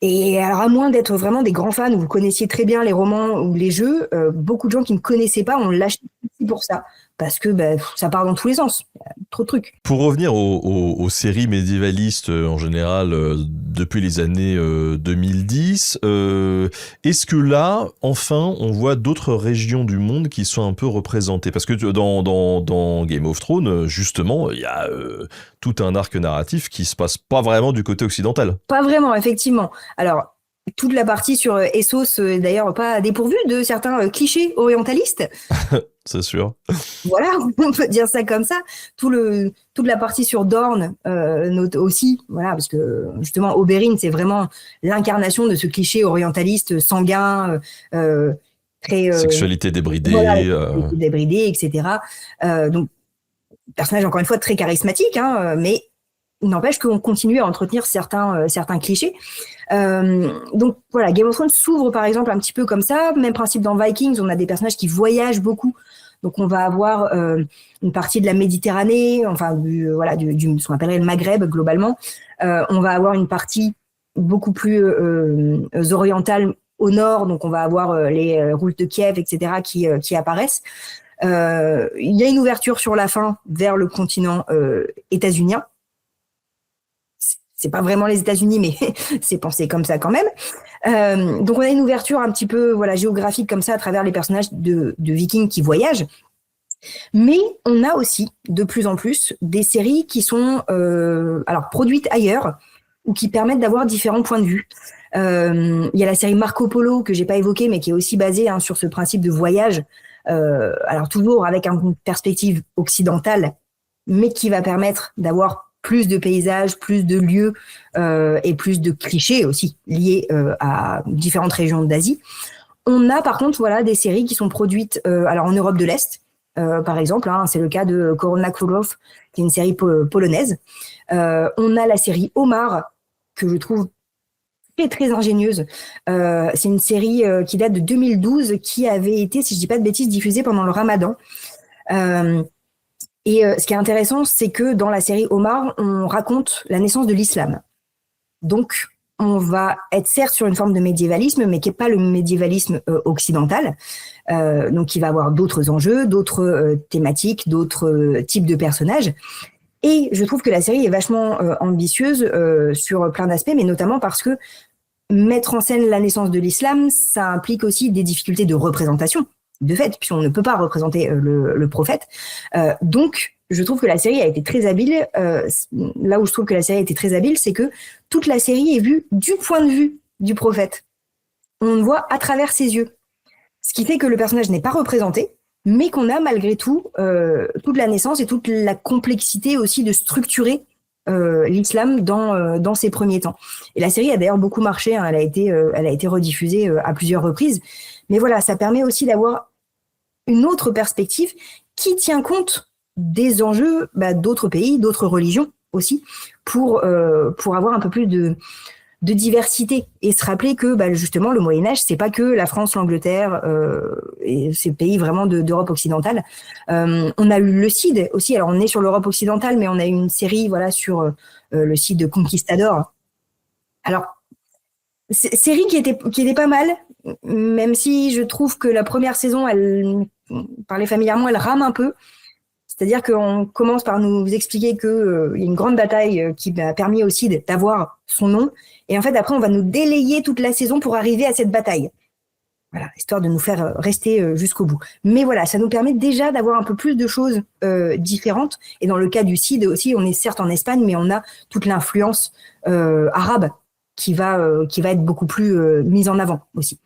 Et alors, à moins d'être vraiment des grands fans, où vous connaissiez très bien les romans ou les jeux, beaucoup de gens qui ne connaissaient pas ont lâché pour ça. Parce que ça part dans tous les sens. Il y a trop de trucs. Pour revenir aux séries médiévalistes en général depuis les années 2010, est-ce que là, enfin, on voit d'autres régions du monde qui sont un peu représentées? Parce que dans Game of Thrones, justement, il y a tout un arc narratif qui se passe pas vraiment du côté occidental. Pas vraiment, effectivement. Alors, toute la partie sur Essos, d'ailleurs, pas dépourvue de certains clichés orientalistes. C'est sûr. Voilà, on peut dire ça comme ça. Toute la partie sur Dorne aussi, voilà, parce que justement, Oberyn, c'est vraiment l'incarnation de ce cliché orientaliste sanguin, très... Sexualité débridée. Voilà, débridée, etc. Donc, personnage, encore une fois, très charismatique, hein, mais il n'empêche qu'on continue à entretenir certains clichés. Donc voilà, Game of Thrones s'ouvre par exemple un petit peu comme ça. Même principe dans Vikings, on a des personnages qui voyagent beaucoup. Donc on va avoir une partie de la Méditerranée, enfin ce qu'on appellerait le Maghreb globalement. On va avoir une partie beaucoup plus orientale au nord, donc on va avoir les routes de Kiev, etc. qui apparaissent. Il y a une ouverture sur la fin vers le continent états-unien. C'est pas vraiment les États-Unis, mais c'est pensé comme ça quand même. Donc on a une ouverture un petit peu géographique comme ça à travers les personnages de Vikings qui voyagent. Mais on a aussi de plus en plus des séries qui sont produites ailleurs ou qui permettent d'avoir différents points de vue. Il y a la série Marco Polo que j'ai pas évoquée, mais qui est aussi basée sur ce principe de voyage. Alors toujours avec une perspective occidentale, mais qui va permettre d'avoir plus de paysages, plus de lieux et plus de clichés aussi liés à différentes régions d'Asie. On a par contre des séries qui sont produites en Europe de l'Est, par exemple, c'est le cas de Korona Królow, qui est une série polonaise. On a la série Omar, que je trouve très très ingénieuse. C'est une série qui date de 2012, qui avait été, si je dis pas de bêtises, diffusée pendant le Ramadan. Et ce qui est intéressant, c'est que dans la série Omar, on raconte la naissance de l'islam. Donc, on va être certes sur une forme de médiévalisme, mais qui n'est pas le médiévalisme occidental. Donc, il va avoir d'autres enjeux, d'autres thématiques, d'autres types de personnages. Et je trouve que la série est vachement ambitieuse sur plein d'aspects, mais notamment parce que mettre en scène la naissance de l'islam, ça implique aussi des difficultés de représentation. De fait, puisqu'on ne peut pas représenter le prophète. Donc, je trouve que la série a été très habile. Là où je trouve que la série a été très habile, c'est que toute la série est vue du point de vue du prophète. On le voit à travers ses yeux. Ce qui fait que le personnage n'est pas représenté, mais qu'on a malgré tout toute la naissance et toute la complexité aussi de structurer l'islam dans ses premiers temps. Et la série a d'ailleurs beaucoup marché, elle a été rediffusée à plusieurs reprises. Mais voilà, ça permet aussi d'avoir une autre perspective qui tient compte des enjeux d'autres pays, d'autres religions aussi, pour avoir un peu plus de diversité et se rappeler que justement le Moyen-Âge, c'est pas que la France, l'Angleterre et ces pays vraiment d'Europe occidentale. On a eu le Cid aussi, alors on est sur l'Europe occidentale, mais on a eu une série sur le Cid de Conquistador. Alors, série qui était pas mal, même si je trouve que la première saison, elle parler familièrement, elle rame un peu. C'est-à-dire qu'on commence par nous expliquer qu'il y a une grande bataille qui a permis aussi d'avoir son nom. Et en fait, après, on va nous délayer toute la saison pour arriver à cette bataille. Voilà, histoire de nous faire rester jusqu'au bout. Mais voilà, ça nous permet déjà d'avoir un peu plus de choses différentes. Et dans le cas du Cid aussi, on est certes en Espagne, mais on a toute l'influence arabe qui va être beaucoup plus mise en avant aussi.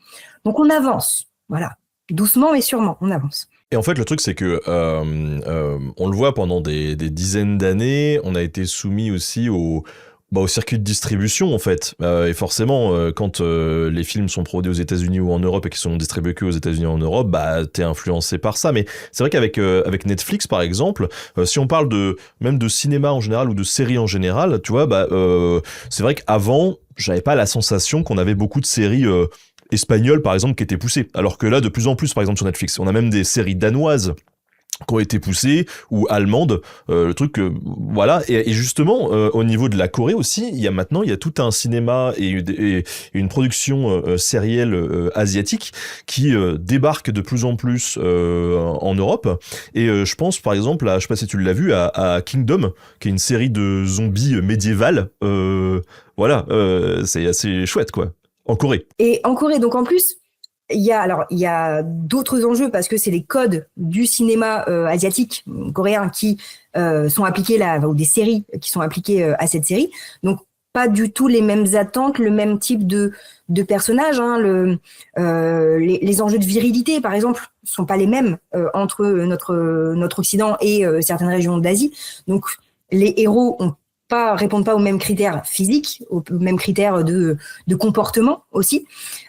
Donc on avance, voilà, doucement mais sûrement, on avance. Et en fait, le truc, c'est que on le voit pendant des dizaines d'années, on a été soumis aussi au circuit de distribution, en fait. Et forcément, quand les films sont produits aux États-Unis ou en Europe et qui sont distribués que aux États-Unis et en Europe, t'es influencé par ça. Mais c'est vrai qu'avec Netflix, par exemple, si on parle même de cinéma en général ou de séries en général, tu vois, c'est vrai qu'avant, j'avais pas la sensation qu'on avait beaucoup de séries espagnoles, par exemple, qui étaient poussées. Alors que là, de plus en plus, par exemple, sur Netflix, on a même des séries danoises qui ont été poussées, ou allemandes, le truc, voilà. Et justement, au niveau de la Corée aussi, il y a tout un cinéma et une production sérielle asiatique qui débarque de plus en plus en Europe. Et je pense, par exemple, je sais pas si tu l'as vu, à Kingdom, qui est une série de zombies médiévales. Voilà, c'est assez chouette, quoi. En Corée. Et en Corée, donc en plus, il y a d'autres enjeux parce que c'est les codes du cinéma asiatique coréen qui sont appliqués là, ou des séries qui sont appliquées à cette série. Donc pas du tout les mêmes attentes, le même type de personnages. Hein, les enjeux de virilité, par exemple, sont pas les mêmes entre notre Occident et certaines régions d'Asie. Donc les héros répondent pas aux mêmes critères physiques, aux mêmes critères de comportement aussi.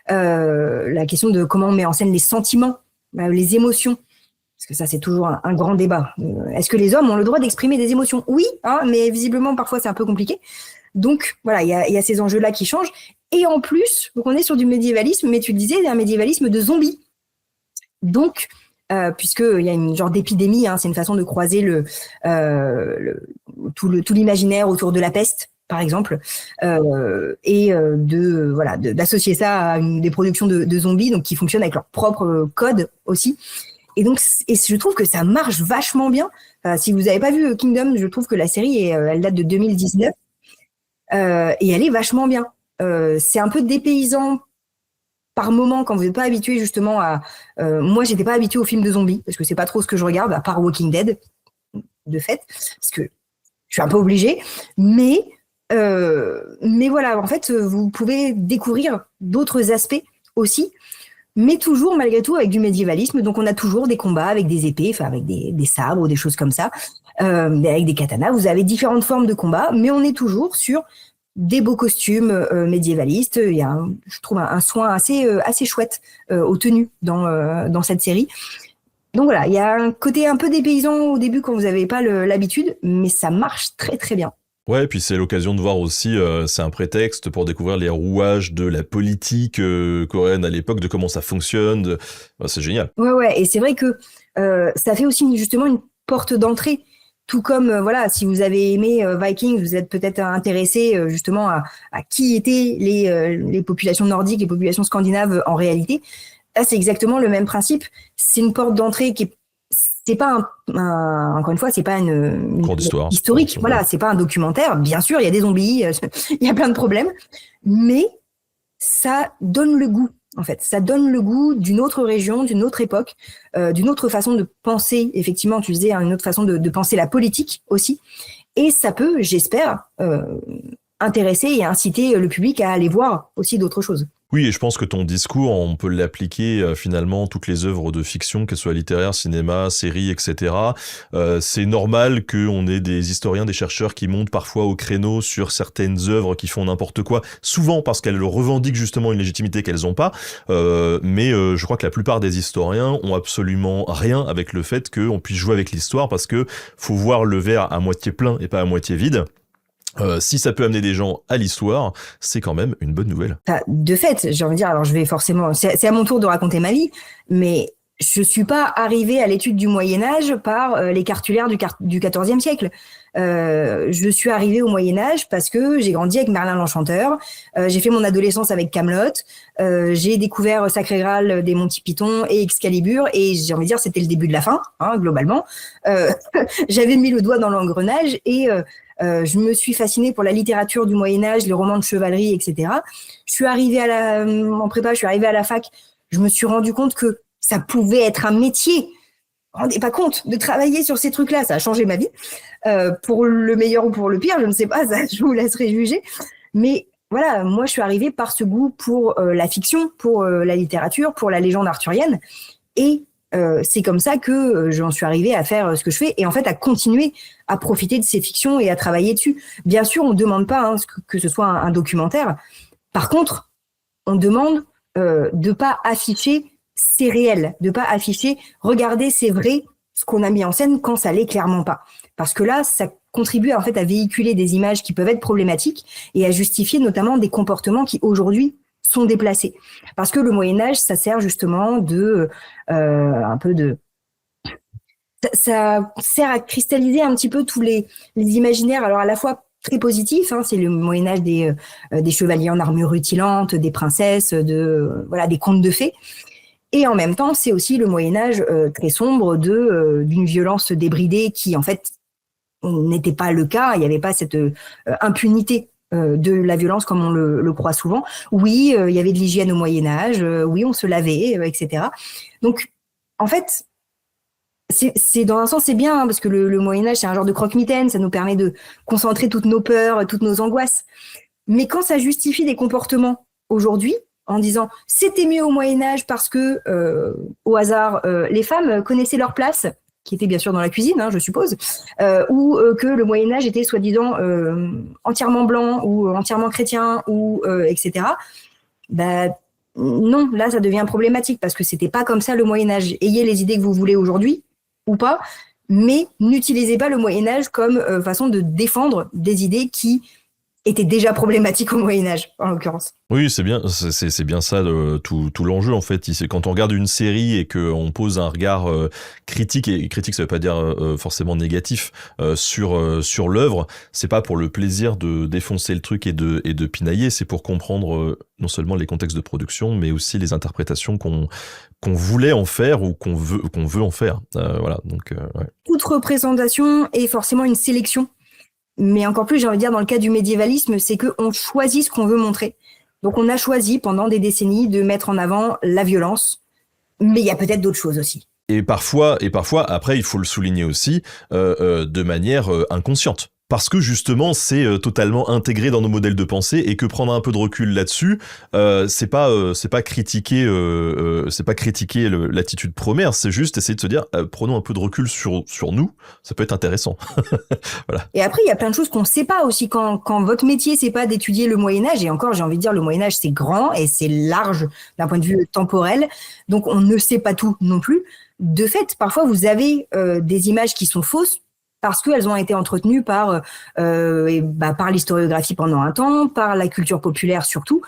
La question de comment on met en scène les sentiments, les émotions, parce que ça c'est toujours un grand débat. Est-ce que les hommes ont le droit d'exprimer des émotions ? Oui, hein, mais visiblement parfois c'est un peu compliqué. Donc voilà, il y a ces enjeux-là qui changent. Et en plus, donc on est sur du médiévalisme, mais tu le disais, un médiévalisme de zombies. Donc puisqu'il y a une genre d'épidémie, hein, c'est une façon de croiser tout l'imaginaire autour de la peste, par exemple, et d'associer ça à des productions de zombies, donc qui fonctionnent avec leur propre code aussi. Et donc, je trouve que ça marche vachement bien. Si vous n'avez pas vu Kingdom, je trouve que la série elle date de 2019 et elle est vachement bien. C'est un peu dépaysant par moment quand vous n'êtes pas habitué justement à... moi, j'étais pas habituée aux films de zombies parce que c'est pas trop ce que je regarde, à part Walking Dead, de fait, parce que je suis un peu obligée. Mais voilà, en fait, vous pouvez découvrir d'autres aspects aussi, mais toujours, malgré tout, avec du médiévalisme. Donc, on a toujours des combats avec des épées, enfin, avec des sabres ou des choses comme ça, avec des katanas. Vous avez différentes formes de combats, mais on est toujours sur des beaux costumes médiévalistes. Il y a, je trouve, un soin assez chouette aux tenues dans cette série. Donc voilà, il y a un côté un peu dépaysant au début quand vous n'avez pas l'habitude, mais ça marche très très bien. Ouais, et puis c'est l'occasion de voir aussi, c'est un prétexte pour découvrir les rouages de la politique coréenne à l'époque, de comment ça fonctionne. C'est génial. Ouais, et c'est vrai que ça fait aussi justement une porte d'entrée. Tout comme, voilà, si vous avez aimé Vikings, vous êtes peut-être intéressé justement à qui étaient les populations nordiques, les populations scandinaves en réalité. Là, c'est exactement le même principe. C'est une porte d'entrée c'est pas encore une fois, c'est pas une cours d'histoire historique. Voilà, c'est pas un documentaire. Bien sûr, il y a des zombies, il y a plein de problèmes, mais ça donne le goût. En fait, ça donne le goût d'une autre région, d'une autre époque, d'une autre façon de penser. Effectivement, tu disais, une autre façon de penser la politique aussi. Et ça peut, j'espère, intéresser et inciter le public à aller voir aussi d'autres choses. Oui, et je pense que ton discours, on peut l'appliquer finalement à toutes les œuvres de fiction, qu'elles soient littéraires, cinéma, séries, etc. C'est normal qu'on ait des historiens, des chercheurs qui montent parfois au créneau sur certaines œuvres qui font n'importe quoi, souvent parce qu'elles revendiquent justement une légitimité qu'elles n'ont pas. Mais je crois que la plupart des historiens ont absolument rien avec le fait qu'on puisse jouer avec l'histoire, parce que faut voir le verre à moitié plein et pas à moitié vide. Si ça peut amener des gens à l'histoire, c'est quand même une bonne nouvelle. De fait, j'ai envie de dire, alors je vais forcément, c'est à mon tour de raconter ma vie, mais je suis pas arrivée à l'étude du Moyen-Âge par les cartulaires du XIVe siècle. Je suis arrivée au Moyen-Âge parce que j'ai grandi avec Merlin l'Enchanteur, j'ai fait mon adolescence avec Camelot, j'ai découvert Sacré Graal des Monty Python et Excalibur, et j'ai envie de dire c'était le début de la fin, hein, globalement. J'avais mis le doigt dans l'engrenage et je me suis fascinée pour la littérature du Moyen-Âge, les romans de chevalerie, etc. Je suis arrivée en prépa, je suis arrivée à la fac, je me suis rendu compte que ça pouvait être un métier. Vous vous rendez pas compte de travailler sur ces trucs-là, ça a changé ma vie. Pour le meilleur ou pour le pire, je ne sais pas, ça, je vous laisserai juger. Mais voilà, moi, je suis arrivée par ce goût pour la fiction, pour la littérature, pour la légende arthurienne. Et c'est comme ça que j'en suis arrivée à faire ce que je fais et en fait à continuer à profiter de ces fictions et à travailler dessus. Bien sûr, on ne demande pas que ce soit un documentaire. Par contre, on demande de ne pas afficher c'est réel, de pas afficher regardez c'est vrai ce qu'on a mis en scène quand ça l'est clairement pas, parce que là ça contribue en fait à véhiculer des images qui peuvent être problématiques et à justifier notamment des comportements qui aujourd'hui sont déplacés, parce que le Moyen-Âge ça sert justement de un peu de ça sert à cristalliser un petit peu tous les imaginaires, alors à la fois très positifs, hein, c'est le Moyen-Âge des chevaliers en armure rutilante, des princesses, voilà des contes de fées. Et en même temps, c'est aussi le Moyen-Âge très sombre d'une violence débridée qui, en fait, n'était pas le cas. Il n'y avait pas cette impunité de la violence comme on le croit souvent. Oui, il y avait de l'hygiène au Moyen-Âge. Oui, on se lavait, etc. Donc, en fait, c'est dans un sens, c'est bien, hein, parce que le Moyen-Âge, c'est un genre de croque-mitaine. Ça nous permet de concentrer toutes nos peurs, toutes nos angoisses. Mais quand ça justifie des comportements aujourd'hui, en disant c'était mieux au Moyen-Âge parce que, au hasard, les femmes connaissaient leur place, qui était bien sûr dans la cuisine, hein, je suppose, ou que le Moyen-Âge était soi-disant entièrement blanc ou entièrement chrétien, ou etc. Bah, non, là, ça devient problématique parce que c'était pas comme ça le Moyen-Âge. Ayez les idées que vous voulez aujourd'hui ou pas, mais n'utilisez pas le Moyen-Âge comme façon de défendre des idées qui étaient déjà problématiques au Moyen-Âge, en l'occurrence. Oui, c'est bien ça tout l'enjeu en fait. C'est quand on regarde une série et qu'on pose un regard critique, et critique ça veut pas dire forcément négatif sur l'œuvre, c'est pas pour le plaisir de défoncer le truc et de pinailler, c'est pour comprendre non seulement les contextes de production, mais aussi les interprétations qu'on voulait en faire ou qu'on veut en faire. Voilà, donc ouais. Toute représentation est forcément une sélection. Mais encore plus, j'ai envie de dire, dans le cas du médiévalisme, c'est qu'on choisit ce qu'on veut montrer. Donc on a choisi pendant des décennies de mettre en avant la violence, mais il y a peut-être d'autres choses aussi. Et parfois, après, il faut le souligner aussi, de manière inconsciente. Parce que justement, c'est totalement intégré dans nos modèles de pensée, et que prendre un peu de recul là-dessus, c'est pas critiquer l'attitude première, c'est juste essayer de se dire, prenons un peu de recul sur nous, ça peut être intéressant. Voilà. Et après, il y a plein de choses qu'on ne sait pas aussi. Quand votre métier, c'est pas d'étudier le Moyen-Âge, et encore, j'ai envie de dire, le Moyen-Âge, c'est grand et c'est large d'un point de vue temporel, donc on ne sait pas tout non plus. De fait, parfois, vous avez des images qui sont fausses, parce qu'elles ont été entretenues par l'historiographie pendant un temps, par la culture populaire surtout.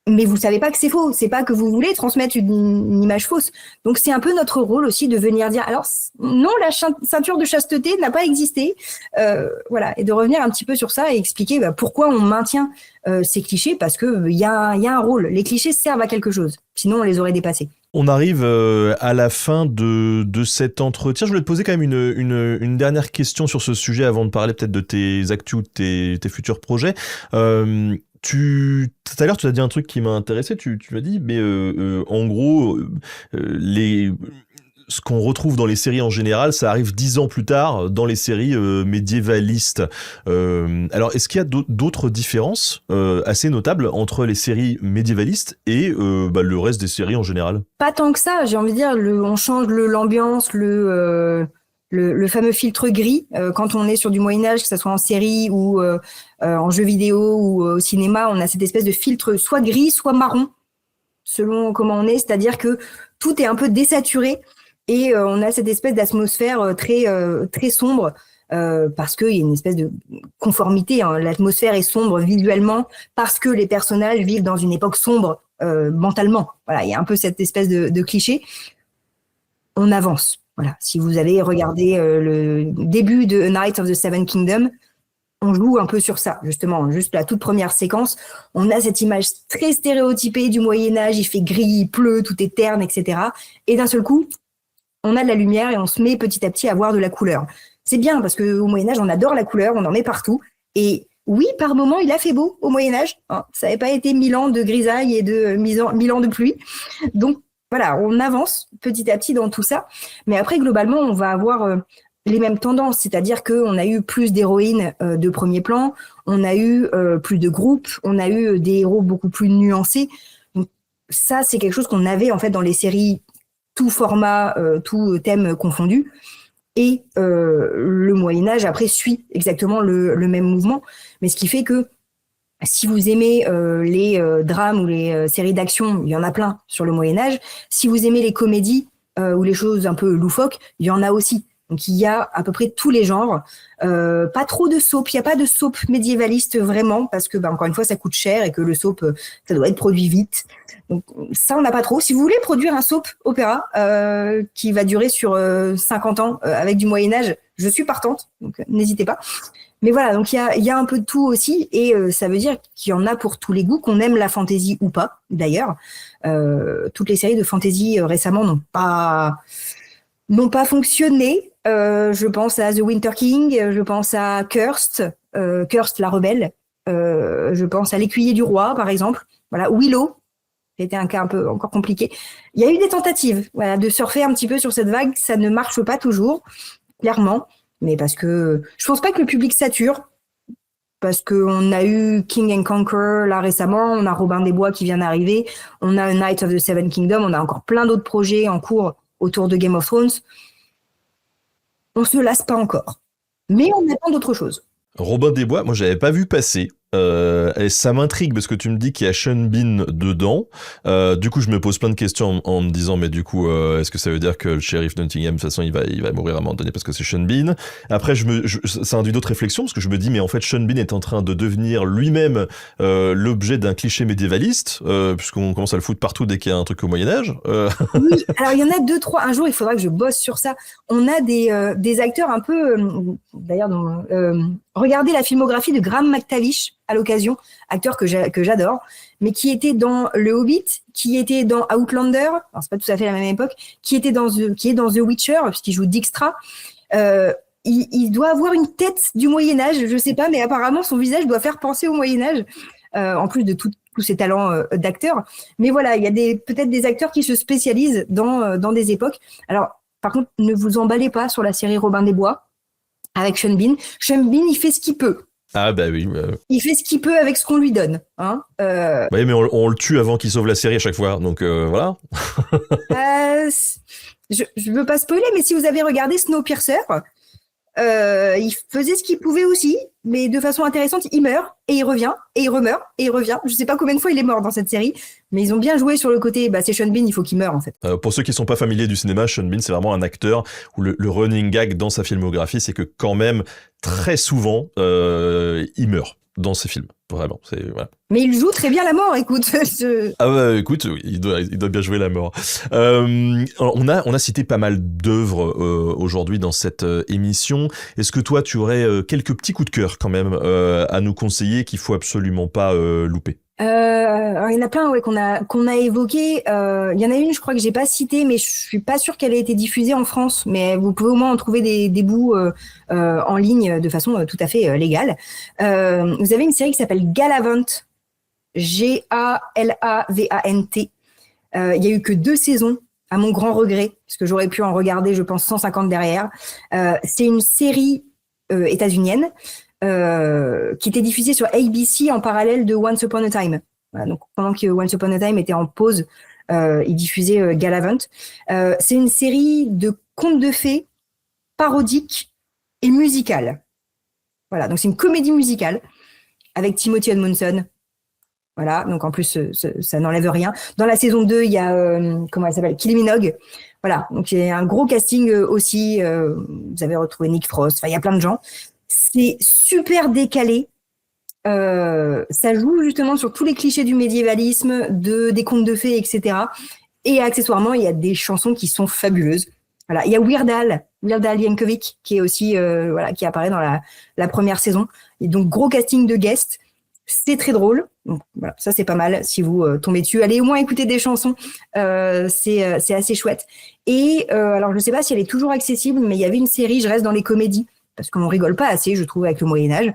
Mais vous savez pas que c'est faux, c'est pas que vous voulez transmettre une image fausse. Donc c'est un peu notre rôle aussi de venir dire, alors non, la ceinture de chasteté n'a pas existé, voilà, et de revenir un petit peu sur ça et expliquer pourquoi on maintient ces clichés, parce que il y a un rôle. Les clichés servent à quelque chose, sinon on les aurait dépassés. On arrive à la fin de cet entretien. Je voulais te poser quand même une dernière question sur ce sujet avant de parler peut-être de tes actus ou de tes futurs projets. Tout à l'heure, tu as dit un truc qui m'a intéressé. Tu m'as dit, mais en gros, ce qu'on retrouve dans les séries en général, ça arrive 10 ans plus tard dans les séries médiévalistes. Alors, est-ce qu'il y a d'autres différences assez notables entre les séries médiévalistes et le reste des séries en général? Pas tant que ça, j'ai envie de dire, on change l'ambiance, le fameux filtre gris, quand on est sur du Moyen-Âge, que ce soit en série ou en jeu vidéo ou au cinéma, on a cette espèce de filtre soit gris, soit marron, selon comment on est, c'est-à-dire que tout est un peu désaturé et on a cette espèce d'atmosphère très sombre, parce qu'il y a une espèce de conformité, hein. L'atmosphère est sombre visuellement parce que les personnages vivent dans une époque sombre mentalement. Voilà, il y a un peu cette espèce de cliché. on avance. Voilà. Si vous avez regardé le début de A Knight of the Seven Kingdoms, on joue un peu sur ça, justement. Juste la toute première séquence, on a cette image très stéréotypée du Moyen-Âge, il fait gris, il pleut, tout est terne, etc. Et d'un seul coup, on a de la lumière et on se met petit à petit à voir de la couleur. C'est bien parce qu'au Moyen-Âge, on adore la couleur, on en met partout. Et oui, par moment, il a fait beau au Moyen-Âge. Hein. Ça n'avait pas été 1000 ans de grisaille et de 1000 ans de pluie. Donc, voilà, on avance petit à petit dans tout ça. Mais après, globalement, on va avoir les mêmes tendances. C'est-à-dire qu'on a eu plus d'héroïnes de premier plan, on a eu plus de groupes, on a eu des héros beaucoup plus nuancés. Donc, ça, c'est quelque chose qu'on avait en fait dans les séries tout format, tout thème confondu. Et le Moyen-Âge, après, suit exactement le même mouvement. Mais ce qui fait que si vous aimez les drames ou les séries d'action, il y en a plein sur le Moyen-Âge. Si vous aimez les comédies ou les choses un peu loufoques, il y en a aussi. Donc, il y a à peu près tous les genres. Pas trop de soap. Il n'y a pas de soap médiévaliste vraiment parce que, encore une fois, ça coûte cher et que le soap, ça doit être produit vite. Donc, ça, on n'a pas trop. Si vous voulez produire un soap opéra qui va durer sur 50 ans avec du Moyen-Âge, je suis partante. Donc, n'hésitez pas. Mais voilà, donc il y a un peu de tout aussi. Et ça veut dire qu'il y en a pour tous les goûts, qu'on aime la fantasy ou pas, d'ailleurs. Toutes les séries de fantasy récemment n'ont pas fonctionné. Je pense à The Winter King, je pense à Cursed la rebelle, je pense à L'écuyer du roi, par exemple. Voilà, Willow, c'était un cas un peu encore compliqué. Il y a eu des tentatives de surfer un petit peu sur cette vague, ça ne marche pas toujours, clairement, mais parce que je pense pas que le public sature, parce qu'on a eu King and Conquer là récemment, on a Robin des Bois qui vient d'arriver, on a A Knight of the Seven Kingdoms, on a encore plein d'autres projets en cours autour de Game of Thrones. On se lasse pas encore. Mais on attend d'autres choses. Robin des Bois, moi j'avais pas vu passer. Et ça m'intrigue parce que tu me dis qu'il y a Sean Bean dedans. Du coup, je me pose plein de questions en me disant, mais du coup, est-ce que ça veut dire que le shérif Nottingham, de toute façon, il va mourir à un moment donné parce que c'est Sean Bean. Après, ça induit d'autres réflexions parce que je me dis, mais en fait, Sean Bean est en train de devenir lui-même l'objet d'un cliché médiévaliste, puisqu'on commence à le foutre partout dès qu'il y a un truc au Moyen-Âge. Oui, alors il y en a 2-3. Un jour, il faudra que je bosse sur ça. On a des acteurs un peu, d'ailleurs, regardez la filmographie de Graham McTavish à l'occasion, acteur que j'adore, mais qui était dans Le Hobbit, qui était dans Outlander, alors c'est pas tout à fait la même époque, qui est dans The Witcher, puisqu'il joue Dijkstra. Il doit avoir une tête du Moyen-Âge, je sais pas, mais apparemment son visage doit faire penser au Moyen-Âge, en plus de tous ses talents d'acteur. Mais voilà, il y a peut-être des acteurs qui se spécialisent dans des époques. Alors, par contre, ne vous emballez pas sur la série Robin des Bois avec Sean Bean. Sean Bean, il fait ce qu'il peut. Ah bah oui. Il fait ce qu'il peut avec ce qu'on lui donne. Hein oui, mais on le tue avant qu'il sauve la série à chaque fois, donc voilà. Je veux pas spoiler, mais si vous avez regardé Snowpiercer, il faisait ce qu'il pouvait aussi, mais de façon intéressante, il meurt, et il revient, et il remeurt, et il revient. Je sais pas combien de fois il est mort dans cette série, mais ils ont bien joué sur le côté, c'est Sean Bean, il faut qu'il meure en fait. Pour ceux qui sont pas familiers du cinéma, Sean Bean, c'est vraiment un acteur où le running gag dans sa filmographie, c'est que quand même, très souvent, il meurt dans ses films. Vraiment, voilà. Mais il joue très bien la mort, écoute. Ah bah écoute, il doit bien jouer la mort. On a cité pas mal d'œuvres aujourd'hui dans cette émission. Est-ce que toi, tu aurais quelques petits coups de cœur quand même à nous conseiller qu'il faut absolument pas louper? Alors, il y en a plein qu'on a évoqué. Il y en a une, je crois que j'ai pas citée, mais je suis pas sûre qu'elle ait été diffusée en France. Mais vous pouvez au moins en trouver des bouts en ligne de façon tout à fait légale. Vous avez une série qui s'appelle Galavant, Galavant. Il y a eu que 2 saisons, à mon grand regret, parce que j'aurais pu en regarder, je pense, 150 derrière. C'est une série états-unienne. Qui était diffusée sur ABC en parallèle de Once Upon a Time. Voilà, donc pendant que Once Upon a Time était en pause, ils diffusaient Galavant. C'est une série de contes de fées parodiques et musicales. Voilà, donc c'est une comédie musicale avec Timothy Edmondson. Voilà, donc en plus ça n'enlève rien. Dans la saison 2, il y a comment elle s'appelle, Kylie Minogue. Voilà, donc il y a un gros casting aussi. Vous avez retrouvé Nick Frost. Enfin, il y a plein de gens. C'est super décalé. Ça joue justement sur tous les clichés du médiévalisme, des contes de fées, etc. Et accessoirement, il y a des chansons qui sont fabuleuses. Voilà, il y a Weird Al Yankovic qui est aussi qui apparaît dans la première saison. Et donc gros casting de guests, c'est très drôle. Donc voilà, ça c'est pas mal si vous tombez dessus. Allez au moins écouter des chansons, c'est assez chouette. Et alors je sais pas si elle est toujours accessible, mais il y avait une série, je reste dans les comédies parce qu'on rigole pas assez, je trouve, avec le Moyen-Âge.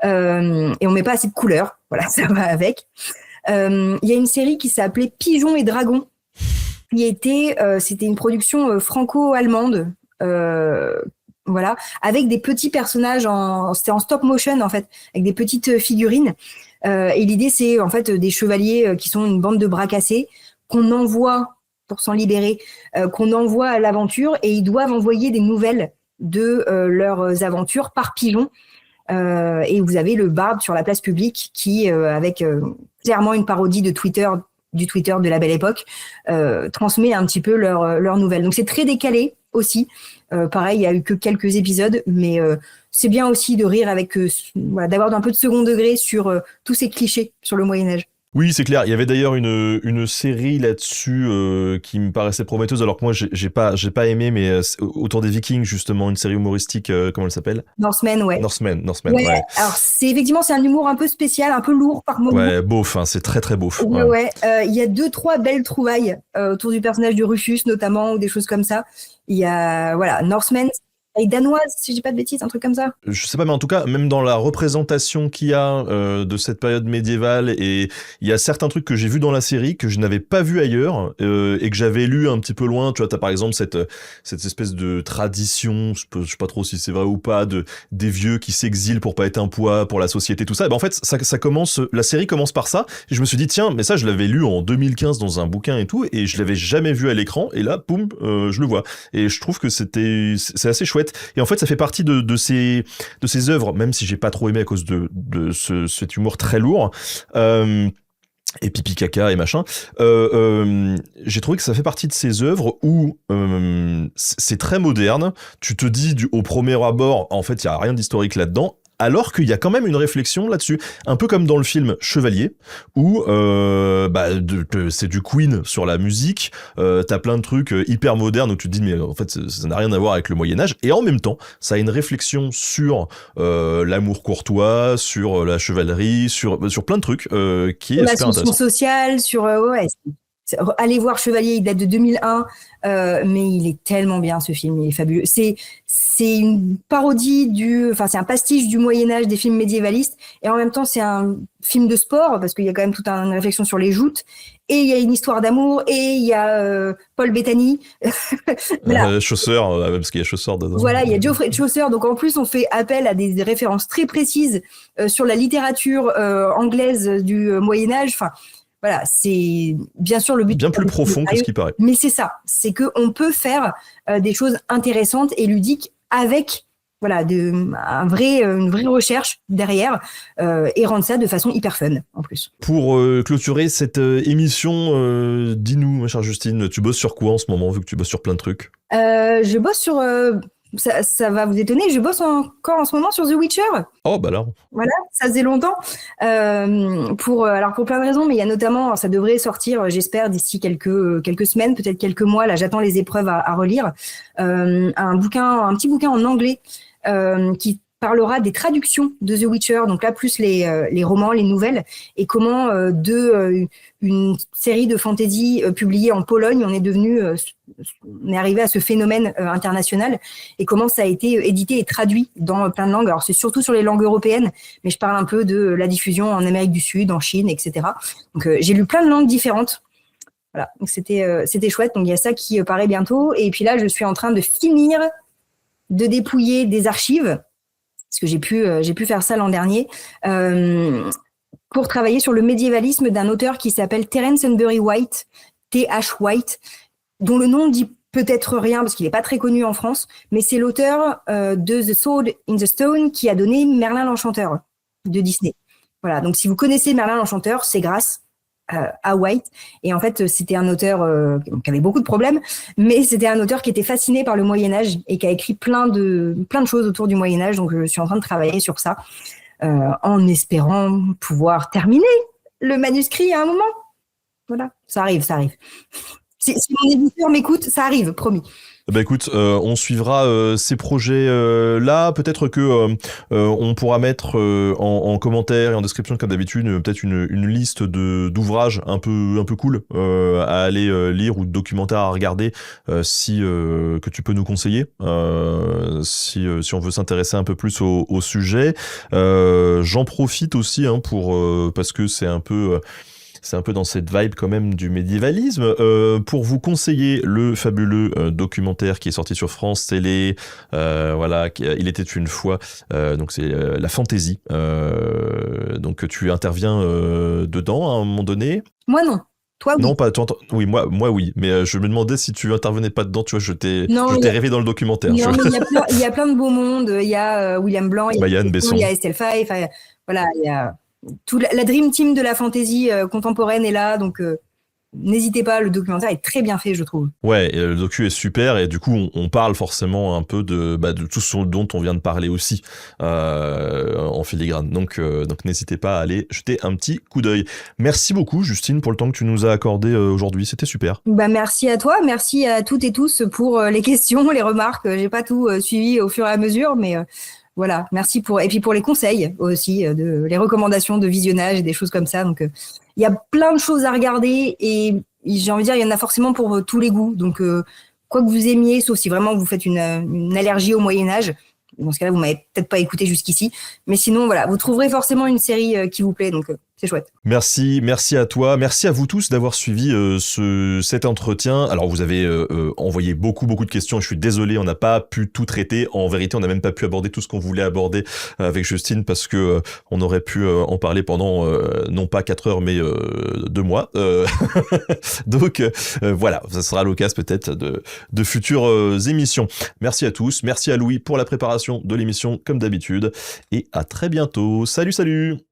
Et on met pas assez de couleurs. Voilà, ça va avec. Il y a une série qui s'appelait Pigeons et Dragons, c'était une production franco-allemande, voilà, avec des petits personnages c'était en stop motion en fait, avec des petites figurines. Et l'idée c'est en fait des chevaliers qui sont une bande de bras cassés qu'on envoie pour s'en libérer, qu'on envoie à l'aventure et ils doivent envoyer des nouvelles de leurs aventures par pigeon. Et vous avez le barde sur la place publique qui, avec clairement une parodie de Twitter, du Twitter de la belle époque, transmet un petit peu leurs nouvelles. Donc c'est très décalé aussi. Pareil, il y a eu que quelques épisodes, mais c'est bien aussi de rire avec, d'avoir un peu de second degré sur tous ces clichés sur le Moyen-Âge. Oui, c'est clair. Il y avait d'ailleurs une série là-dessus qui me paraissait prometteuse, alors que moi j'ai pas aimé, mais autour des Vikings justement, une série humoristique, comment elle s'appelle? Norsemen, ouais. Norsemen, Ouais. Alors c'est un humour un peu spécial, un peu lourd par moments. Ouais, beauf, hein, c'est très très beauf. Ouais. Il y a 2-3 belles trouvailles autour du personnage de Rufus notamment, ou des choses comme ça. Il y a Norsemen. Et danoise, si je dis pas de bêtises, un truc comme ça. Je sais pas, mais en tout cas, même dans la représentation qu'il y a de cette période médiévale, et il y a certains trucs que j'ai vus dans la série que je n'avais pas vu ailleurs et que j'avais lu un petit peu loin. Tu vois, t'as par exemple cette espèce de tradition, je sais pas trop si c'est vrai ou pas, des vieux qui s'exilent pour pas être un poids pour la société, tout ça. Et ben en fait, ça commence, la série commence par ça. Et je me suis dit tiens, mais ça je l'avais lu en 2015 dans un bouquin et tout, et je l'avais jamais vu à l'écran. Et là, boum, je le vois. Et je trouve que c'est assez chouette. Et en fait, ça fait partie de ces œuvres, même si j'ai pas trop aimé à cause de cet humour très lourd. Et pipi caca et machin. J'ai trouvé que ça fait partie de ces œuvres où c'est très moderne. Tu te dis au premier abord, en fait, il y a rien d'historique là-dedans. Alors qu'il y a quand même une réflexion là-dessus, un peu comme dans le film Chevalier, où c'est du Queen sur la musique, t'as plein de trucs hyper modernes où tu te dis mais en fait ça n'a rien à voir avec le Moyen-Âge, et en même temps ça a une réflexion sur l'amour courtois, sur la chevalerie, sur plein de trucs qui est super intéressant. L'ascension sociale, allez voir Chevalier, il date de 2001, mais il est tellement bien ce film, il est fabuleux. C'est une parodie c'est un pastiche du Moyen-Âge, des films médiévalistes, et en même temps c'est un film de sport parce qu'il y a quand même toute une réflexion sur les joutes, et il y a une histoire d'amour, et il y a Paul Bettany, Chaucer, parce qu'il y a Chaucer dedans. Voilà, il y a Geoffrey Chaucer, donc en plus on fait appel à des références très précises sur la littérature anglaise du Moyen-Âge. Enfin, voilà, c'est bien sûr le but. Bien plus profond que ce qui paraît. Mais c'est ça, c'est qu'on peut faire des choses intéressantes et ludiques avec une vraie recherche derrière et rendre ça de façon hyper fun en plus. Pour clôturer cette émission, dis-nous, ma chère Justine, tu bosses sur quoi en ce moment, vu que tu bosses sur plein de trucs? Je bosse sur... ça va vous étonner, je bosse encore en ce moment sur The Witcher. Oh bah là. Voilà, ça faisait longtemps. Pour plein de raisons, mais il y a notamment, ça devrait sortir, j'espère, d'ici quelques semaines, peut-être quelques mois. Là, j'attends les épreuves à relire. Un petit bouquin en anglais qui parlera des traductions de The Witcher, donc là plus les romans, les nouvelles, et comment une série de fantasy publiée en Pologne, on est arrivé à ce phénomène international, et comment ça a été édité et traduit dans plein de langues. Alors c'est surtout sur les langues européennes, mais je parle un peu de la diffusion en Amérique du Sud, en Chine, etc. Donc j'ai lu plein de langues différentes. Voilà, donc c'était chouette. Donc il y a ça qui paraît bientôt, et puis là je suis en train de finir de dépouiller des archives, parce que j'ai pu faire ça l'an dernier, pour travailler sur le médiévalisme d'un auteur qui s'appelle Terence Hunbury White, T.H. White, dont le nom dit peut-être rien parce qu'il n'est pas très connu en France, mais c'est l'auteur de The Sword in the Stone qui a donné Merlin l'Enchanteur de Disney. Voilà, donc si vous connaissez Merlin l'Enchanteur, c'est grâce à White. Et en fait, c'était un auteur qui avait beaucoup de problèmes, mais c'était un auteur qui était fasciné par le Moyen-Âge et qui a écrit plein de choses autour du Moyen-Âge. Donc, je suis en train de travailler sur ça en espérant pouvoir terminer le manuscrit à un moment. Voilà, ça arrive. Si mon éditeur m'écoute, ça arrive, promis. Bah écoute, on suivra ces projets là. Peut-être que on pourra mettre en commentaire et en description comme d'habitude peut-être une liste d'ouvrages un peu cool à aller lire ou de documentaires à regarder si que tu peux nous conseiller si on veut s'intéresser un peu plus au sujet. J'en profite aussi pour parce que c'est un peu dans cette vibe quand même du médiévalisme. Pour vous conseiller le fabuleux documentaire qui est sorti sur France Télé, voilà, il était une fois, donc c'est la fantaisie. Donc tu interviens dedans à un moment donné. Moi, non. Toi, oui. Non, pas toi. Oui, moi oui, mais je me demandais si tu intervenais pas dedans. Tu vois, je t'ai rêvé dans le documentaire. Non, mais il y a plein de beaux mondes. Il y a William Blanc, il y a Yann Besson, il y a Estelle Faye. Voilà, il y a la dream team de la fantaisie contemporaine est là, donc n'hésitez pas, le documentaire est très bien fait, je trouve. Ouais, et le docu est super, et du coup on parle forcément un peu de tout ce dont on vient de parler aussi en filigrane. Donc n'hésitez pas à aller jeter un petit coup d'œil. Merci beaucoup Justine pour le temps que tu nous as accordé aujourd'hui, c'était super. Merci à toi, merci à toutes et tous pour les questions, les remarques. J'ai pas tout suivi au fur et à mesure, mais voilà, merci et puis pour les conseils aussi, les recommandations de visionnage et des choses comme ça. Donc, il y a plein de choses à regarder et j'ai envie de dire, il y en a forcément pour tous les goûts. Donc, quoi que vous aimiez, sauf si vraiment vous faites une allergie au Moyen-Âge, dans ce cas-là, vous m'avez peut-être pas écouté jusqu'ici. Mais sinon, voilà, vous trouverez forcément une série qui vous plaît. Donc, c'est chouette. Merci à toi, merci à vous tous d'avoir suivi cet entretien. Alors vous avez envoyé beaucoup de questions, je suis désolé, on n'a pas pu tout traiter. En vérité, on n'a même pas pu aborder tout ce qu'on voulait aborder avec Justine parce que on aurait pu en parler pendant non pas 4 heures mais 2 mois. Donc voilà, ça sera l'occasion peut-être de futures émissions. Merci à tous, merci à Louis pour la préparation de l'émission comme d'habitude et à très bientôt. Salut